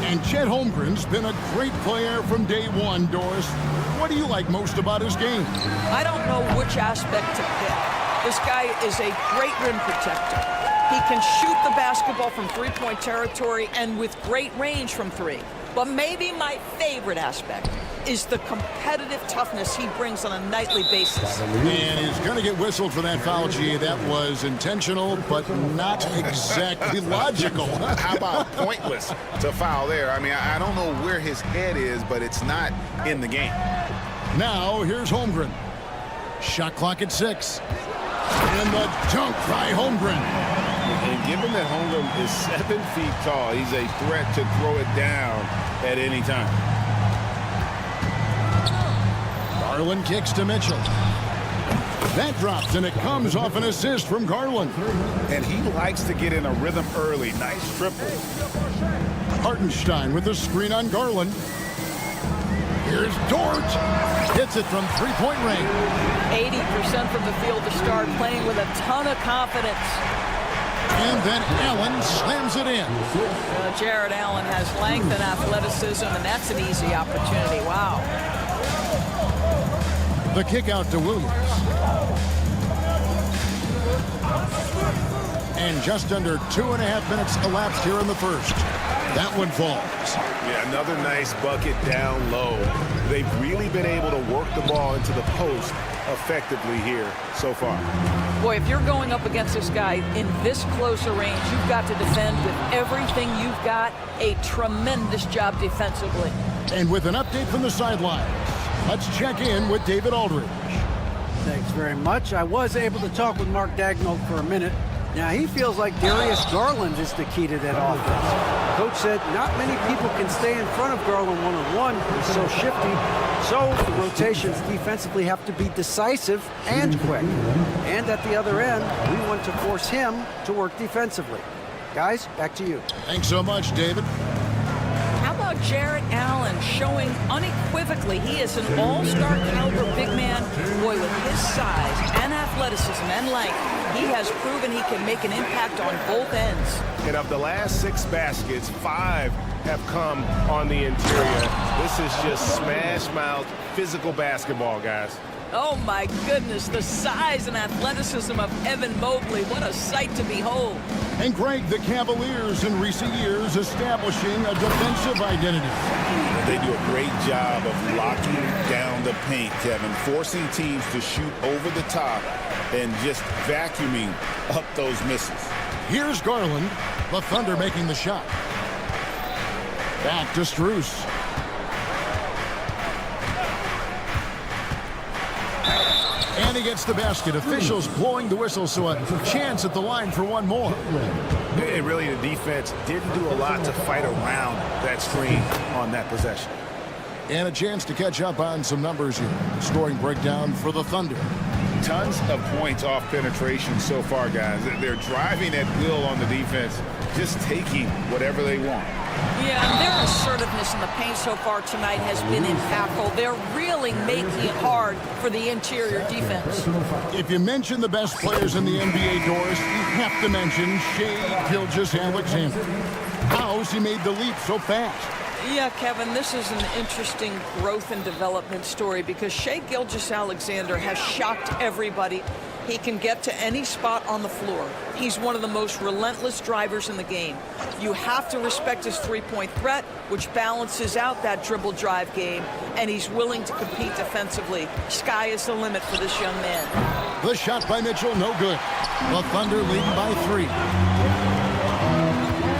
And Chet Holmgren's been a great player from day one, Doris. What do you like most about his game? I don't know which aspect to pick. This guy is a great rim protector. He can shoot the basketball from three-point territory and with great range from three. But maybe my favorite aspect is the competitive toughness he brings on a nightly basis. And he's going to get whistled for that foul, G. That was intentional, but not exactly logical. How about pointless to foul there? I mean, I don't know where his head is, but it's not in the game. Now, here's Holmgren. Shot clock at 6. And the dunk by Holmgren. And given that Holmgren is 7 feet tall, he's a threat to throw it down at any time. Garland kicks to Mitchell. That drops, and it comes off an assist from Garland. And he likes to get in a rhythm early. Nice triple. Hartenstein with the screen on Garland. Here's Dort. Hits it from three-point range. 80% from the field to start, playing with a ton of confidence. And then Allen slams it in. Jared Allen has length and athleticism, and that's an easy opportunity. Wow. The kick out to Williams. And just under 2.5 minutes elapsed here in the first. That one falls. Yeah, another nice bucket down low. They've really been able to work the ball into the post effectively here so far. Boy, if you're going up against this guy in this close a range, you've got to defend with everything you've got. A tremendous job defensively. And with an update from the sidelines, let's check in with David Aldridge. Thanks very much. I was able to talk with Mark Daigneault for a minute. Now, he feels like Darius Garland is the key to that offense. Coach said not many people can stay in front of Garland one-on-one. He's so shifty. So the rotations defensively have to be decisive and quick. And at the other end, we want to force him to work defensively. Guys, back to you. Thanks so much, David. How about Jared Allen showing unequivocally he is an all-star caliber big man? Boy, with his size and athleticism and length, he has proven he can make an impact on both ends. And of the last 6 baskets, 5 have come on the interior. This is just smash-mouth physical basketball, guys. Oh, my goodness, the size and athleticism of Evan Mobley. What a sight to behold. And Greg, the Cavaliers in recent years establishing a defensive identity. They do a great job of locking down the paint, Kevin, forcing teams to shoot over the top and just vacuuming up those misses. Here's Garland, the Thunder making the shot. Back to Strus. And he gets the basket. Officials blowing the whistle, so a chance at the line for one more. And really, the defense didn't do a lot to fight around that screen on that possession. And a chance to catch up on some numbers here. Scoring breakdown for the Thunder. Tons of points off penetration so far, guys. They're driving at will on the defense just taking whatever they want. Yeah, and their assertiveness in the paint so far tonight has been impactful. They're really making it hard for the interior defense. If you mention the best players in the NBA, Doris, you have to mention Shai Gilgeous-Alexander. How's he made the leap so fast? Yeah, Kevin, this is an interesting growth and development story because Shai Gilgeous-Alexander has shocked everybody. He can get to any spot on the floor. He's one of the most relentless drivers in the game. You have to respect his three-point threat, which balances out that dribble drive game, and he's willing to compete defensively. Sky is the limit for this young man. The shot by Mitchell, no good. The Thunder leading by 3.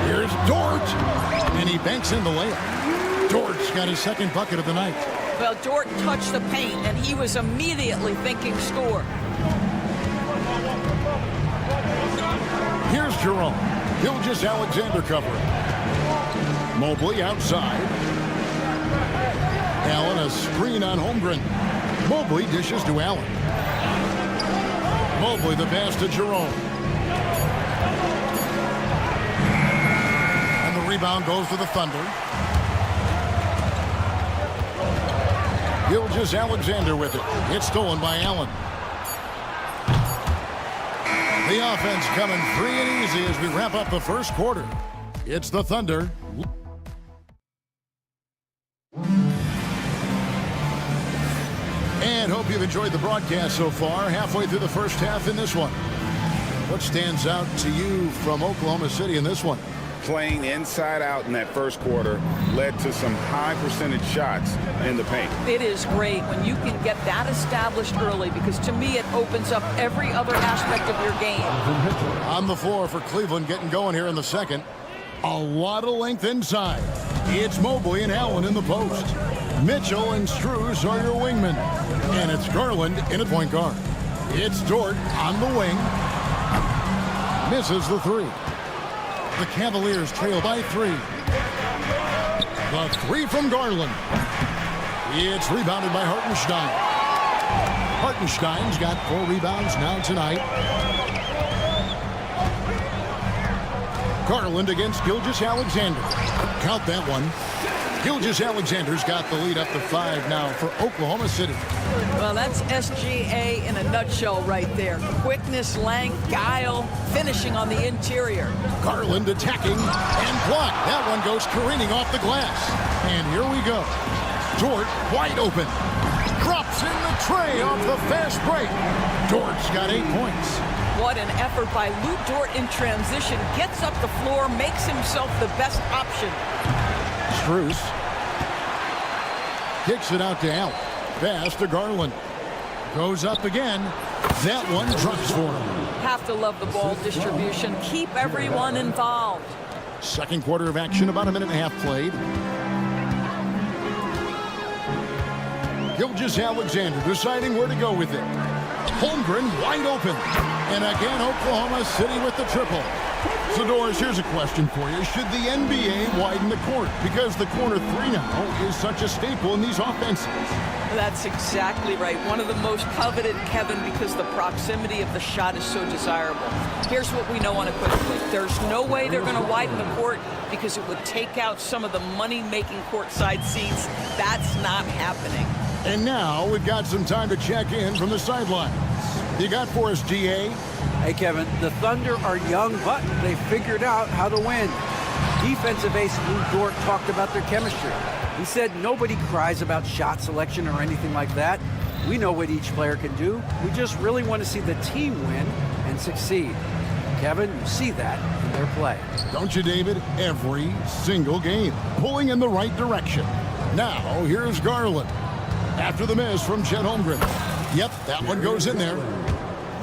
Here's Dort, and he banks in the layup. Dort's got his second bucket of the night. Well, Dort touched the paint, and he was immediately thinking score. Here's Jerome. Gilgeous-Alexander covering. Mobley outside. Allen a screen on Holmgren. Mobley dishes to Allen. Mobley the pass to Jerome. And the rebound goes to the Thunder. Gilgeous-Alexander with it. It's stolen by Allen. The offense coming free and easy as we wrap up the first quarter. It's the Thunder. And hope you've enjoyed the broadcast so far. Halfway through the first half in this one. What stands out to you from Oklahoma City in this one? Playing inside out in that first quarter led to some high percentage shots in the paint. It is great when you can get that established early because to me it opens up every other aspect of your game. On the floor for Cleveland getting going here in the second. A lot of length inside. It's Mobley and Allen in the post. Mitchell and Strus are your wingmen. And it's Garland in at point guard. It's Dort on the wing. Misses the 3. The Cavaliers trail by 3. The 3 from Garland. It's rebounded by Hartenstein. Hartenstein's got 4 rebounds now tonight. Garland against Gilgeous-Alexander. Count that one. Gilgeous-Alexander's got the lead up to 5 now for Oklahoma City. Well, that's SGA in a nutshell right there. Quickness, length, guile, finishing on the interior. Garland attacking and blocked. That one goes careening off the glass. And here we go. Dort wide open. Drops in the tray off the fast break. Dort's got 8 points. What an effort by Lou Dort in transition. Gets up the floor, makes himself the best option. Strus kicks it out to Allen. Pass to Garland. Goes up again. That one drops for him. Have to love the ball distribution. Keep everyone involved. Second quarter of action, about a minute and a half played. Gilgeous-Alexander deciding where to go with it. Holmgren wide open. And again, Oklahoma City with the triple. So, Doris, here's a question for you. Should the NBA widen the court? Because the corner 3 now is such a staple in these offenses. That's exactly right. One of the most coveted, Kevin, because the proximity of the shot is so desirable. Here's what we know unequivocally. There's no way they're going to widen the court because it would take out some of the money-making courtside seats. That's not happening. And now we've got some time to check in from the sidelines. You got for us, GA? Hey, Kevin, the Thunder are young, but they figured out how to win. Defensive ace Lou Dort talked about their chemistry. He said nobody cries about shot selection or anything like that. We know what each player can do. We just really want to see the team win and succeed. Kevin, you see that in their play. Don't you, David? Every single game, pulling in the right direction. Now, here's Garland. After the miss from Chet Holmgren. Yep, that one goes in there.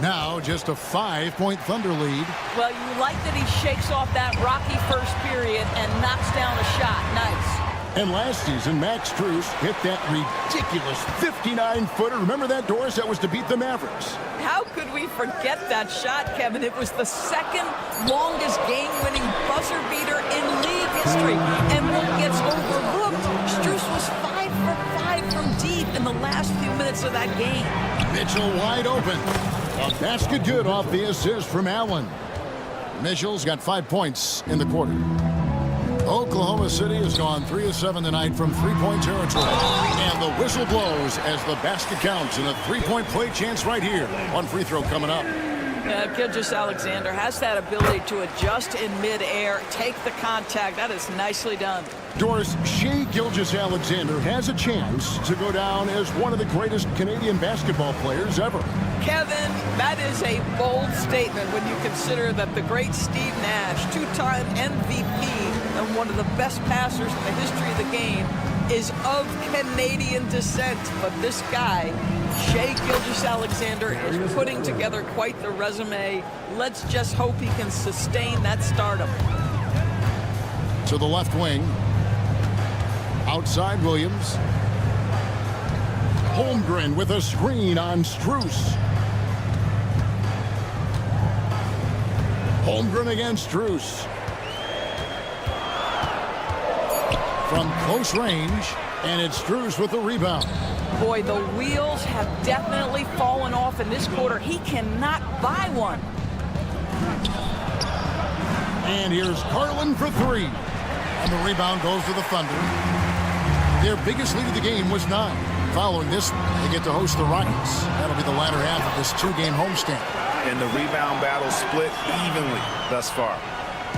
Now just a 5-point Thunder lead. Well, you like that he shakes off that rocky first period and knocks down a shot. Nice. And last season, Max Strus hit that ridiculous 59-footer. Remember that, Doris? That was to beat the Mavericks. How could we forget that shot, Kevin? It was the second longest game-winning buzzer beater in league history. And what gets overlooked, Strus was 5 for 5 from deep in the last few minutes of that game. Mitchell wide open. A basket good off the assist from Allen. Mitchell's got 5 points in the quarter. Oklahoma City has gone 3 of 7 tonight from three-point territory. And the whistle blows as the basket counts and a three-point play chance right here. One free throw coming up. Gilgeous-Alexander has that ability to adjust in midair, take the contact. That is nicely done. Doris, Shai Gilgeous-Alexander has a chance to go down as one of the greatest Canadian basketball players ever. Kevin, that is a bold statement when you consider that the great Steve Nash, two-time MVP and one of the best passers in the history of the game, is of Canadian descent. But this guy, Shai Gilgeous-Alexander, is putting together quite the resume. Let's just hope he can sustain that stardom. To the left wing. Outside Williams. Holmgren with a screen on Strus. Holmgren against Strus. From close range, and it's Strus with the rebound. Boy, the wheels have definitely fallen off in this quarter. He cannot buy one. And here's Carlin for three. And the rebound goes to the Thunder. Their biggest lead of the game was 9. Following this, they get to host the Rockets. That'll be the latter half of this 2-game homestand. And the rebound battle split evenly thus far.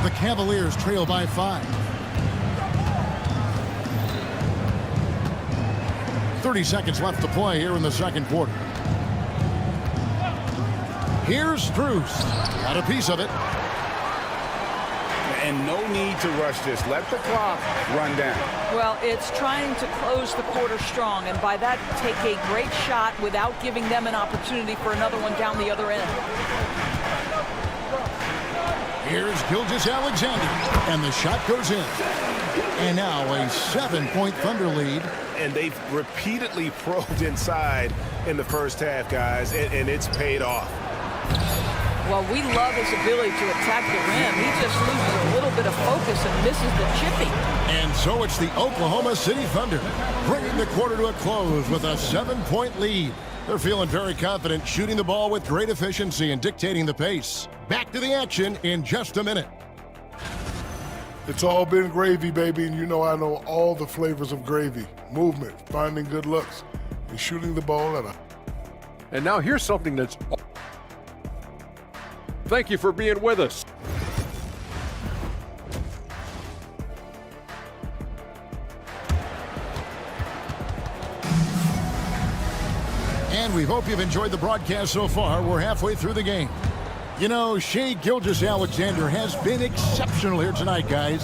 The Cavaliers trail by 5. 30 seconds left to play here in the second quarter. Here's Strus. Got a piece of it. And no need to rush this. Let the clock run down. Well, it's trying to close the quarter strong, and by that, take a great shot without giving them an opportunity for another one down the other end. Here's Gilgeous-Alexander, and the shot goes in. And now a 7-point Thunder lead. And they've repeatedly probed inside in the first half, guys, and it's paid off. Well, we love his ability to attack the rim. He just loses a little bit of focus and misses the chippy. And so it's the Oklahoma City Thunder bringing the quarter to a close with a 7-point lead. They're feeling very confident, shooting the ball with great efficiency and dictating the pace. Back to the action in just a minute. It's all been gravy, baby, and you know I know all the flavors of gravy. Movement, finding good looks, and shooting the ball at a... And now here's something that's... Thank you for being with us. And we hope you've enjoyed the broadcast so far. We're halfway through the game. You know, Shai Gilgeous-Alexander has been exceptional here tonight, guys.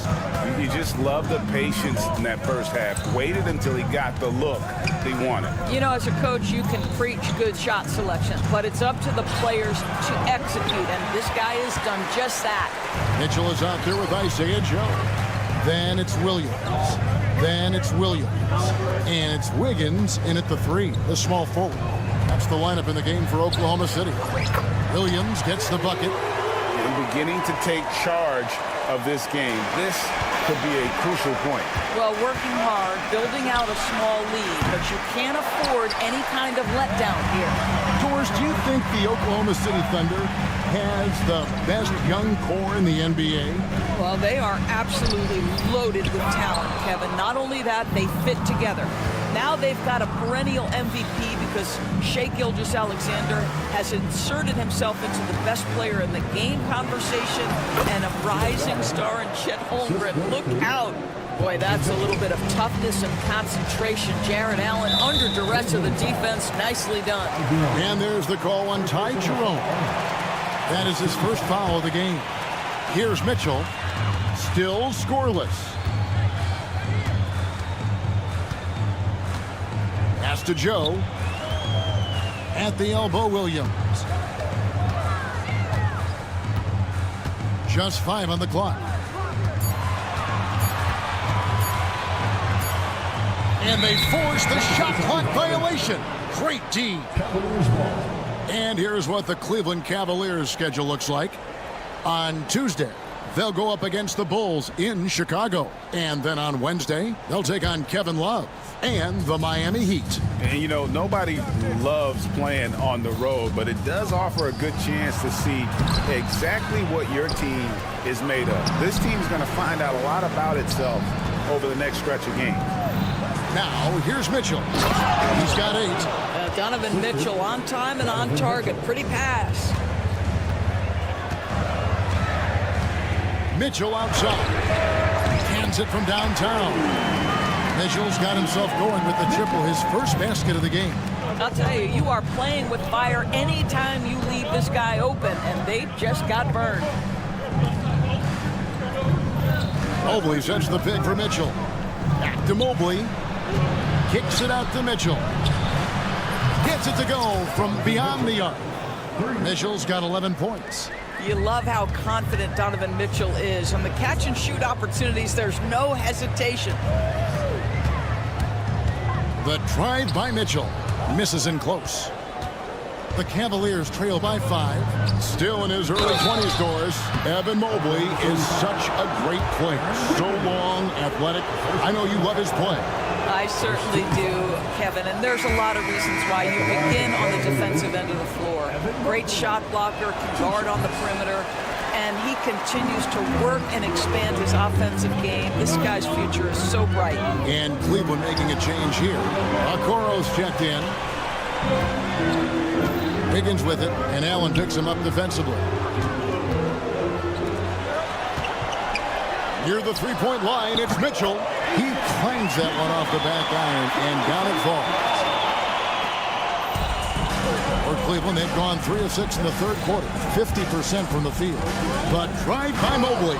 You just love the patience in that first half. Waited until he got the look he wanted. You know, as a coach, you can preach good shot selection, but it's up to the players to execute, and this guy has done just that. Mitchell is out there with Isaiah Joe. Then it's Williams. Then it's Williams. And it's Wiggins in at the 3, the small forward. That's the lineup in the game for Oklahoma City. Williams gets the bucket. And beginning to take charge of this game. This could be a crucial point. Well, working hard, building out a small lead, but you can't afford any kind of letdown here. Doris, do you think the Oklahoma City Thunder has the best young core in the NBA? Well, they are absolutely loaded with talent, Kevin. Not only that, they fit together. Now they've got a perennial MVP because Shai Gilgeous-Alexander has inserted himself into the best player in the game conversation and a rising star in Chet Holmgren. Look out. Boy, that's a little bit of toughness and concentration. Jarrett Allen under duress of the defense. Nicely done. And there's the call on Ty Jerome. That is his first foul of the game. Here's Mitchell. Still scoreless. Pass to Joe. At the elbow, Williams. Just 5 on the clock. And they force the shot clock violation. Great D. And here's what the Cleveland Cavaliers schedule looks like on Tuesday. They'll go up against the Bulls in Chicago. And then on Wednesday, they'll take on Kevin Love and the Miami Heat. And, you know, nobody loves playing on the road, but it does offer a good chance to see exactly what your team is made of. This team is going to find out a lot about itself over the next stretch of games. Now, here's Mitchell. He's got 8. Donovan Mitchell on time and on target. Pretty pass. Mitchell outside. Hands it from downtown. Mitchell's got himself going with the triple, his first basket of the game. I'll tell you, you are playing with fire anytime you leave this guy open, and they just got burned. Mobley sets the pick for Mitchell. Back to Mobley. Kicks it out to Mitchell. Gets it to go from beyond the arc. Mitchell's got 11 points. You love how confident Donovan Mitchell is. On the catch-and-shoot opportunities, there's no hesitation. The drive by Mitchell. Misses in close. The Cavaliers trail by 5. Still in his early 20s, Doris. Evan Mobley is such a great player. So long, athletic. I know you love his play. I certainly do, Kevin, and there's a lot of reasons why you begin on the defensive end of the floor. Great shot blocker, can guard on the perimeter, and he continues to work and expand his offensive game. This guy's future is so bright. And Cleveland making a change here. Okoro's checked in. Higgins with it, and Allen picks him up defensively. Near the three-point line, it's Mitchell. He clangs that one off the back iron, and down it falls. For Cleveland, they've gone 3 of 6 in the third quarter, 50% from the field. But drive by Mobley.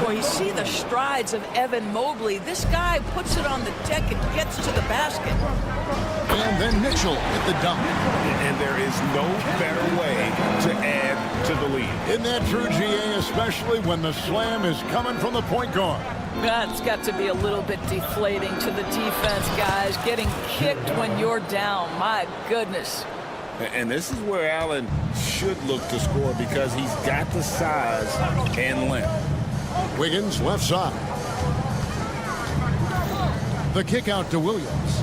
Boy, you see the strides of Evan Mobley. This guy puts it on the deck and gets to the basket. And then Mitchell at the dunk. And there is no better way to add to the lead. Isn't that true, GA, especially when the slam is coming from the point guard? That's got to be a little bit deflating to the defense, guys. Getting kicked when you're down. My goodness. And this is where Allen should look to score because he's got the size and length. Wiggins left side. The kick out to Williams.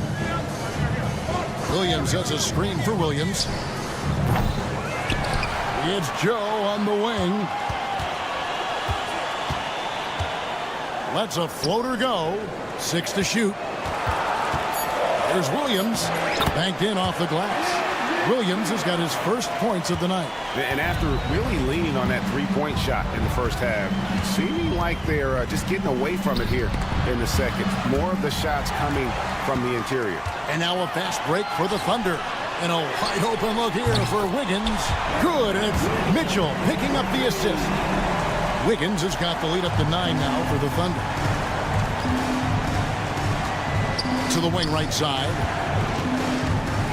Williams has a screen for Williams. It's Joe on the wing. Lets a floater go. 6 to shoot. There's Williams. Banked in off the glass. Williams has got his first points of the night. And after really leaning on that three-point shot in the first half, seeming like they're just getting away from it here in the second. More of the shots coming from the interior. And now a fast break for the Thunder. And a wide open look here for Wiggins. Good, and it's Mitchell picking up the assist. Wiggins has got the lead up to 9 now for the Thunder. To the wing right side.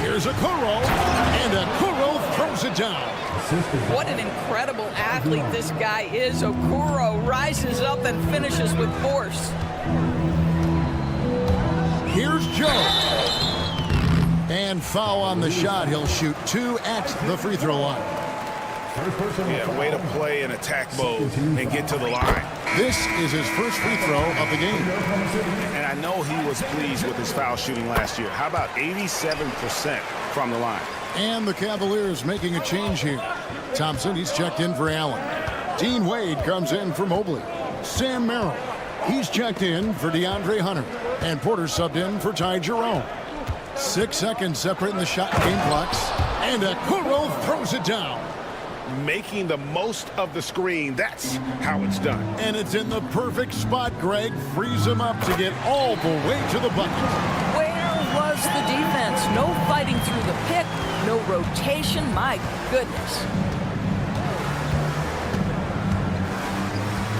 Here's Okoro, and Okoro throws it down. What an incredible athlete this guy is. Okoro rises up and finishes with force. Here's Joe. And foul on the shot. He'll shoot 2 at the free throw line. Yeah, way to play in attack mode and get to the line. This is his first free throw of the game. And I know he was pleased with his foul shooting last year. How about 87% from the line? And the Cavaliers making a change here. Thompson, he's checked in for Allen. Dean Wade comes in for Mobley. Sam Merrill, he's checked in for DeAndre Hunter. And Porter subbed in for Ty Jerome. 6 seconds separating the shot game clocks. And Okoro throws it down. Making the most of the screen. That's how it's done. And it's in the perfect spot. Greg frees him up to get all the way to the bucket. Where was the defense? No fighting through the pick, no rotation. My goodness.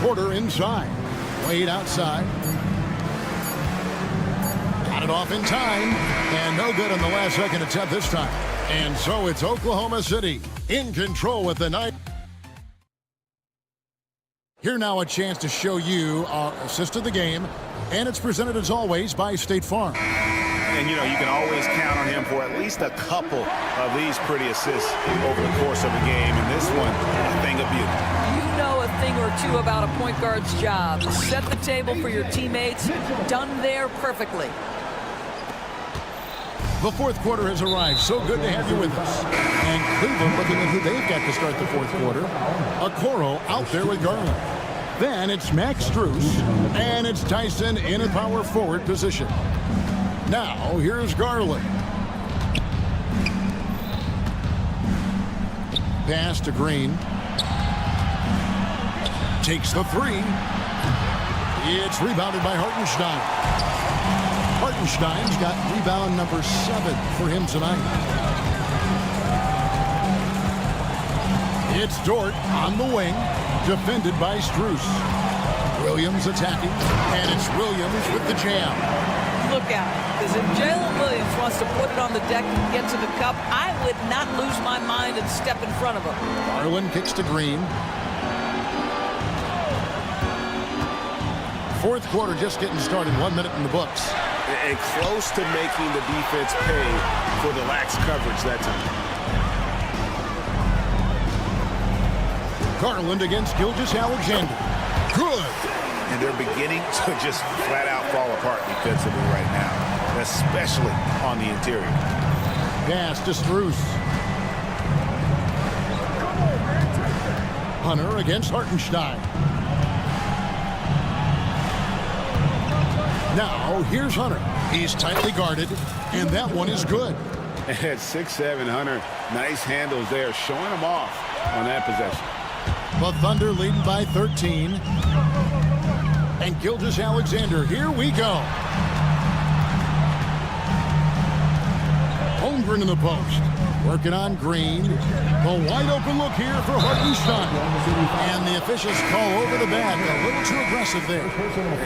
Porter inside. Wade outside. Got it off in time. And no good on the last second attempt this time. And so it's Oklahoma City in control with the night. Here now a chance to show you our assist of the game. And it's presented as always by State Farm. And you know, you can always count on him for at least a couple of these pretty assists over the course of a game. And this one, a thing of beauty. You know, if thing or two about a point guard's job. Set the table for your teammates. Done there perfectly. The fourth quarter has arrived. So good to have you with us. And Cleveland looking at who they've got to start the fourth quarter. Okoro out there with Garland. Then it's Max Strus, and it's Tyson in a power forward position. Now, here's Garland. Pass to Green. Takes the three. It's rebounded by Hartenstein. Hartenstein's got rebound number 7 for him tonight. It's Dort on the wing, defended by Strus. Williams attacking, and it's Williams with the jam. Look out, because if Jalen Williams wants to put it on the deck and get to the cup, I would not lose my mind and step in front of him. Garland kicks to Green. Fourth quarter just getting started, 1 minute in the books. And close to making the defense pay for the lax coverage that time. Garland against Gilgeous-Alexander. Good. And they're beginning to just flat out fall apart defensively right now, especially on the interior. Pass to Strus. Hunter against Hartenstein. Now, here's Hunter. He's tightly guarded, and that one is good. At 6'7", Hunter, nice handles there, showing him off on that possession. The Thunder leading by 13. And Gilgeous-Alexander, here we go. Holmgren in the post. Working on Green. The wide open look here for Hartenstein. And the officials call over the bat. A little too aggressive there.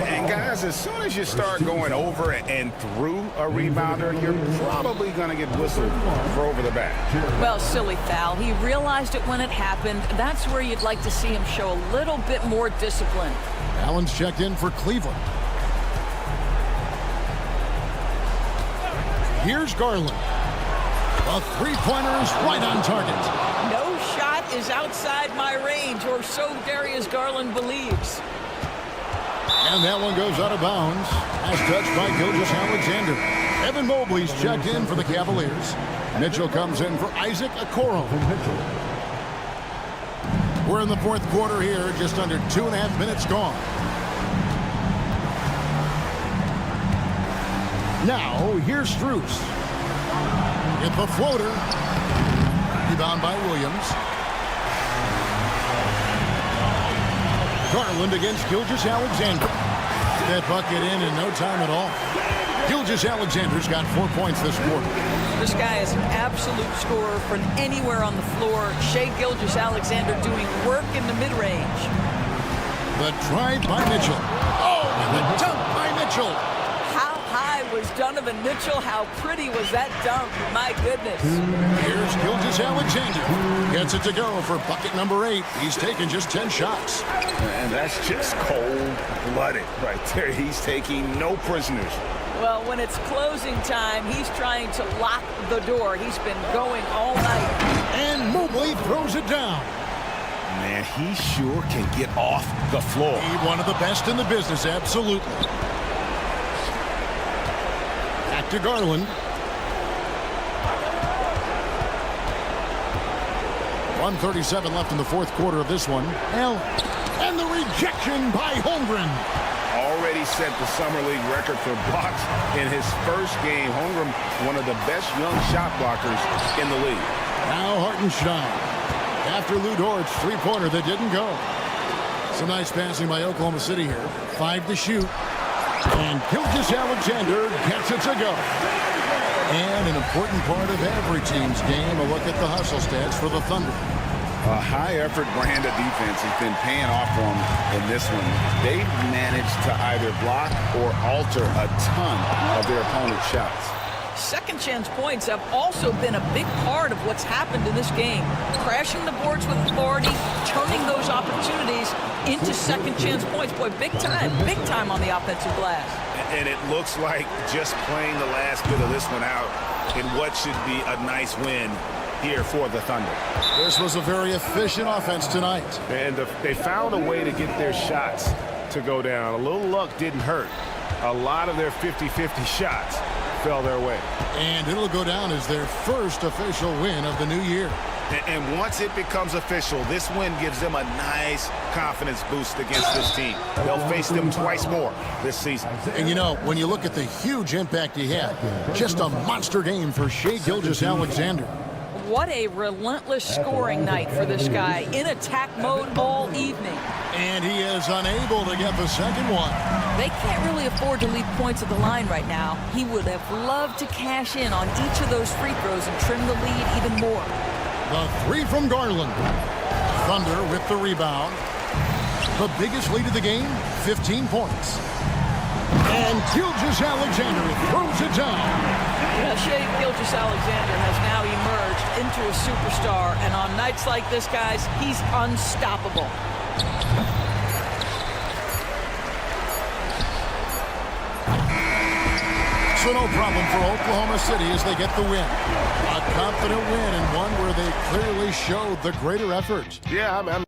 And guys, as soon as you start going over and through a rebounder, you're probably going to get whistled for over the bat. Well, silly foul. He realized it when it happened. That's where you'd like to see him show a little bit more discipline. Allen's checked in for Cleveland. Here's Garland. The three-pointer is right on target. No shot is outside my range, or so Darius Garland believes. And that one goes out of bounds, as touched by Gilgeous-Alexander. Evan Mobley's checked in for the Cavaliers. Mitchell comes in for Isaac Okoro. We're in the fourth quarter here, just under 2.5 minutes gone. Now, here's Strus. Get the floater. Rebound by Williams. Garland against Gilgeous-Alexander. That bucket in no time at all. Gilgeous-Alexander's got 4 points this quarter. This guy is an absolute scorer from anywhere on the floor. Shai Gilgeous-Alexander doing work in the mid-range. The drive by Mitchell. Oh, and the dunk by Mitchell. How high was Donovan Mitchell? How pretty was that dunk? My goodness. Here's Gilgeous-Alexander. Gets it to go for bucket number 8. He's taken just 10 shots. And that's just cold-blooded right there. He's taking no prisoners. Well, when it's closing time, he's trying to lock the door. He's been going all night. And Mobley throws it down. Man, he sure can get off the floor. One of the best in the business, absolutely. Back to Garland. 1:37 left in the fourth quarter of this one. Allen. And the rejection by Holmgren. Already set the summer league record for blocks in his first game. Holmgren, one of the best young shot blockers in the league. Now Hartenstein. After Lou Dort's three-pointer that didn't go. Some nice passing by Oklahoma City here. 5 to shoot. And Gilgeous-Alexander gets it to go. And an important part of every team's game, a look at the hustle stats for the Thunder. A high-effort brand of defense has been paying off for them in this one. They've managed to either block or alter a ton of their opponent's shots. Second chance points have also been a big part of what's happened in this game. Crashing the boards with authority, turning those opportunities into second chance points. Boy, big time on the offensive glass. And it looks like just playing the last bit of this one out in what should be a nice win here for the Thunder. This was a very efficient offense tonight. And they found a way to get their shots to go down. A little luck didn't hurt. A lot of their 50-50 shots fell their way. And it'll go down as their first official win of the new year. And once it becomes official, this win gives them a nice confidence boost against this team. They'll face them twice more this season. And you know, when you look at the huge impact he had, just a monster game for Shai Gilgeous-Alexander. What a relentless scoring night for this guy, in attack mode all evening. And he is unable to get the second one. They can't really afford to leave points at the line right now. He would have loved to cash in on each of those free throws and trim the lead even more. The three from Garland. Thunder with the rebound. The biggest lead of the game, 15 points. And Gilgeous-Alexander throws it down. Shai Gilgeous-Alexander has now emerged into a superstar, and on nights like this, guys, he's unstoppable. So no problem for Oklahoma City as they get the win. A confident win and one where they clearly showed the greater effort. Yeah, I'm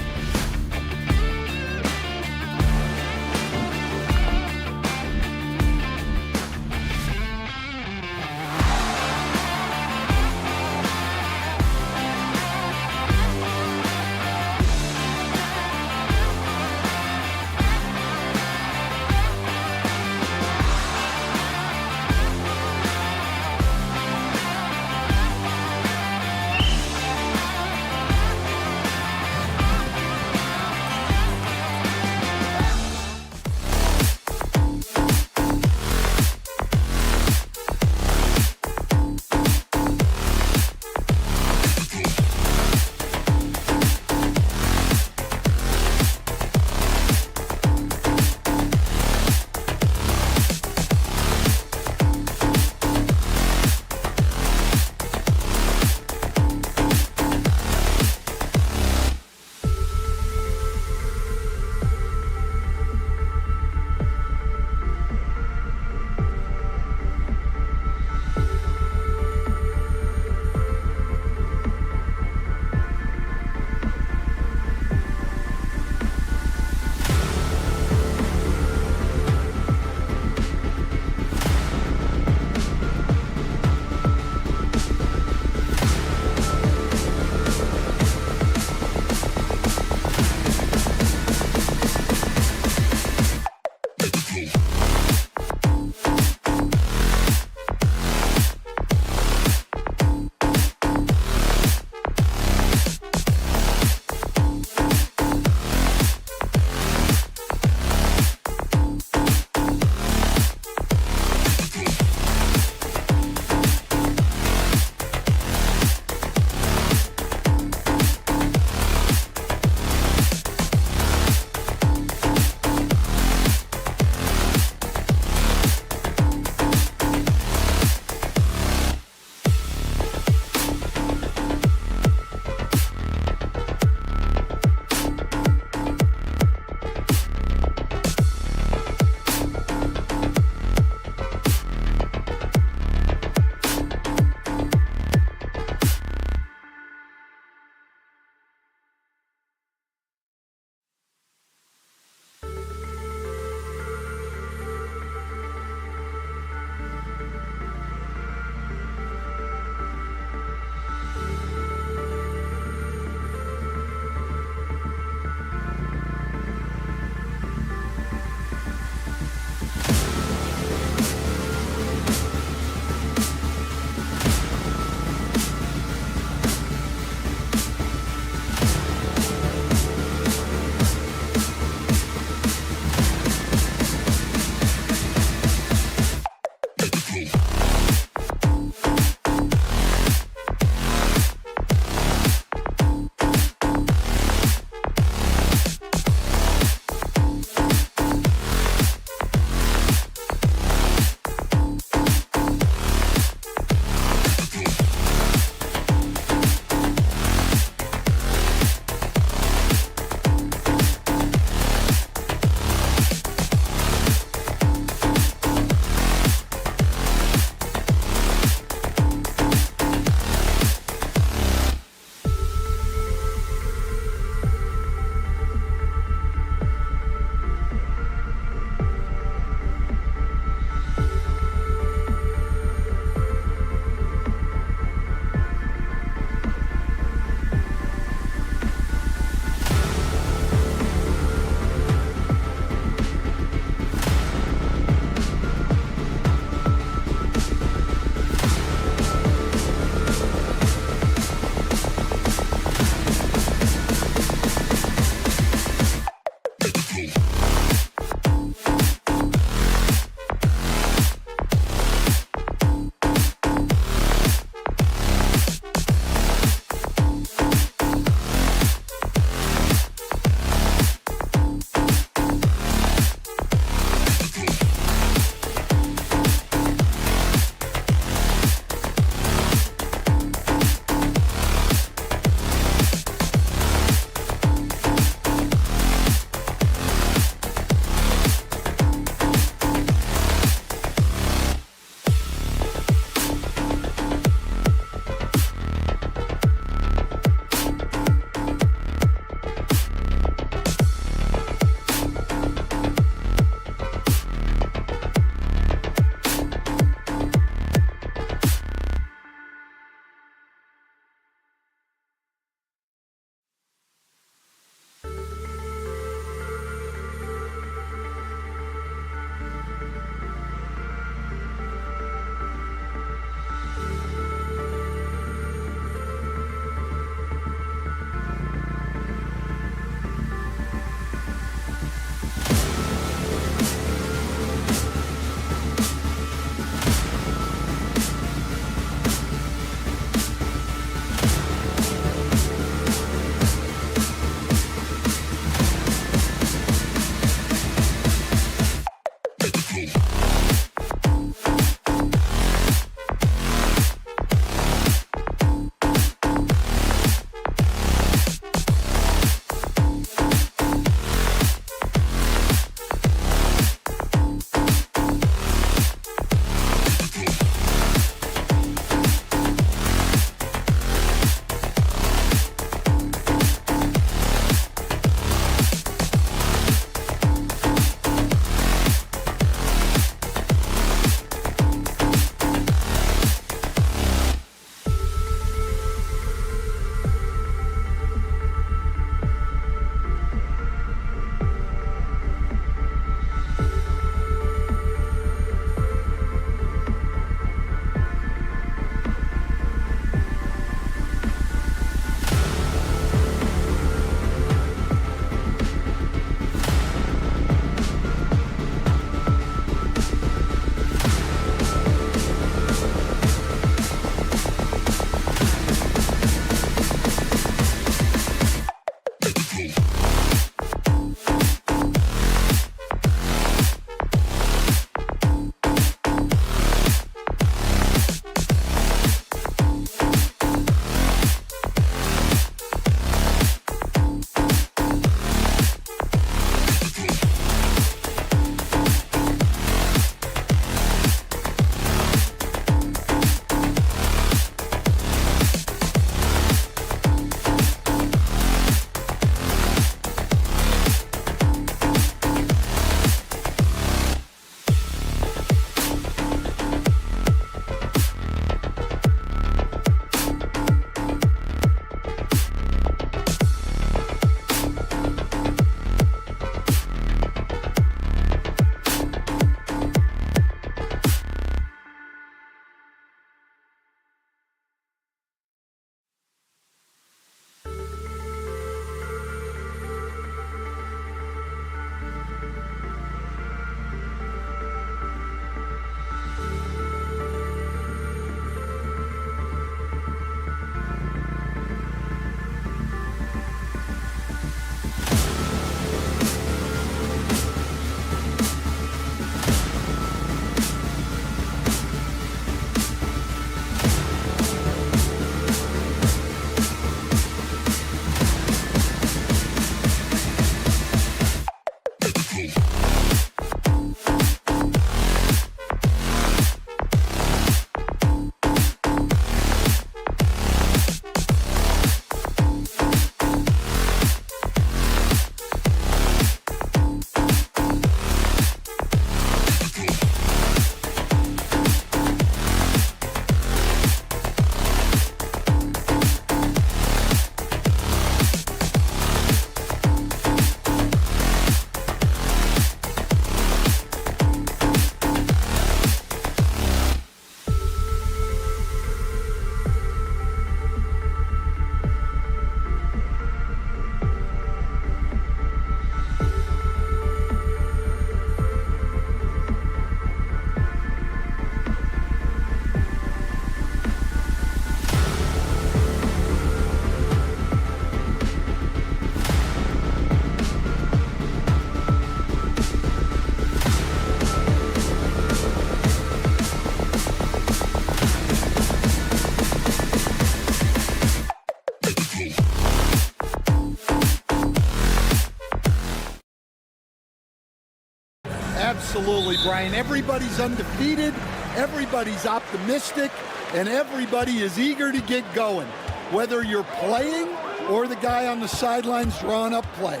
Absolutely, Brian. Everybody's undefeated, everybody's optimistic, and everybody is eager to get going, whether you're playing or the guy on the sidelines drawing up plays.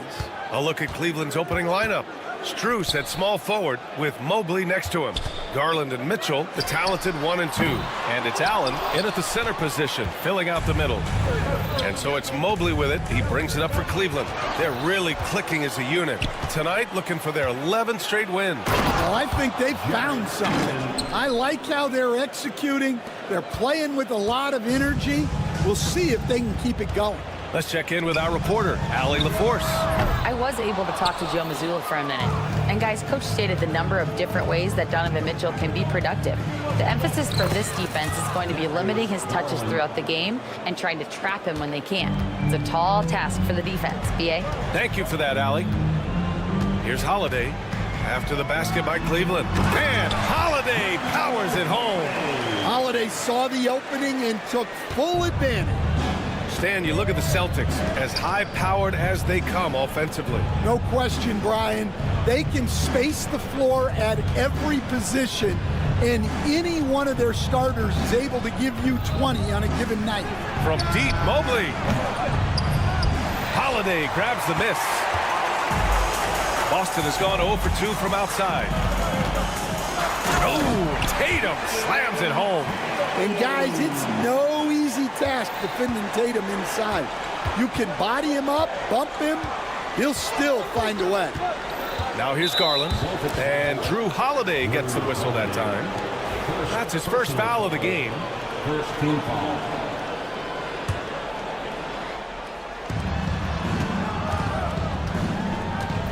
A look at Cleveland's opening lineup. Strus at small forward with Mobley next to him. Garland and Mitchell, the talented 1 and 2. And it's Allen in at the center position, filling out the middle. And so it's Mobley with it. He brings it up for Cleveland. They're really clicking as a unit. Tonight, looking for their 11th straight win. Well, I think they've found something. I like how they're executing. They're playing with a lot of energy. We'll see if they can keep it going. Let's check in with our reporter, Allie LaForce. I was able to talk to Joe Mazzulla for a minute. And guys, Coach stated the number of different ways that Donovan Mitchell can be productive. The emphasis for this defense is going to be limiting his touches throughout the game and trying to trap him when they can. It's a tall task for the defense. B.A.? Thank you for that, Allie. Here's Holiday after the basket by Cleveland. And Holiday powers it home. Holiday saw the opening and took full advantage. Stan, you look at the Celtics, as high-powered as they come offensively. No question, Brian. They can space the floor at every position, and any one of their starters is able to give you 20 on a given night. From deep, Mobley. Holiday grabs the miss. Boston has gone 0 for 2 from outside. Oh, Tatum slams it home. And guys, it's no easy task defending Tatum inside. You can body him up, bump him, he'll still find a way. Now here's Garland, and Drew Holiday gets the whistle that time. That's his first foul of the game. First team foul.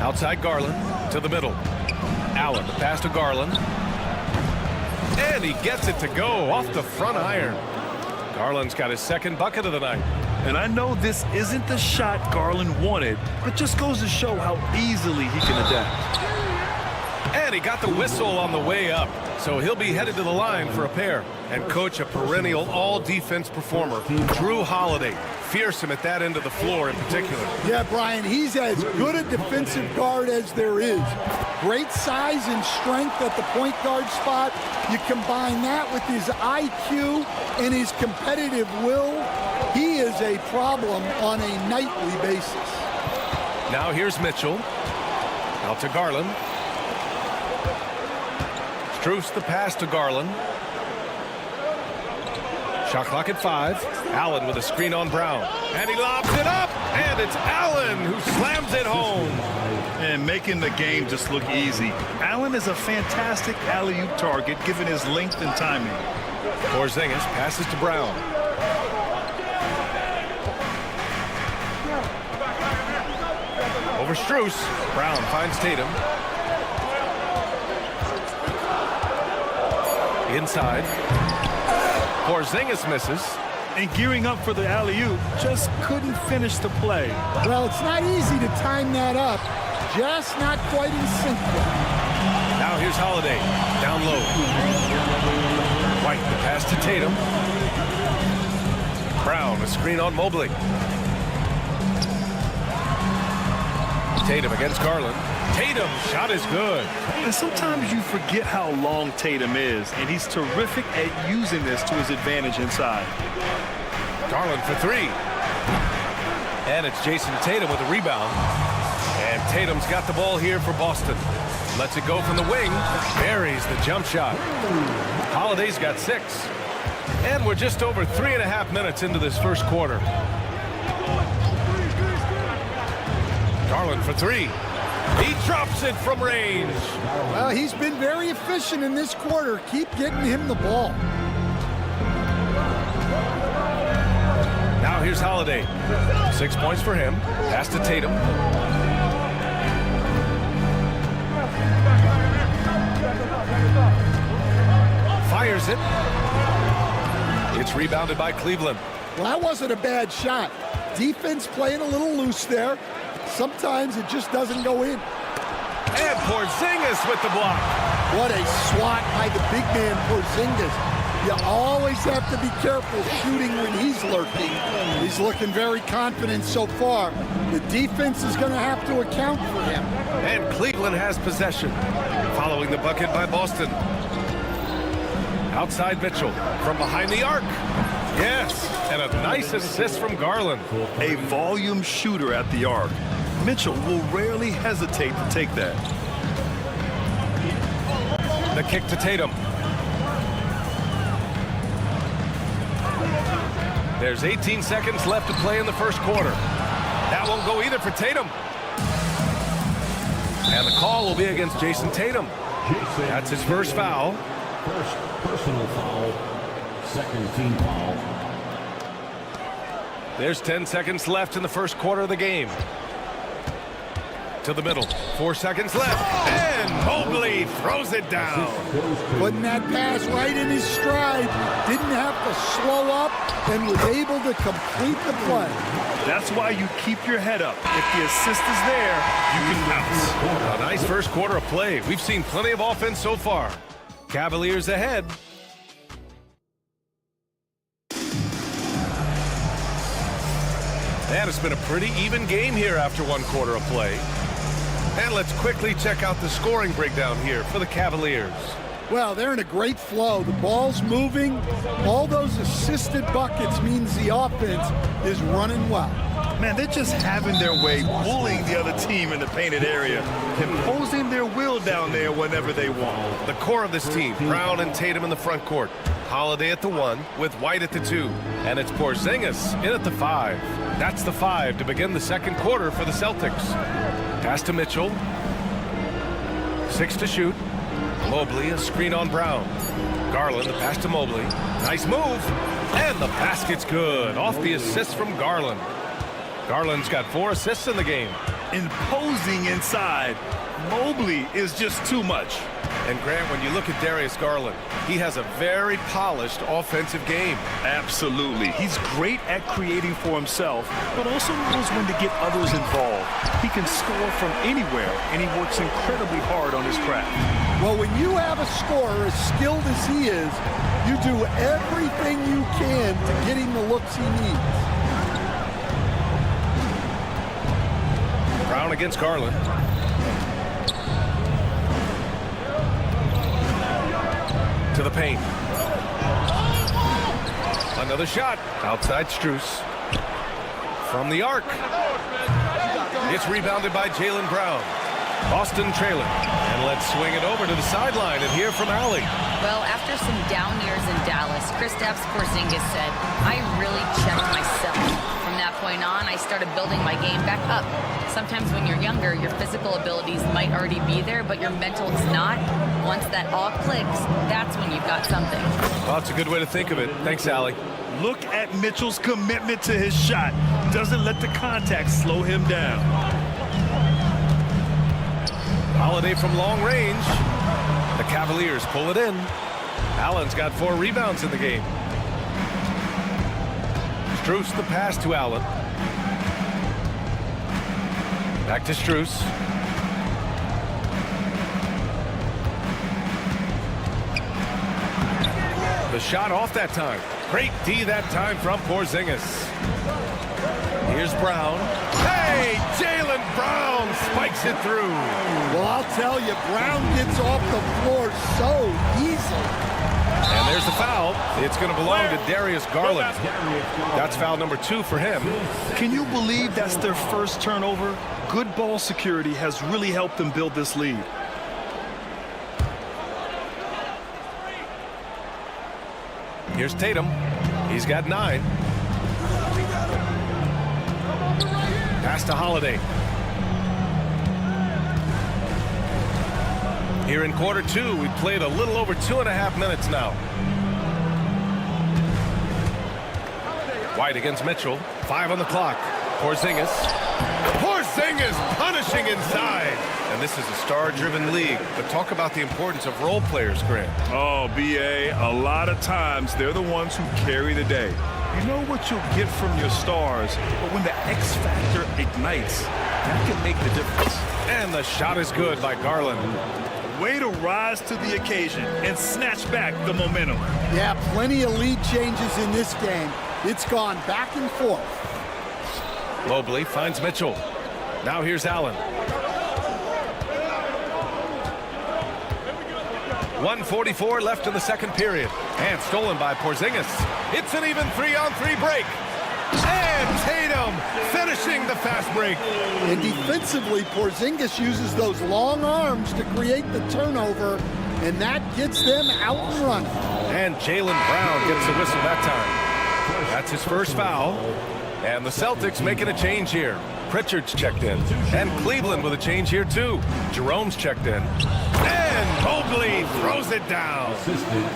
Outside Garland to the middle. Allen, the pass to Garland. And he gets it to go off the front iron. Garland's got his second bucket of the night. And I know this isn't the shot Garland wanted, but just goes to show how easily he can adapt. And he got the whistle on the way up, so he'll be headed to the line for a pair. And coach, a perennial all-defense performer, Drew Holiday. Fearsome at that end of the floor in particular. Yeah, Brian, he's as good a defensive guard as there is. Great size and strength at the point guard spot. You combine that with his IQ and his competitive will, he is a problem on a nightly basis. Now here's Mitchell. Out to Garland. Strus the pass to Garland. Shot clock at 5. Allen with a screen on Brown. And he lobs it up. And it's Allen who slams it home. And making the game just look easy. Allen is a fantastic alley-oop target given his length and timing. Porzingis passes to Brown. Over Strus. Brown finds Tatum. Inside. Porzingis misses. And gearing up for the alley-oop, just couldn't finish the play. Well, it's not easy to time that up. Just not quite in sync yet. Now here's Holiday. Down low. White, the pass to Tatum. Brown, a screen on Mobley. Tatum against Garland. Tatum, shot is good. And sometimes you forget how long Tatum is, and he's terrific at using this to his advantage inside. Garland for 3. And it's Jason Tatum with a rebound. And Tatum's got the ball here for Boston. Lets it go from the wing. Buries the jump shot. Holiday's got 6. And we're just over 3.5 minutes into this first quarter. Garland for 3. He drops it from range. Well, he's been very efficient in this quarter. Keep getting him the ball. Now here's Holiday. 6 points for him. Pass to Tatum. Fires it. It's rebounded by Cleveland. Well, that wasn't a bad shot. Defense playing a little loose there. Sometimes it just doesn't go in. And Porzingis with the block. What a swat by the big man Porzingis. You always have to be careful shooting when he's lurking. He's looking very confident so far. The defense is going to have to account for him. And Cleveland has possession, following the bucket by Boston. Outside Mitchell, from behind the arc. Yes, and a nice assist from Garland. A volume shooter at the arc. Mitchell will rarely hesitate to take that. The kick to Tatum. There's 18 seconds left to play in the first quarter. That won't go either for Tatum. And the call will be against Jason Tatum. That's his first foul. First personal foul, second team foul. There's 10 seconds left in the first quarter of the game. To the middle. 4 seconds left. And Mobley throws it down. Putting that pass right in his stride. Didn't have to slow up and was able to complete the play. That's why you keep your head up. If the assist is there, you can bounce. A nice first quarter of play. We've seen plenty of offense so far. Cavaliers ahead. And it's been a pretty even game here after one quarter of play. And let's quickly check out the scoring breakdown here for the Cavaliers. Well, they're in a great flow. The ball's moving. All those assisted buckets means the offense is running well. Man, they're just having their way, bullying the other team in the painted area, imposing their will down there whenever they want. The core of this team, Brown and Tatum in the front court. Holiday at the 1 with White at the 2. And it's Porzingis in at the 5. That's the 5 to begin the second quarter for the Celtics. Pass to Mitchell. 6 to shoot. Mobley, a screen on Brown. Garland, the pass to Mobley. Nice move. And the basket's good. Off the assist from Garland. Garland's got 4 assists in the game. Imposing inside. Mobley is just too much. And Grant, when you look at Darius Garland, he has a very polished offensive game. Absolutely. He's great at creating for himself, but also knows when to get others involved. He can score from anywhere, and he works incredibly hard on his craft. Well, when you have a scorer as skilled as he is, you do everything you can to get him the looks he needs. Brown against Garland. To the paint. Another shot. Outside Strus. From the arc. It's rebounded by Jaylen Brown. Boston trailing. And let's swing it over to the sideline and hear from Allie. Well, after some down years in Dallas, Kristaps Porzingis said, I really checked myself. From that point on, I started building my game back up. Sometimes when you're younger, your physical abilities might already be there, but your mental is not. Once that all clicks, that's when you've got something. Well, that's a good way to think of it. Thanks, Allie. Look at Mitchell's commitment to his shot. Doesn't let the contact slow him down. Holiday from long range. The Cavaliers pull it in. Allen's got 4 rebounds in the game. Strus the pass to Allen. Back to Strus. The shot off that time. Great D that time from Porzingis. Here's Brown. Hey, Jaylen Brown spikes it through. Well, I'll tell you, Brown gets off the floor so easily. And there's the foul. It's going to belong to Darius Garland. That's foul number 2 for him. Can you believe that's their first turnover? Good ball security has really helped them build this lead. Here's Tatum. He's got 9. Pass to Holiday. Here in quarter 2, we've played a little over 2.5 minutes now. White against Mitchell. 5 on the clock. Porzingis. Porzingis punishing inside. And this is a star-driven league. But talk about the importance of role players, Grant. Oh, B.A., a lot of times they're the ones who carry the day. You know what you'll get from your stars, but when the X factor ignites, that can make the difference. And the shot is good by Garland. Way to rise to the occasion and snatch back the momentum. Yeah, plenty of lead changes in this game. It's gone back and forth. Mobley finds Mitchell. Now here's Allen. 1:44 left in the second period. And stolen by Porzingis. It's an even 3-on-3 break. And Tatum finishing the fast break. And defensively, Porzingis uses those long arms to create the turnover, and that gets them out and running. And Jaylen Brown gets the whistle that time. That's his first foul. And the Celtics making a change here. Pritchard's checked in. And Cleveland with a change here too. Jerome's checked in. And Mobley throws it down.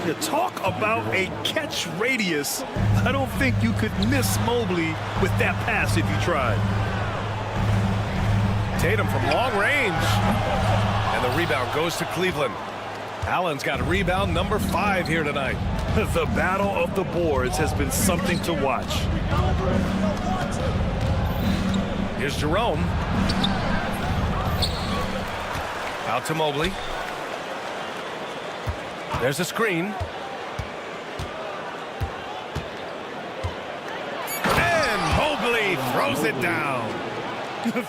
You talk about a catch radius. I don't think you could miss Mobley with that pass if you tried. Tatum from long range. And the rebound goes to Cleveland. Allen's got a rebound number 5 here tonight. The battle of the boards has been something to watch. Here's Jerome. Out to Mobley. There's a screen. And Mobley throws it down.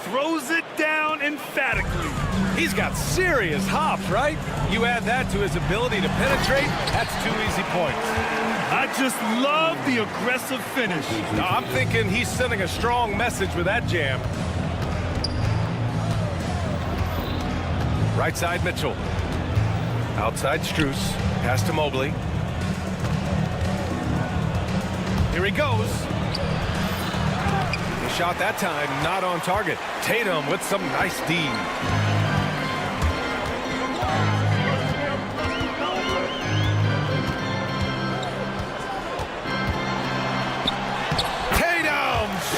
Throws it down emphatically. He's got serious hops, right? You add that to his ability to penetrate, that's 2 easy points. I just love the aggressive finish. No, I'm thinking he's sending a strong message with that jam. Right side, Mitchell. Outside, Strus. Pass to Mobley. Here he goes. The shot that time, not on target. Tatum with some nice D.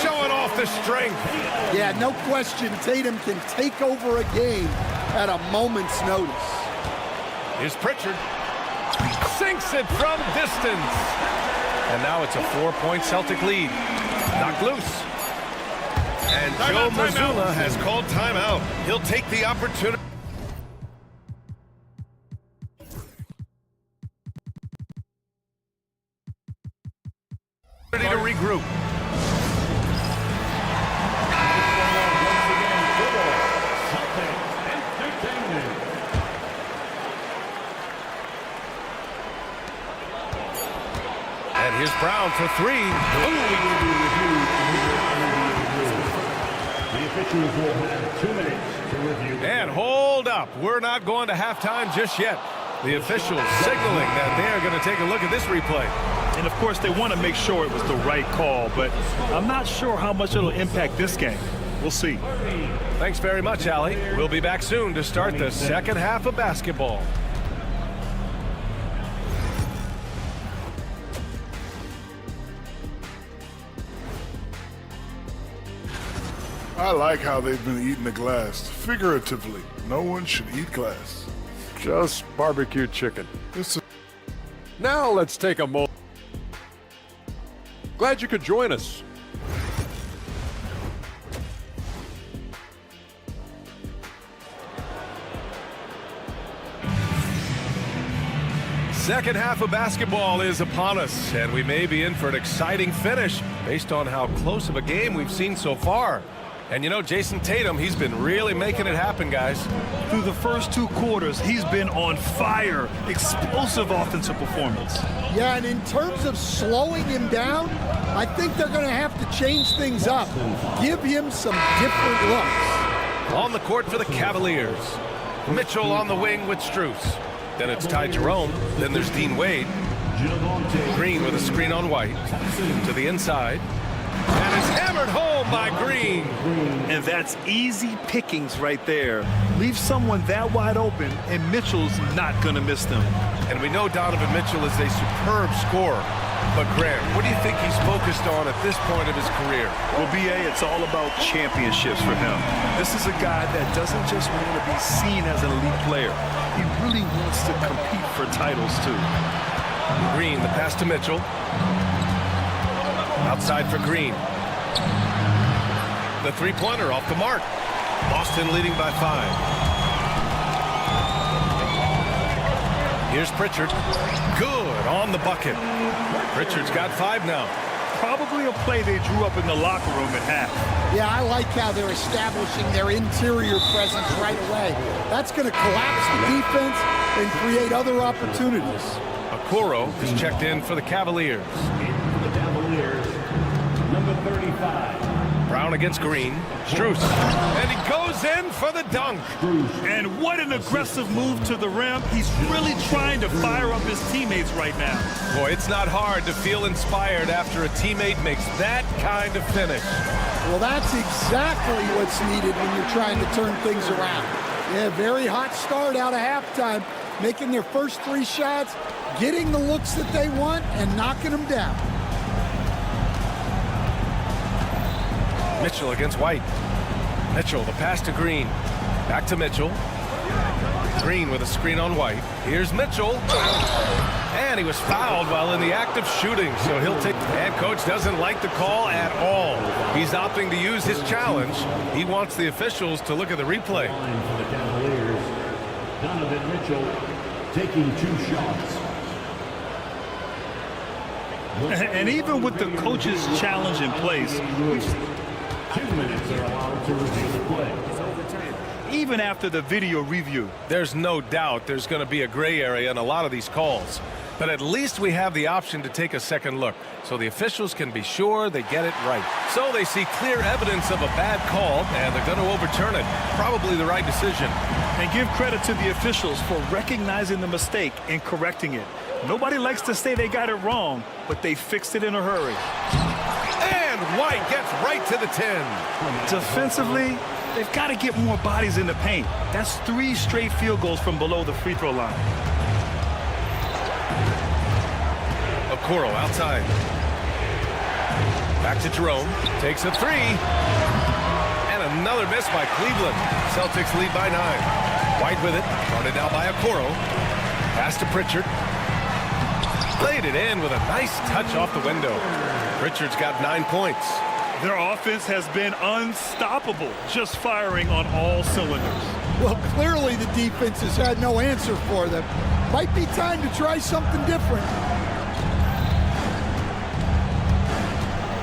Showing off the strength. Yeah, no question, Tatum can take over a game at a moment's notice. Here's Pritchard. Sinks it from distance. And now it's a 4-point Celtic lead. Knocked loose. And Joe Mazzulla has called timeout. He'll take the opportunity to regroup. And here's Brown for 3. The officials will have 2 minutes to review. And hold up. We're not going to halftime just yet. The officials signaling that they are going to take a look at this replay. And of course, they want to make sure it was the right call, but I'm not sure how much it'll impact this game. We'll see. Thanks very much, Allie. We'll be back soon to start the second half of basketball. I like how they've been eating the glass. Figuratively, no one should eat glass. Just barbecued chicken. Now let's take a moment. Glad you could join us. Second half of basketball is upon us, and we may be in for an exciting finish based on how close of a game we've seen so far. And you know, Jason Tatum, he's been really making it happen, guys. Through the first 2 quarters, he's been on fire. Explosive offensive performance. Yeah, and in terms of slowing him down, I think they're going to have to change things up. Give him some different looks. On the court for the Cavaliers. Mitchell on the wing with Strus. Then it's Ty Jerome. Then there's Dean Wade. Green with a screen on White. To the inside. And it's hammered home by Green. And that's easy pickings right there. Leave someone that wide open, and Mitchell's not going to miss them. And we know Donovan Mitchell is a superb scorer. But, Graham, what do you think he's focused on at this point of his career? Well, B.A., it's all about championships for him. This is a guy that doesn't just want to be seen as an elite player. He really wants to compete for titles, too. Green, the pass to Mitchell. Outside for Green. The three-pointer off the mark. Boston leading by 5. Here's Pritchard. Good on the bucket. Pritchard's got 5 now. Probably a play they drew up in the locker room at half. Yeah, I like how they're establishing their interior presence right away. That's going to collapse the defense and create other opportunities. Okoro is checked in for the Cavaliers. For the Cavaliers, number 35. Brown against Green. Strus. And he goes in for the dunk. And what an aggressive move to the rim. He's really trying to fire up his teammates right now. Boy, it's not hard to feel inspired after a teammate makes that kind of finish. Well, that's exactly what's needed when you're trying to turn things around. Yeah, very hot start out of halftime, making their first 3 shots, getting the looks that they want, and knocking them down. Mitchell against White. Mitchell, the pass to Green. Back to Mitchell. Green with a screen on White. Here's Mitchell. And he was fouled while in the act of shooting, so he'll take. And coach doesn't like the call at all. He's opting to use his challenge. He wants the officials to look at the replay. For the Cavaliers, Donovan Mitchell taking 2 shots. And even with the coach's challenge in place, 2 minutes are allowed to review the play. even after the video review. There's no doubt there's going to be a gray area in a lot of these calls. But at least we have the option to take a second look, so the officials can be sure they get it right. So they see clear evidence of a bad call, and they're going to overturn it. Probably the right decision. And give credit to the officials for recognizing the mistake and correcting it. Nobody likes to say they got it wrong, but they fixed it in a hurry. And White gets right to the 10. Defensively, they've got to get more bodies in the paint. That's 3 straight field goals from below the free throw line. Okoro outside. Back to Jerome. Takes a 3. And another miss by Cleveland. Celtics lead by 9. White with it. Guarded now by Okoro. Pass to Pritchard. Laid it in with a nice touch off the window. Pritchard's got 9 points. Their offense has been unstoppable, just firing on all cylinders. Well, clearly the defense has had no answer for them. Might be time to try something different.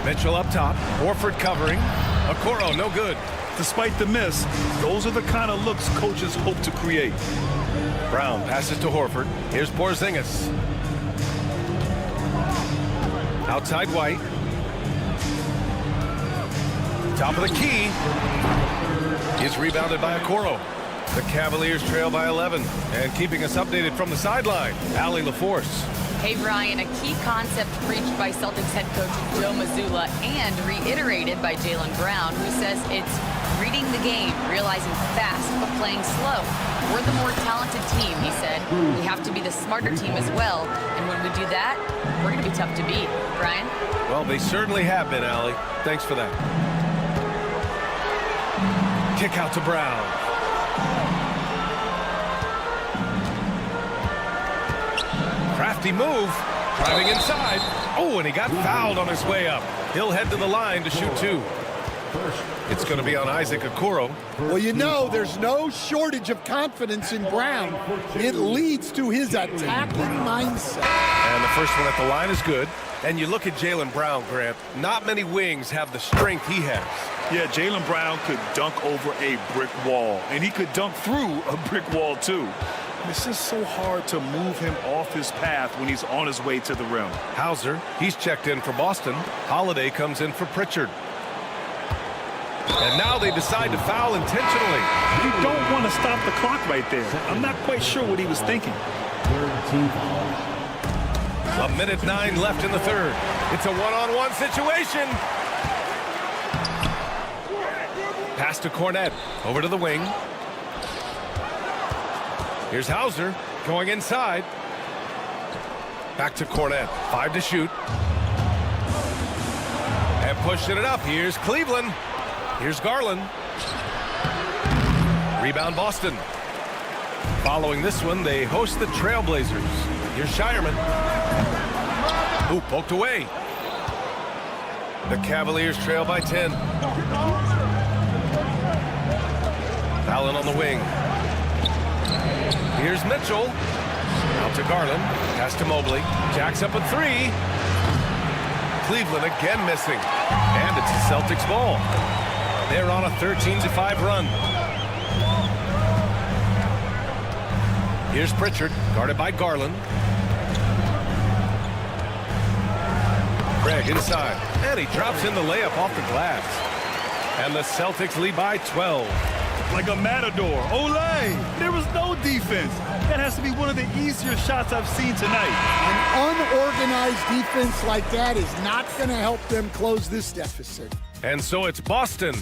Mitchell up top. Horford covering. Okoro no good. Despite the miss, those are the kind of looks coaches hope to create. Brown passes to Horford. Here's Porzingis. Outside White. Top of the key. Is rebounded by Okoro. The Cavaliers trail by 11. And keeping us updated from the sideline, Allie LaForce. Hey, Brian, a key concept preached by Celtics head coach Joe Mazzulla and reiterated by Jaylen Brown, who says it's reading the game, realizing fast, but playing slow. We're the more talented team, he said. We have to be the smarter team as well. And when we do that, we're going to be tough to beat. Brian? Well, they certainly have been, Allie. Thanks for that. Kick out to Brown. Crafty move. Driving inside. Oh, and he got fouled on his way up. He'll head to the line to shoot 2. It's going to be on Isaac Okoro. Well, you know, there's no shortage of confidence in Brown. It leads to his attacking mindset. And the first one at the line is good. And you look at Jaylen Brown, Grant. Not many wings have the strength he has. Yeah, Jaylen Brown could dunk over a brick wall, and he could dunk through a brick wall, too. It's just so hard to move him off his path when he's on his way to the rim. Hauser, he's checked in for Boston. Holiday comes in for Pritchard. And now they decide to foul intentionally. You don't want to stop the clock right there. I'm not quite sure what he was thinking. 1:09 left in the third. It's a one-on-one situation. Pass to Cornette. Over to the wing. Here's Hauser going inside. Back to Cornette. 5 to shoot. And pushing it up. Here's Cleveland. Here's Garland. Rebound Boston. Following this one, they host the Trailblazers. Here's Shireman. Ooh, poked away. The Cavaliers trail by 10. Allen on the wing. Here's Mitchell. Out to Garland. Pass to Mobley. Jacks up a three. Cleveland again missing. And it's the Celtics ball. They're on a 13-5 run. Here's Pritchard, guarded by Garland. Craig inside, and he drops in the layup off the glass. And the Celtics lead by 12. Like a matador. Olé! There was no defense. That has to be one of the easier shots I've seen tonight. An unorganized defense like that is not going to help them close this deficit. And so it's Boston.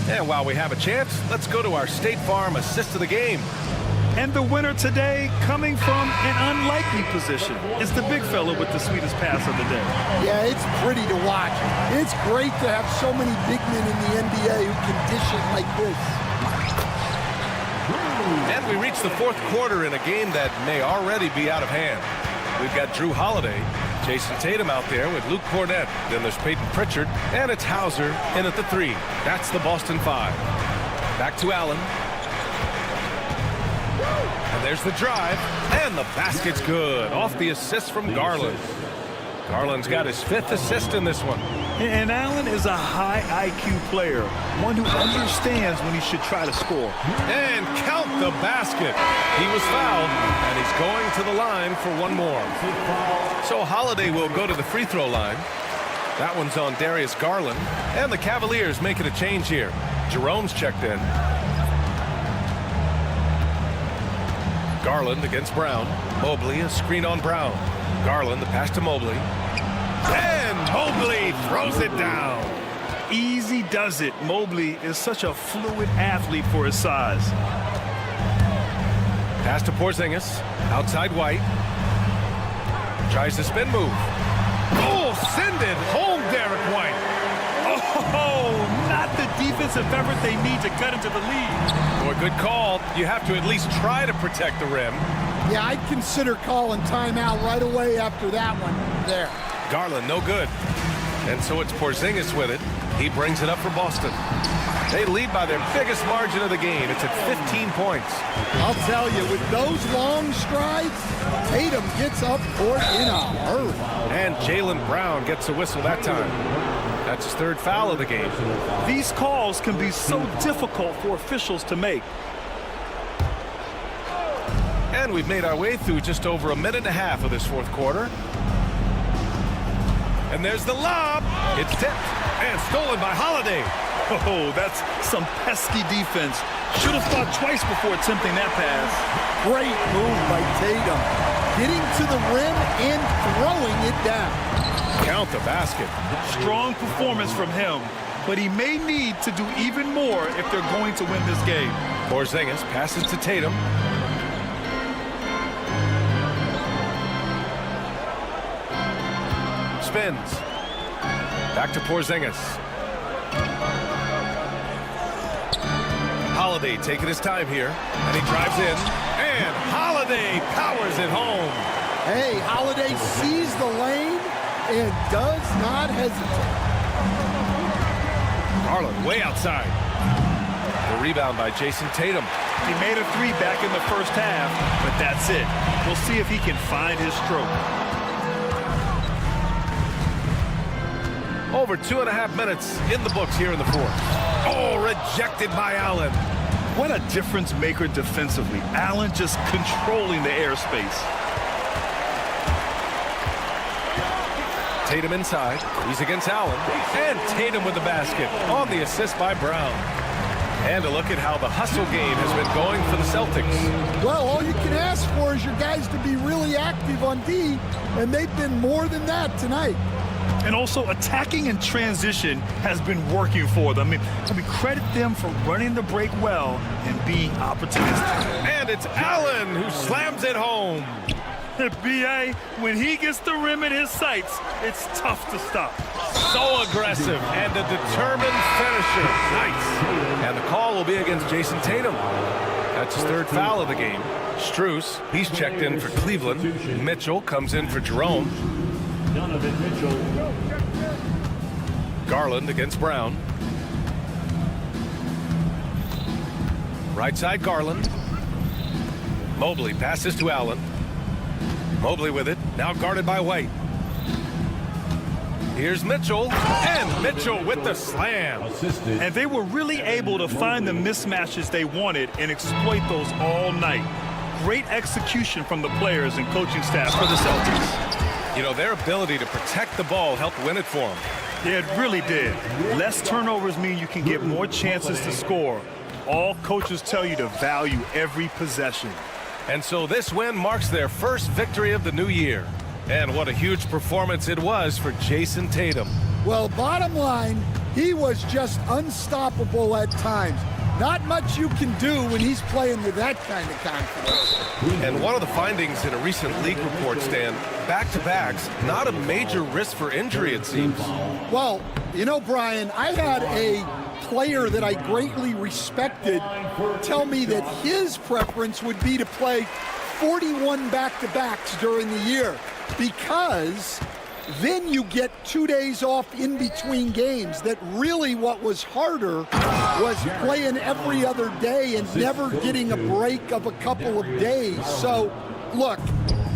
And while we have a chance, let's go to our State Farm assist of the game. And the winner today coming from an unlikely position. It's the big fella with the sweetest pass of the day. Yeah, it's pretty to watch. It's great to have so many big men in the NBA who can dish it like this. And we reach the fourth quarter in a game that may already be out of hand. We've got Drew Holiday, Jason Tatum out there with Luke Cornett. Then there's Peyton Pritchard, and it's Hauser in at the three. That's the Boston Five. Back to Allen. And there's the drive, and the basket's good. Off the assist from Garland. Garland's got his fifth assist in this one. And Allen is a high IQ player, one who understands when he should try to score. And count the basket. He was fouled, and he's going to the line for one more. So Holiday will go to the free throw line. That one's on Darius Garland. And the Cavaliers making a change here. Jerome's checked in. Garland against Brown. Mobley, a screen on Brown. Garland, the pass to Mobley. And Mobley throws it down. Easy does it. Mobley is such a fluid athlete for his size. Pass to Porzingis. Outside White. Tries the spin move. Oh, send it home, Derek White. Oh, not the defensive effort they need to cut into the lead. Boy, good call. You have to at least try to protect the rim. Yeah, I'd consider calling timeout right away after that one there. Garland, no good. And so it's Porzingis with it. He brings it up for Boston. They lead by their biggest margin of the game. It's at 15 points. I'll tell you, with those long strides, Tatum gets up court in a hurry. And Jaylen Brown gets a whistle that time. That's his third foul of the game. These calls can be so difficult for officials to make. And we've made our way through just over a minute and a half of this fourth quarter. And there's the lob. It's tipped and stolen by Holiday. Oh, that's some pesky defense. Should have thought twice before attempting that pass. Great move by Tatum. Getting to the rim and throwing it down. Count the basket. Strong performance from him, but he may need to do even more if they're going to win this game. Porzingis passes to Tatum. Spins. Back to Porzingis. Holiday taking his time here, and he drives in, and Holiday powers it home. Hey, Holiday sees the lane and does not hesitate. Garland way outside. The rebound by Jason Tatum. He made a three back in the first half, but that's it. We'll see if he can find his stroke. Over 2.5 minutes in the books here in the fourth. Oh, rejected by Allen. What a difference maker defensively. Allen just controlling the airspace. Tatum inside. He's against Allen. And Tatum with the basket on the assist by Brown. And a look at how the hustle game has been going for the Celtics. Well, all you can ask for is your guys to be really active on D, and they've been more than that tonight. And also attacking in transition has been working for them. I mean, credit them for running the break well and being opportunistic. And it's Allen who slams it home. B.A., when he gets the rim in his sights, it's tough to stop. So aggressive and a determined finisher. Nice. And the call will be against Jason Tatum. That's his third foul of the game. Strus, he's checked in for Cleveland. Mitchell comes in for Jerome. Donovan Mitchell. Garland against Brown. Right side Garland. Mobley passes to Allen. Mobley with it, now guarded by White. Here's Mitchell, and Mitchell with the slam. And they were really able to find the mismatches they wanted and exploit those all night. Great execution from the players and coaching staff for the Celtics. You know, their ability to protect the ball helped win it for them. Yeah, it really did. Less turnovers mean you can get more chances to score. All coaches tell you to value every possession. And so this win marks their first victory of the new year. And what a huge performance it was for Jason Tatum. Well, bottom line, he was just unstoppable at times. Not much you can do when he's playing with that kind of confidence. And one of the findings in a recent league report, Stan, back-to-backs, not a major risk for injury, it seems. Well, you know, Brian, I had a player that I greatly respected tell me that his preference would be to play 41 back-to-backs during the year, because then you get 2 days off in between games. That really what was harder was playing every other day and never getting a break of a couple of days. So, look,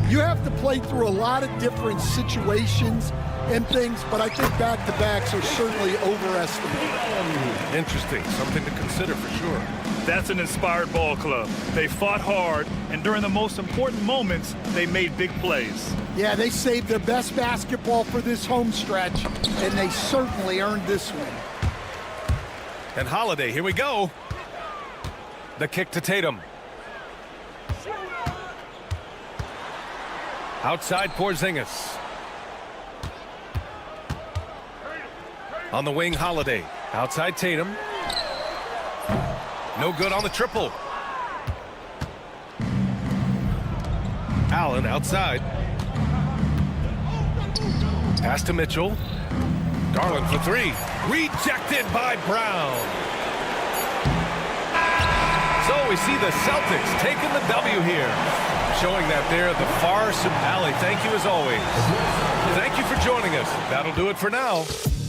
you have to play through a lot of different situations and things, but I think back-to-backs are certainly overestimated. Interesting. Something to consider for sure. That's an inspired ball club. They fought hard, and during the most important moments, they made big plays. Yeah, they saved their best basketball for this home stretch, and they certainly earned this one. And Holiday, here we go. The kick to Tatum. Outside Porzingis. On the wing, Holiday. Outside Tatum. No good on the triple. Allen outside. Pass to Mitchell. Garland for three. Rejected by Brown. So we see the Celtics taking the W here. Showing that they're the far Allie, thank you as always. Thank you for joining us. That'll do it for now.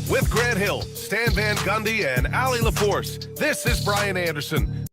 With Grant Hill, Stan Van Gundy, and Allie LaForce, this is Brian Anderson.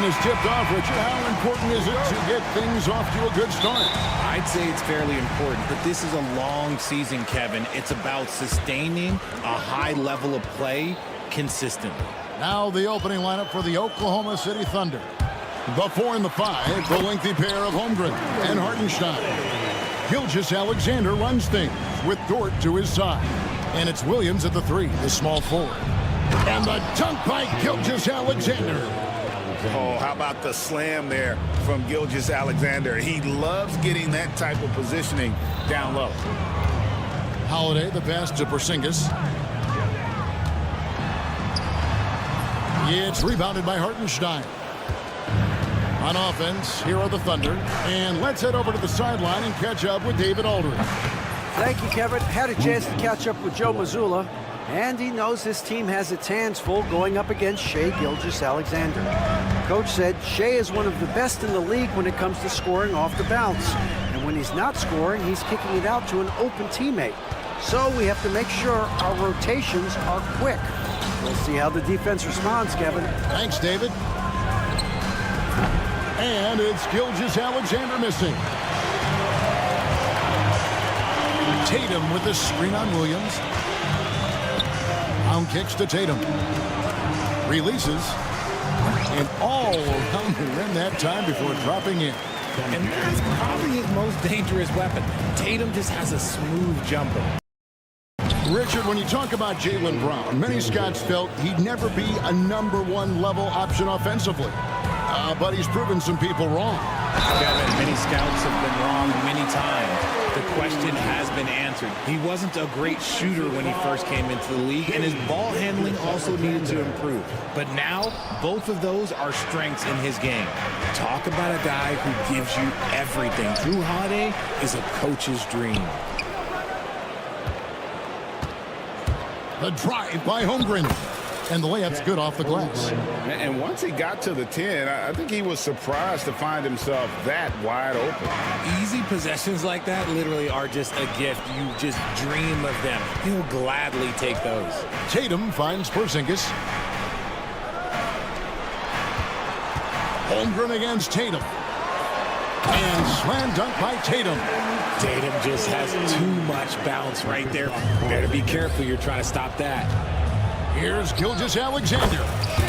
is tipped off. Richard, how important is it to get things off to a good start? I'd say it's fairly important, but this is a long season, Kevin. It's about sustaining a high level of play consistently. Now the opening lineup for the Oklahoma City Thunder. The 4 and the 5, the lengthy pair of Holmgren and Hartenstein. Gilgeous-Alexander runs things with Dort to his side. And it's Williams at the 3, the small forward. And the dunk by Gilgeous-Alexander. Oh, how about the slam there from Gilgeous-Alexander? He loves getting that type of positioning down low. Holiday, the pass to Porzingis. It's rebounded by Hartenstein. On offense, here are the Thunder. And let's head over to the sideline and catch up with David Aldridge. Thank you, Kevin. Had a chance to catch up with Joe Mazzulla, and he knows his team has its hands full going up against Shai Gilgeous-Alexander. Coach said Shai is one of the best in the league when it comes to scoring off the bounce. And when he's not scoring, he's kicking it out to an open teammate. So we have to make sure our rotations are quick. We'll see how the defense responds, Kevin. Thanks, David. And it's Gilgeous-Alexander missing. Tatum with the screen on Williams. Brown kicks to Tatum. Releases. And all around the rim that time before dropping in. And that's probably his most dangerous weapon. Tatum just has a smooth jumper. Richard, when you talk about Jaylen Brown, many scouts felt he'd never be a #1 level option offensively. But he's proven some people wrong. Kevin, many scouts have been wrong many times. The question has been answered. He wasn't a great shooter when he first came into the league, and his ball handling also needed to improve. But now, both of those are strengths in his game. Talk about a guy who gives you everything. Jrue Holiday is a coach's dream. The drive by Holmgren. And the layup's good off the glass. And once he got to the 10, I think he was surprised to find himself that wide open. Easy possessions like that literally are just a gift. You just dream of them. He'll gladly take those. Tatum finds Porzingis. Holmgren against Tatum. And slam dunk by Tatum. Tatum just has too much bounce right there. Better be careful. You're trying to stop that. Here's Gilgeous-Alexander.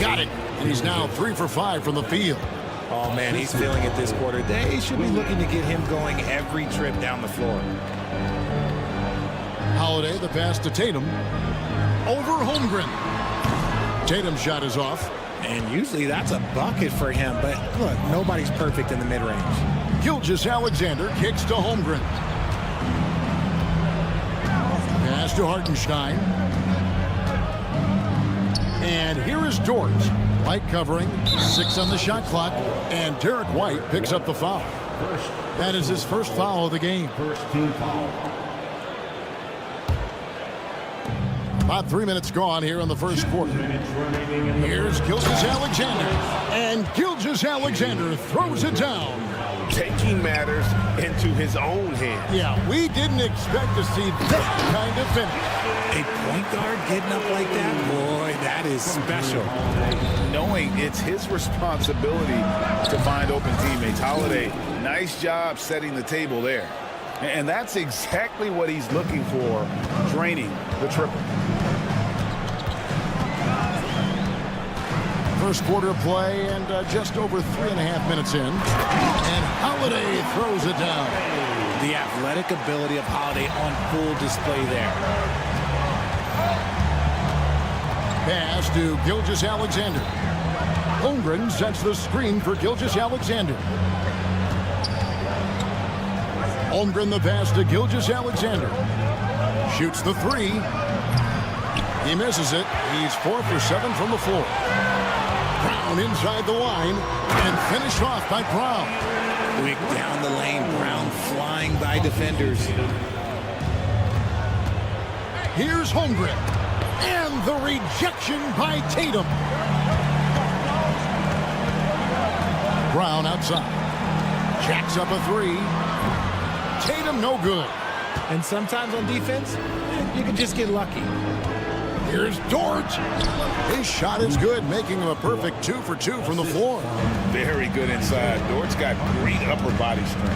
Got it. And he's now 3 for 5 from the field. Oh, man, he's feeling it this quarter. They should be looking to get him going every trip down the floor. Holiday, the pass to Tatum. Over Holmgren. Tatum's shot is off. And usually that's a bucket for him. But look, nobody's perfect in the mid-range. Gilgeous-Alexander kicks to Holmgren. Pass to Hartenstein. And here is Dort. White covering, 6 on the shot clock, and Derek White picks up the foul. That is his first foul of the game. First team foul. About 3 minutes gone here in the first quarter. Here's Gilgeous-Alexander. And Gilgeous-Alexander throws it down. Taking matters into his own hands. Yeah, we didn't expect to see that kind of finish. A point guard getting up like that, boy, that is special. Knowing it's his responsibility to find open teammates. Holiday, nice job setting the table there. And that's exactly what he's looking for, draining the triple. First quarter of play and just over 3.5 minutes in. And Holiday throws it down. The athletic ability of Holiday on full display there. Pass to Gilgeous-Alexander. Holmgren sets the screen for Gilgeous-Alexander. Holmgren the pass to Gilgeous-Alexander. Shoots the 3. He misses it. He's 4 for 7 from the floor. Brown inside the line and finished off by Brown. Quick down the lane. Brown flying by defenders. Here's Holmgren. And the rejection by Tatum. Brown outside. Jacks up a 3. Tatum no good. And sometimes on defense, you can just get lucky. Here's Dort. His shot is good, making him a perfect 2 for 2 from the floor. Very good inside. Dort's got great upper body strength.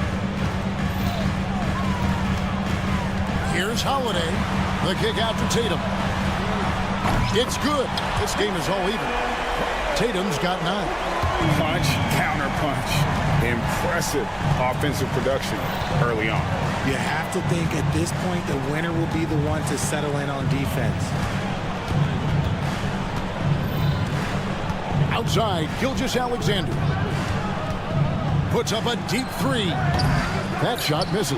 Here's Holiday. The kick out to Tatum. It's good. This game is all even. Tatum's got 9. Punch, counter punch. Impressive offensive production early on. You have to think at this point the winner will be the one to settle in on defense. Outside, Gilgeous-Alexander puts up a deep 3. That shot misses.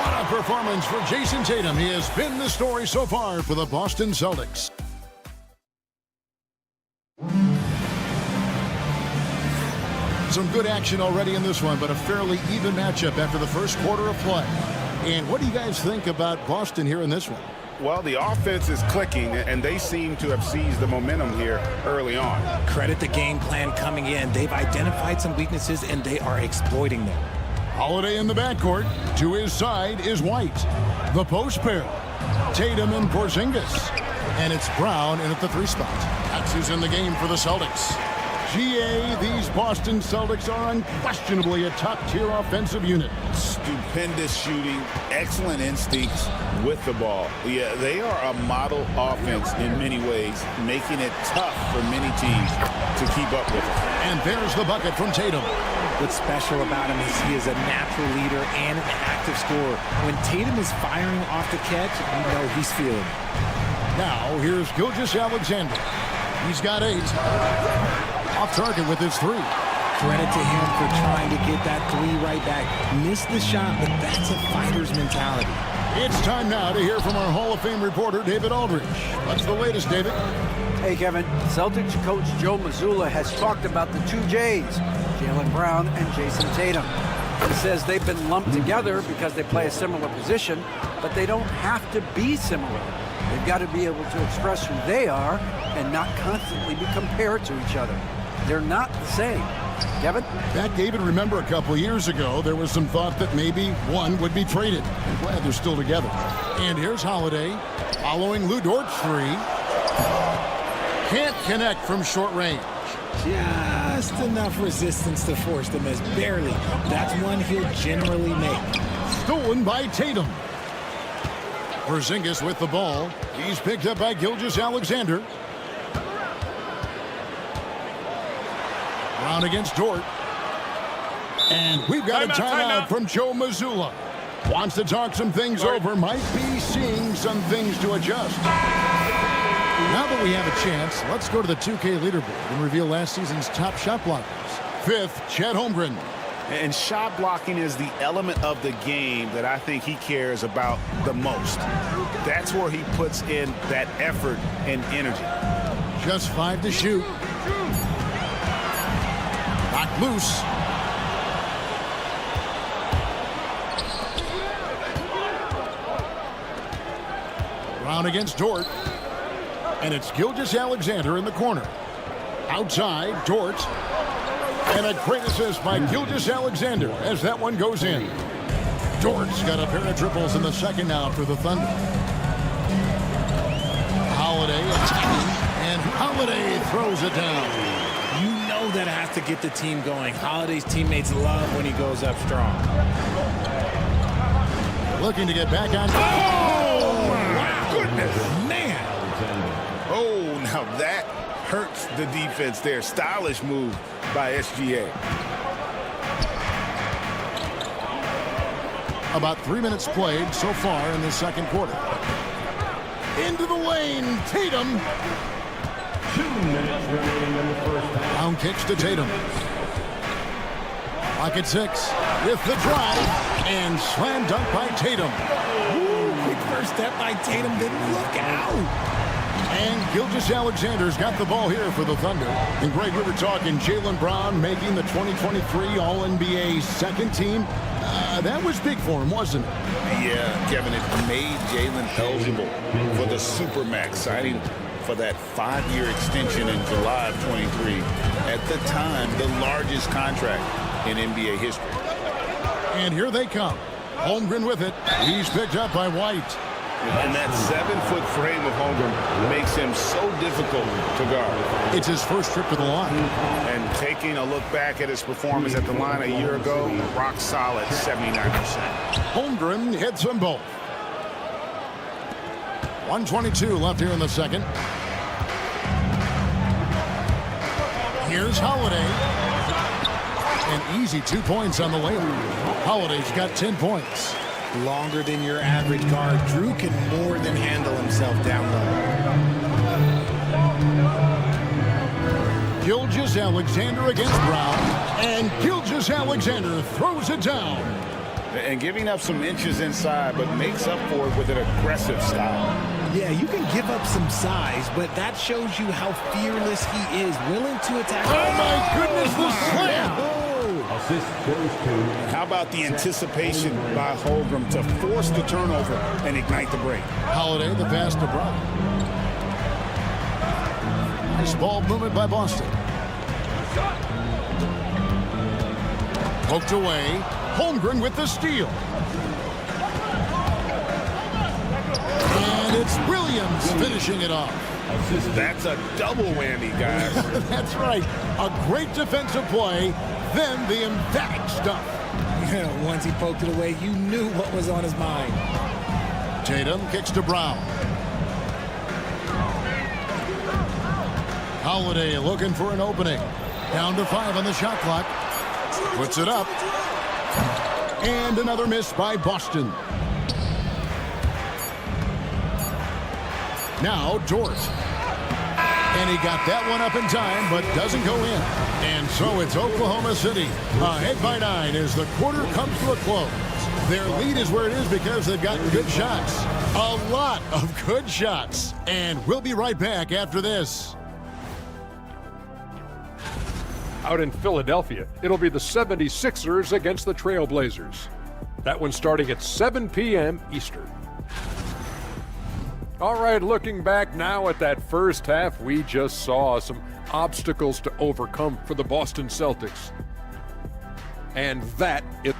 What a performance for Jason Tatum. He has been the story so far for the Boston Celtics. Some good action already in this one, but a fairly even matchup after the first quarter of play. And what do you guys think about Boston here in this one? Well, the offense is clicking, and they seem to have seized the momentum here early on. Credit the game plan coming in. They've identified some weaknesses, and they are exploiting them. Holiday in the backcourt. To his side is White. The post pair. Tatum and Porzingis. And it's Brown in at the 3 spot. That's who's in the game for the Celtics. GA, these Boston Celtics are unquestionably a top-tier offensive unit. Stupendous shooting, excellent instincts with the ball. Yeah, they are a model offense in many ways, making it tough for many teams to keep up with it. And there's the bucket from Tatum. What's special about him is he is a natural leader and an active scorer. When Tatum is firing off the catch, you know he's feeling it. Now, here's Gilgeous-Alexander. He's got 8. Off target with his 3. Credit to him for trying to get that 3 right back. Missed the shot, but that's a fighter's mentality. It's time now to hear from our Hall of Fame reporter, David Aldridge. What's the latest, David? Hey, Kevin. Celtics coach Joe Mazzulla has talked about the 2 J's, Jaylen Brown and Jason Tatum. He says they've been lumped together because they play a similar position, but they don't have to be similar. They've got to be able to express who they are and not constantly be compared to each other. They're not the same. Kevin? Back, David, remember a couple years ago, there was some thought that maybe one would be traded. I'm glad they're still together. And here's Holiday following Lou Dort's 3. Can't connect from short range. Just enough resistance to force the miss. Barely. That's one he'll generally make. Stolen by Tatum. Porzingis with the ball. He's picked up by Gilgeous-Alexander. Brown against Dort. And we've got a timeout from Joe Mazzulla. Wants to talk some things over. Might be seeing some things to adjust. Now that we have a chance, let's go to the 2K leaderboard and reveal last season's top shot blockers. 5th, Chet Holmgren. And shot blocking is the element of the game that I think he cares about the most. That's where he puts in that effort and energy. Just 5 to shoot. Knocked loose. Brown against Dort. And it's Gilgeous-Alexander in the corner. Outside, Dort. And a great assist by Gilgeous-Alexander as that one goes in. Dort's got a pair of triples in the second now for the Thunder. Holiday attacking, and Holiday throws it down. You know that has to get the team going. Holiday's teammates love when he goes up strong. Looking to get back on. Oh, my goodness. Man. Oh, now that hurts the defense there. Stylish move by SGA. About 3 minutes played so far in the second quarter. Into the lane, Tatum. 2 minutes remaining in the first half. Brown kicks to Tatum. Clock at 6 with the drive and slam dunk by Tatum. Ooh, quick first step by Tatum. Then look out. And Gilgeous-Alexander's got the ball here for the Thunder. And Greg, we were talking Jaylen Brown making the 2023 All-NBA second team. That was big for him, wasn't it? Yeah, Kevin, it made Jaylen eligible for the Supermax, signing for that 5-year extension in July of 23. At the time, the largest contract in NBA history. And here they come. Holmgren with it. He's picked up by White. And that 7-foot frame of Holmgren makes him so difficult to guard. It's his first trip to the line. And taking a look back at his performance at the line a year ago, rock solid, 79%. Holmgren hits them both. 1:22 left here in the second. Here's Holiday. An easy 2 points on the layup. Holiday's got 10 points. Longer than your average guard. Drew can more than handle himself down low. Gilgeous-Alexander against Brown. And Gilgeous-Alexander throws it down. And giving up some inches inside, but makes up for it with an aggressive style. Yeah, you can give up some size, but that shows you how fearless he is, willing to attack. Oh, my goodness, the slam! How about the anticipation by Holmgren to force the turnover and ignite the break? Holiday, the pass to Brown. Nice ball movement by Boston. Poked away. Holmgren with the steal. And it's Williams finishing it off. That's a double whammy, guys. That's right. A great defensive play, then the emphatic stuff. Once he poked it away, you knew what was on his mind. Tatum kicks to Brown. Holiday looking for an opening. Down to 5 on the shot clock. Puts it up. And another miss by Boston. Now Dort. And he got that one up in time, but doesn't go in. And so it's Oklahoma City ahead by 9 as the quarter comes to a close. Their lead is where it is because they've gotten good shots. A lot of good shots. And we'll be right back after this. Out in Philadelphia, it'll be the 76ers against the Trailblazers. That one starting at 7 p.m. Eastern. All right, looking back now at that first half, we just saw some obstacles to overcome for the Boston Celtics. And that is...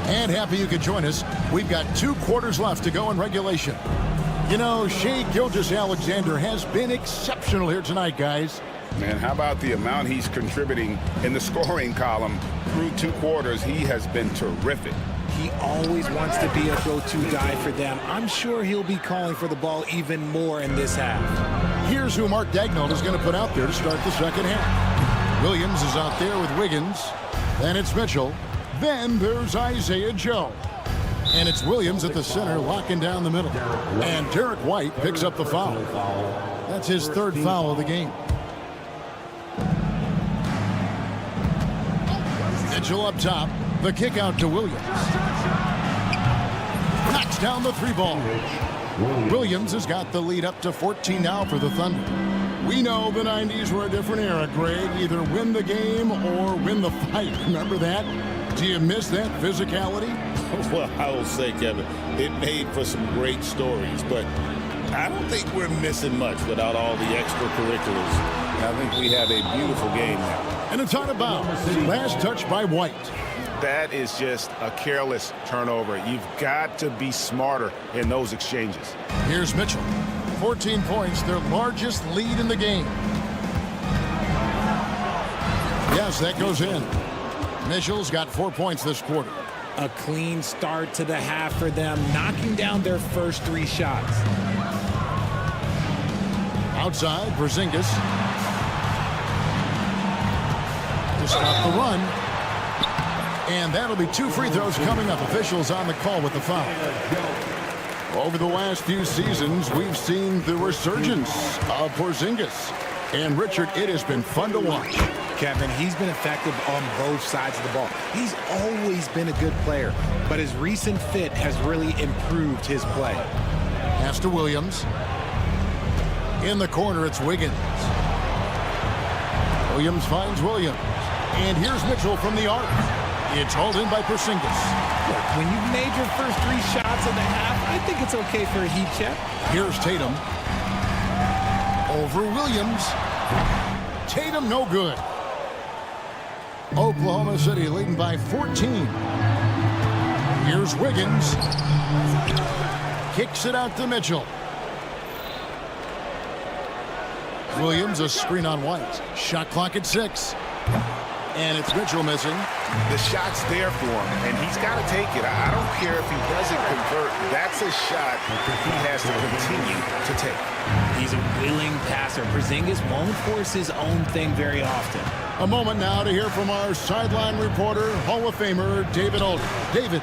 And happy you could join us. We've got 2 quarters left to go in regulation. You know, Shai Gilgeous-Alexander has been exceptional here tonight, guys. Man, how about the amount he's contributing in the scoring column through 2 quarters? He has been terrific. He always wants to be a go-to guy for them. I'm sure he'll be calling for the ball even more in this half. Here's who Mark Daigneault is going to put out there to start the second half. Williams is out there with Wiggins. Then it's Mitchell. Then there's Isaiah Joe. And it's Williams at the center, locking down the middle. And Derek White picks up the foul. That's his 3rd foul of the game. Mitchell up top. The kick out to Williams. Knocks down the 3-ball. Williams has got the lead up to 14 now for the Thunder. We know the 90s were a different era, Greg. Either win the game or win the fight. Remember that? Do you miss that physicality? Well, I will say, Kevin, it made for some great stories, but I don't think we're missing much without all the extracurriculars. I think we have a beautiful game now. And it's out of bounds. Last touch by White. That is just a careless turnover. You've got to be smarter in those exchanges. Here's Mitchell. 14 points, their largest lead in the game. Yes, that goes in. Mitchell's got 4 points this quarter. A clean start to the half for them, knocking down their first 3 shots. Outside, Porzingis. To stop the run. And that'll be 2 free throws coming up. Officials on the call with the foul. Over the last few seasons, we've seen the resurgence of Porzingis. And Richard, it has been fun to watch. Kevin, he's been effective on both sides of the ball. He's always been a good player, but his recent fit has really improved his play. Pass to Williams. In the corner, it's Wiggins. Williams finds Williams. And here's Mitchell from the arc. It's hauled in by Porzingis. Look, when you've made your first 3 shots of the half, I think it's okay for a heat check. Here's Tatum. Over Williams. Tatum no good. Oklahoma City leading by 14. Here's Wiggins. Kicks it out to Mitchell. Williams, a screen on White. Shot clock at 6. And it's Mitchell missing. The shot's there for him, and he's got to take it. I don't care if he doesn't convert. That's a shot he has to continue to take. He's a willing passer. Porzingis won't force his own thing very often. A moment now to hear from our sideline reporter, Hall of Famer David Aldridge. David.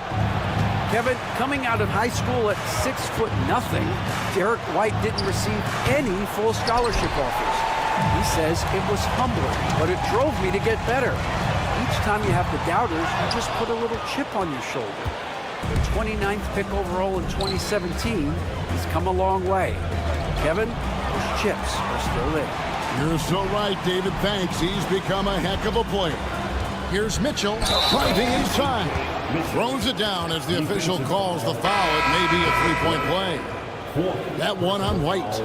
Kevin, coming out of high school at 6'0", Derek White didn't receive any full scholarship offers. He says it was humbling, but it drove me to get better. Each time you have the doubters, you just put a little chip on your shoulder. The 29th pick overall in 2017, he's come a long way. Kevin, those chips are still there. You're so right, David. Thanks. He's become a heck of a player. Here's Mitchell driving inside. Throws it down as the official calls the foul. It may be a three-point play. That one on White.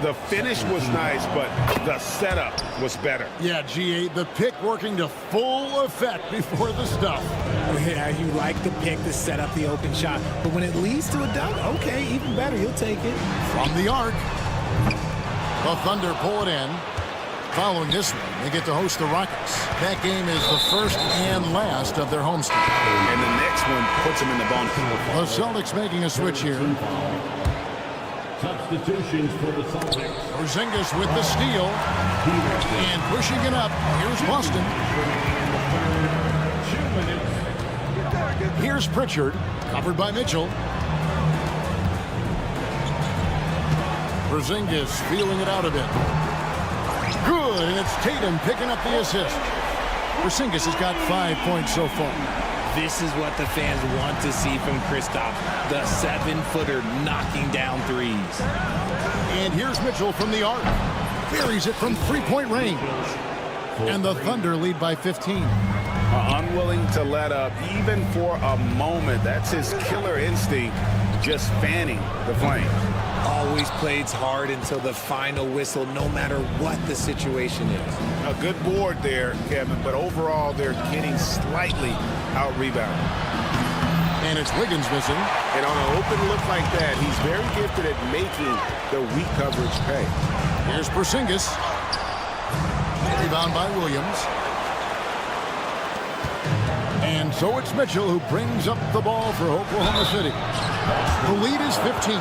The finish was nice, but the setup was better. Yeah, G8, the pick working to full effect before the stuff. Yeah, you like the pick to set up the open shot, but when it leads to a dunk, okay, even better, you'll take it. From the arc, the Thunder pull it in. Following this one, they get to host the Rockets. That game is the first and last of their homestand. And the next one puts them in the bonus. The Celtics making a switch here. Substitutions for the Celtics. Porzingis with the steal. And pushing it up. Here's Boston. 2 minutes. Here's Pritchard. Covered by Mitchell. Porzingis feeling it out a bit. Good, and it's Tatum picking up the assist. Porzingis has got 5 points so far. This is what the fans want to see from Kristaps, the 7-footer knocking down threes. And here's Mitchell from the arc. Buries it from three-point range. And the Thunder lead by 15. Unwilling to let up, even for a moment. That's his killer instinct, just fanning the flame. Always plays hard until the final whistle, no matter what the situation is. A good board there, Kevin, but overall they're getting slightly out-rebounded. And it's Wiggins missing. And on an open look like that, he's very gifted at making the weak coverage pay. Here's Porzingis. Rebound by Williams. And so it's Mitchell who brings up the ball for Oklahoma City. The lead is 15.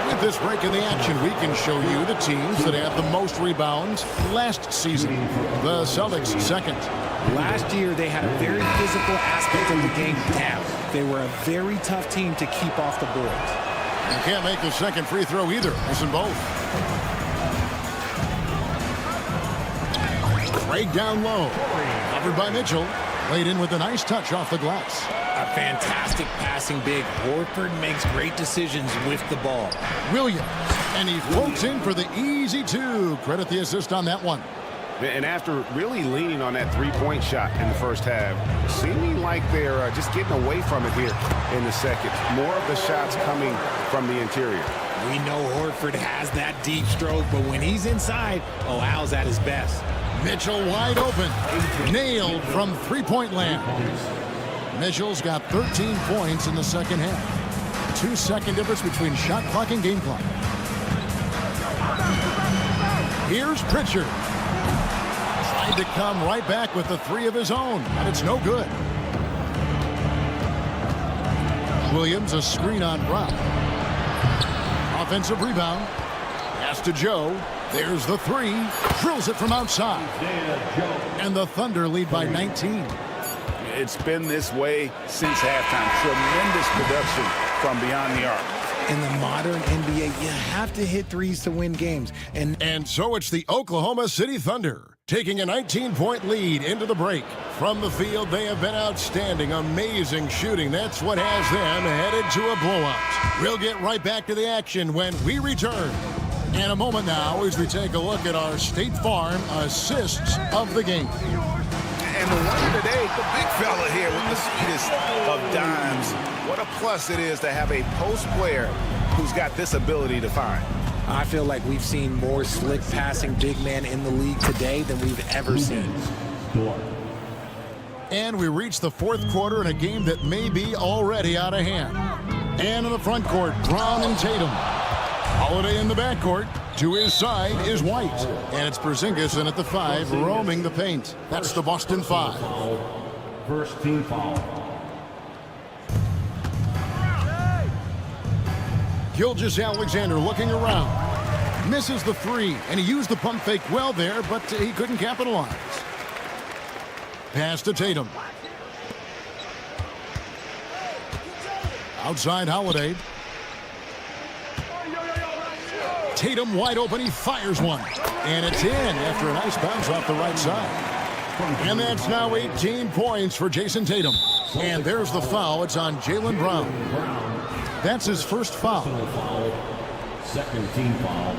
With this break in the action, we can show you the teams that had the most rebounds last season. The Celtics second. Last year, they had a very physical aspect of the game down. They were a very tough team to keep off the boards. You can't make the second free throw either. Missing both. Craig down low. Covered by Mitchell. Laid in with a nice touch off the glass. A fantastic passing big. Horford makes great decisions with the ball. Williams. And he floats in for the easy two. Credit the assist on that one. And after really leaning on that three-point shot in the first half, seeming like they're just getting away from it here in the second. More of the shots coming from the interior. We know Horford has that deep stroke, but when he's inside, Al's at his best. Mitchell wide open. Nailed from three-point land. Mitchell's got 13 points in the second half. 2-second difference between shot clock and game clock. Here's Pritchard. Tried to come right back with the three of his own, but it's no good. Williams, a screen on Brown. Offensive rebound. Pass to Joe. There's the three. Drills it from outside. And the Thunder lead by 19. It's been this way since halftime. Tremendous production from beyond the arc. In the modern NBA, you have to hit threes to win games. And so it's the Oklahoma City Thunder taking a 19-point lead into the break. From the field, they have been outstanding. Amazing shooting. That's what has them headed to a blowout. We'll get right back to the action when we return. In a moment now as we take a look at our State Farm assists of the game. And the one today, the big fella here with the sweetest of dimes. What a plus it is to have a post player who's got this ability to find. I feel like we've seen more slick passing big man in the league today than we've ever seen. And we reach the fourth quarter in a game that may be already out of hand. And in the front court, Brown and Tatum. Holiday in the backcourt. To his side is White. And it's Porzingis in at the 5, roaming the paint. That's the Boston 5. First team foul. Gilgeous-Alexander looking around. Misses the 3, and he used the pump fake well there, but he couldn't capitalize. Pass to Tatum. Outside Holiday. Tatum wide open, he fires one. And it's in after a nice bounce off the right side. And that's now 18 points for Jason Tatum. And there's the foul, it's on Jaylen Brown. That's his first foul. Second team foul.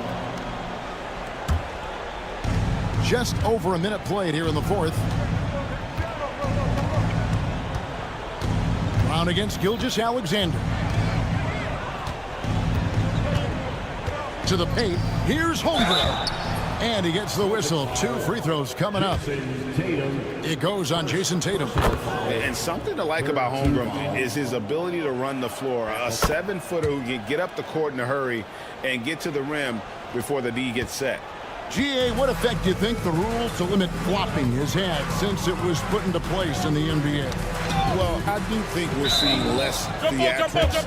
Just over a minute played here in the fourth. Brown against Gilgeous-Alexander. To the paint. Here's Holmgren. And he gets the whistle. 2 free throws coming up. It goes on Jason Tatum. And something to like about Holmgren is his ability to run the floor. A 7-footer who can get up the court in a hurry and get to the rim before the D gets set. GA, what effect do you think the rules to limit flopping has had since it was put into place in the NBA? Well, I do think we're seeing less theatrics.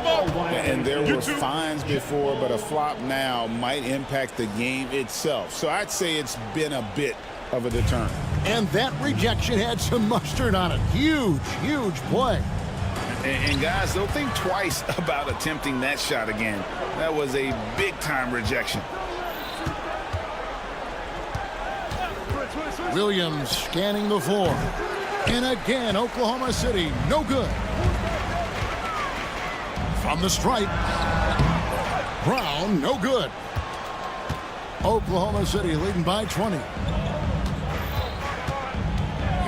And there were fines before, but a flop now might impact the game itself. So I'd say it's been a bit of a deterrent. And that rejection had some mustard on it. Huge, huge play. And guys, they'll think twice about attempting that shot again. That was a big-time rejection. Williams scanning the floor. And again, Oklahoma City, no good. From the stripe. Brown, no good. Oklahoma City leading by 20.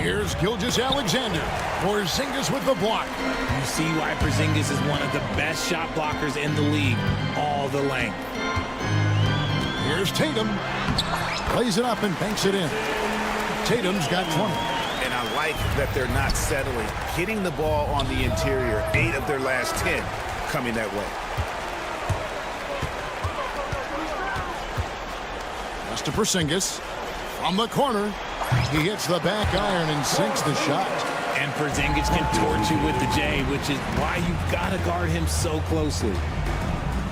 Here's Gilgeous-Alexander. Porzingis with the block. You see why Porzingis is one of the best shot blockers in the league. All the length. Here's Tatum. Plays it up and banks it in. Tatum's got 20. And I like that they're not settling. Hitting the ball on the interior, 8 of their last 10 coming that way. Pass to Porzingis. From the corner. He hits the back iron and sinks the shot. And Porzingis can torch you with the J, which is why you've got to guard him so closely.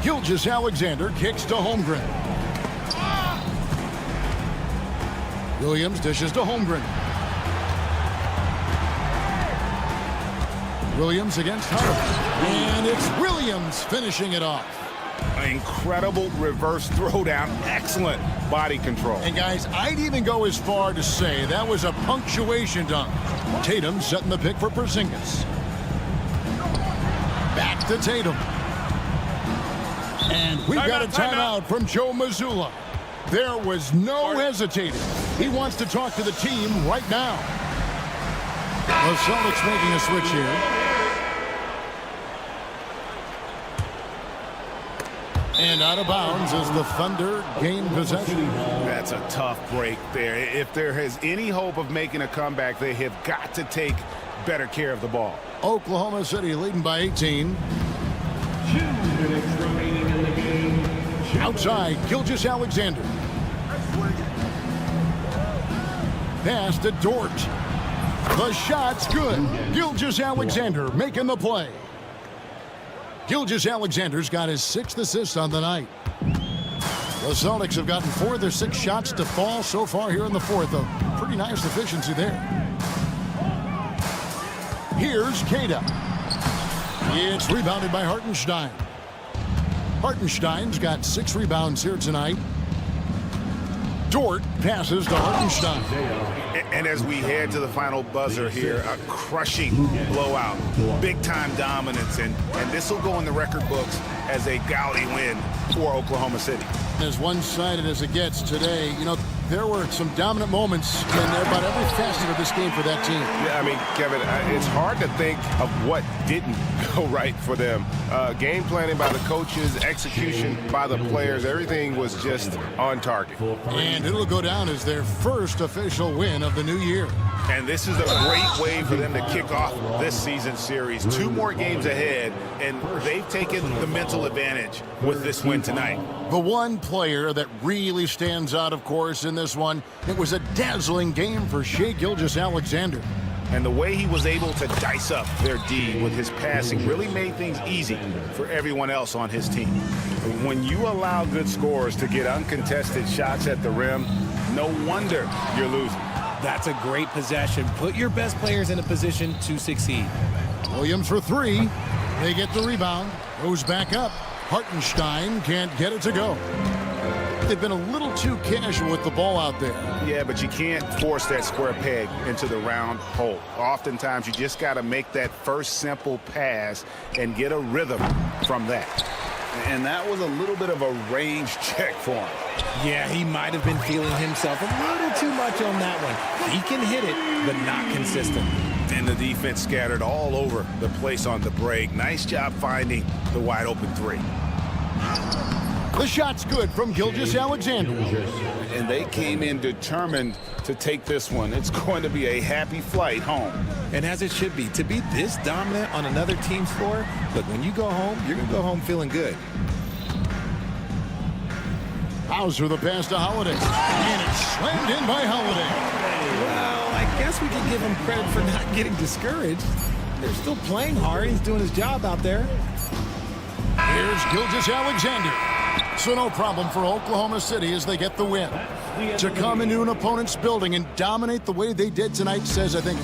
Gilgeous-Alexander kicks to Holmgren. Williams dishes to Holmgren. Williams against Howard. And it's Williams finishing it off. An incredible reverse throwdown. Excellent body control. And guys, I'd even go as far to say that was a punctuation dunk. Tatum setting the pick for Porzingis. Back to Tatum. And we've got a timeout from Joe Mazzulla. There was no hesitating. He wants to talk to the team right now. The Celtics making a switch here. And out of bounds as the Thunder gain possession. That's a tough break there. If there is any hope of making a comeback, they have got to take better care of the ball. Oklahoma City leading by 18. 2 minutes remaining in the game. Outside, Gilgeous-Alexander. Pass to Dort. The shot's good. Gilgeous-Alexander making the play. Gilgeous-Alexander's got his 6th assist on the night. The Celtics have gotten 4 of their 6 shots to fall so far here in the fourth. A pretty nice efficiency there. Here's Queta. It's rebounded by Hartenstein. Hartenstein's got 6 rebounds here tonight. Dort passes to Hartenstein. And as we head to the final buzzer here, a crushing blowout, big-time dominance, and this will go in the record books as a gaudy win for Oklahoma City. As one-sided as it gets today, you know, there were some dominant moments in about every facet of this game for that team. Yeah, I mean, Kevin, it's hard to think of what didn't go right for them. Game planning by the coaches, execution by the players, everything was just on target. And it'll go down as their first official win of the new year. And this is a great way for them to kick off this season series. 2 more games ahead, and they've taken the mental advantage with this win tonight. The one player that really stands out, of course, in this one, it was a dazzling game for Shai Gilgeous-Alexander. And the way he was able to dice up their D with his passing really made things easy for everyone else on his team. When you allow good scorers to get uncontested shots at the rim, no wonder you're losing. That's a great possession. Put your best players in a position to succeed. Williams for 3. They get the rebound. Goes back up. Hartenstein can't get it to go. They've been a little too casual with the ball out there. Yeah, but you can't force that square peg into the round hole. Oftentimes, you just got to make that first simple pass and get a rhythm from that. And that was a little bit of a range check for him. Yeah, he might have been feeling himself a little too much on that one. He can hit it, but not consistent. And the defense scattered all over the place on the break. Nice job finding the wide open 3. The shot's good from Gilgeous-Alexander. And they came in determined to take this one. It's going to be a happy flight home. And as it should be, to be this dominant on another team's floor, look, when you go home, you're going to go home feeling good. Hauser the pass to Holiday. And it's slammed in by Holiday. Well, I guess we can give him credit for not getting discouraged. They're still playing hard. He's doing his job out there. Here's Gilgeous-Alexander. So no problem for Oklahoma City as they get the win. To come into an opponent's building and dominate the way they did tonight says, I think,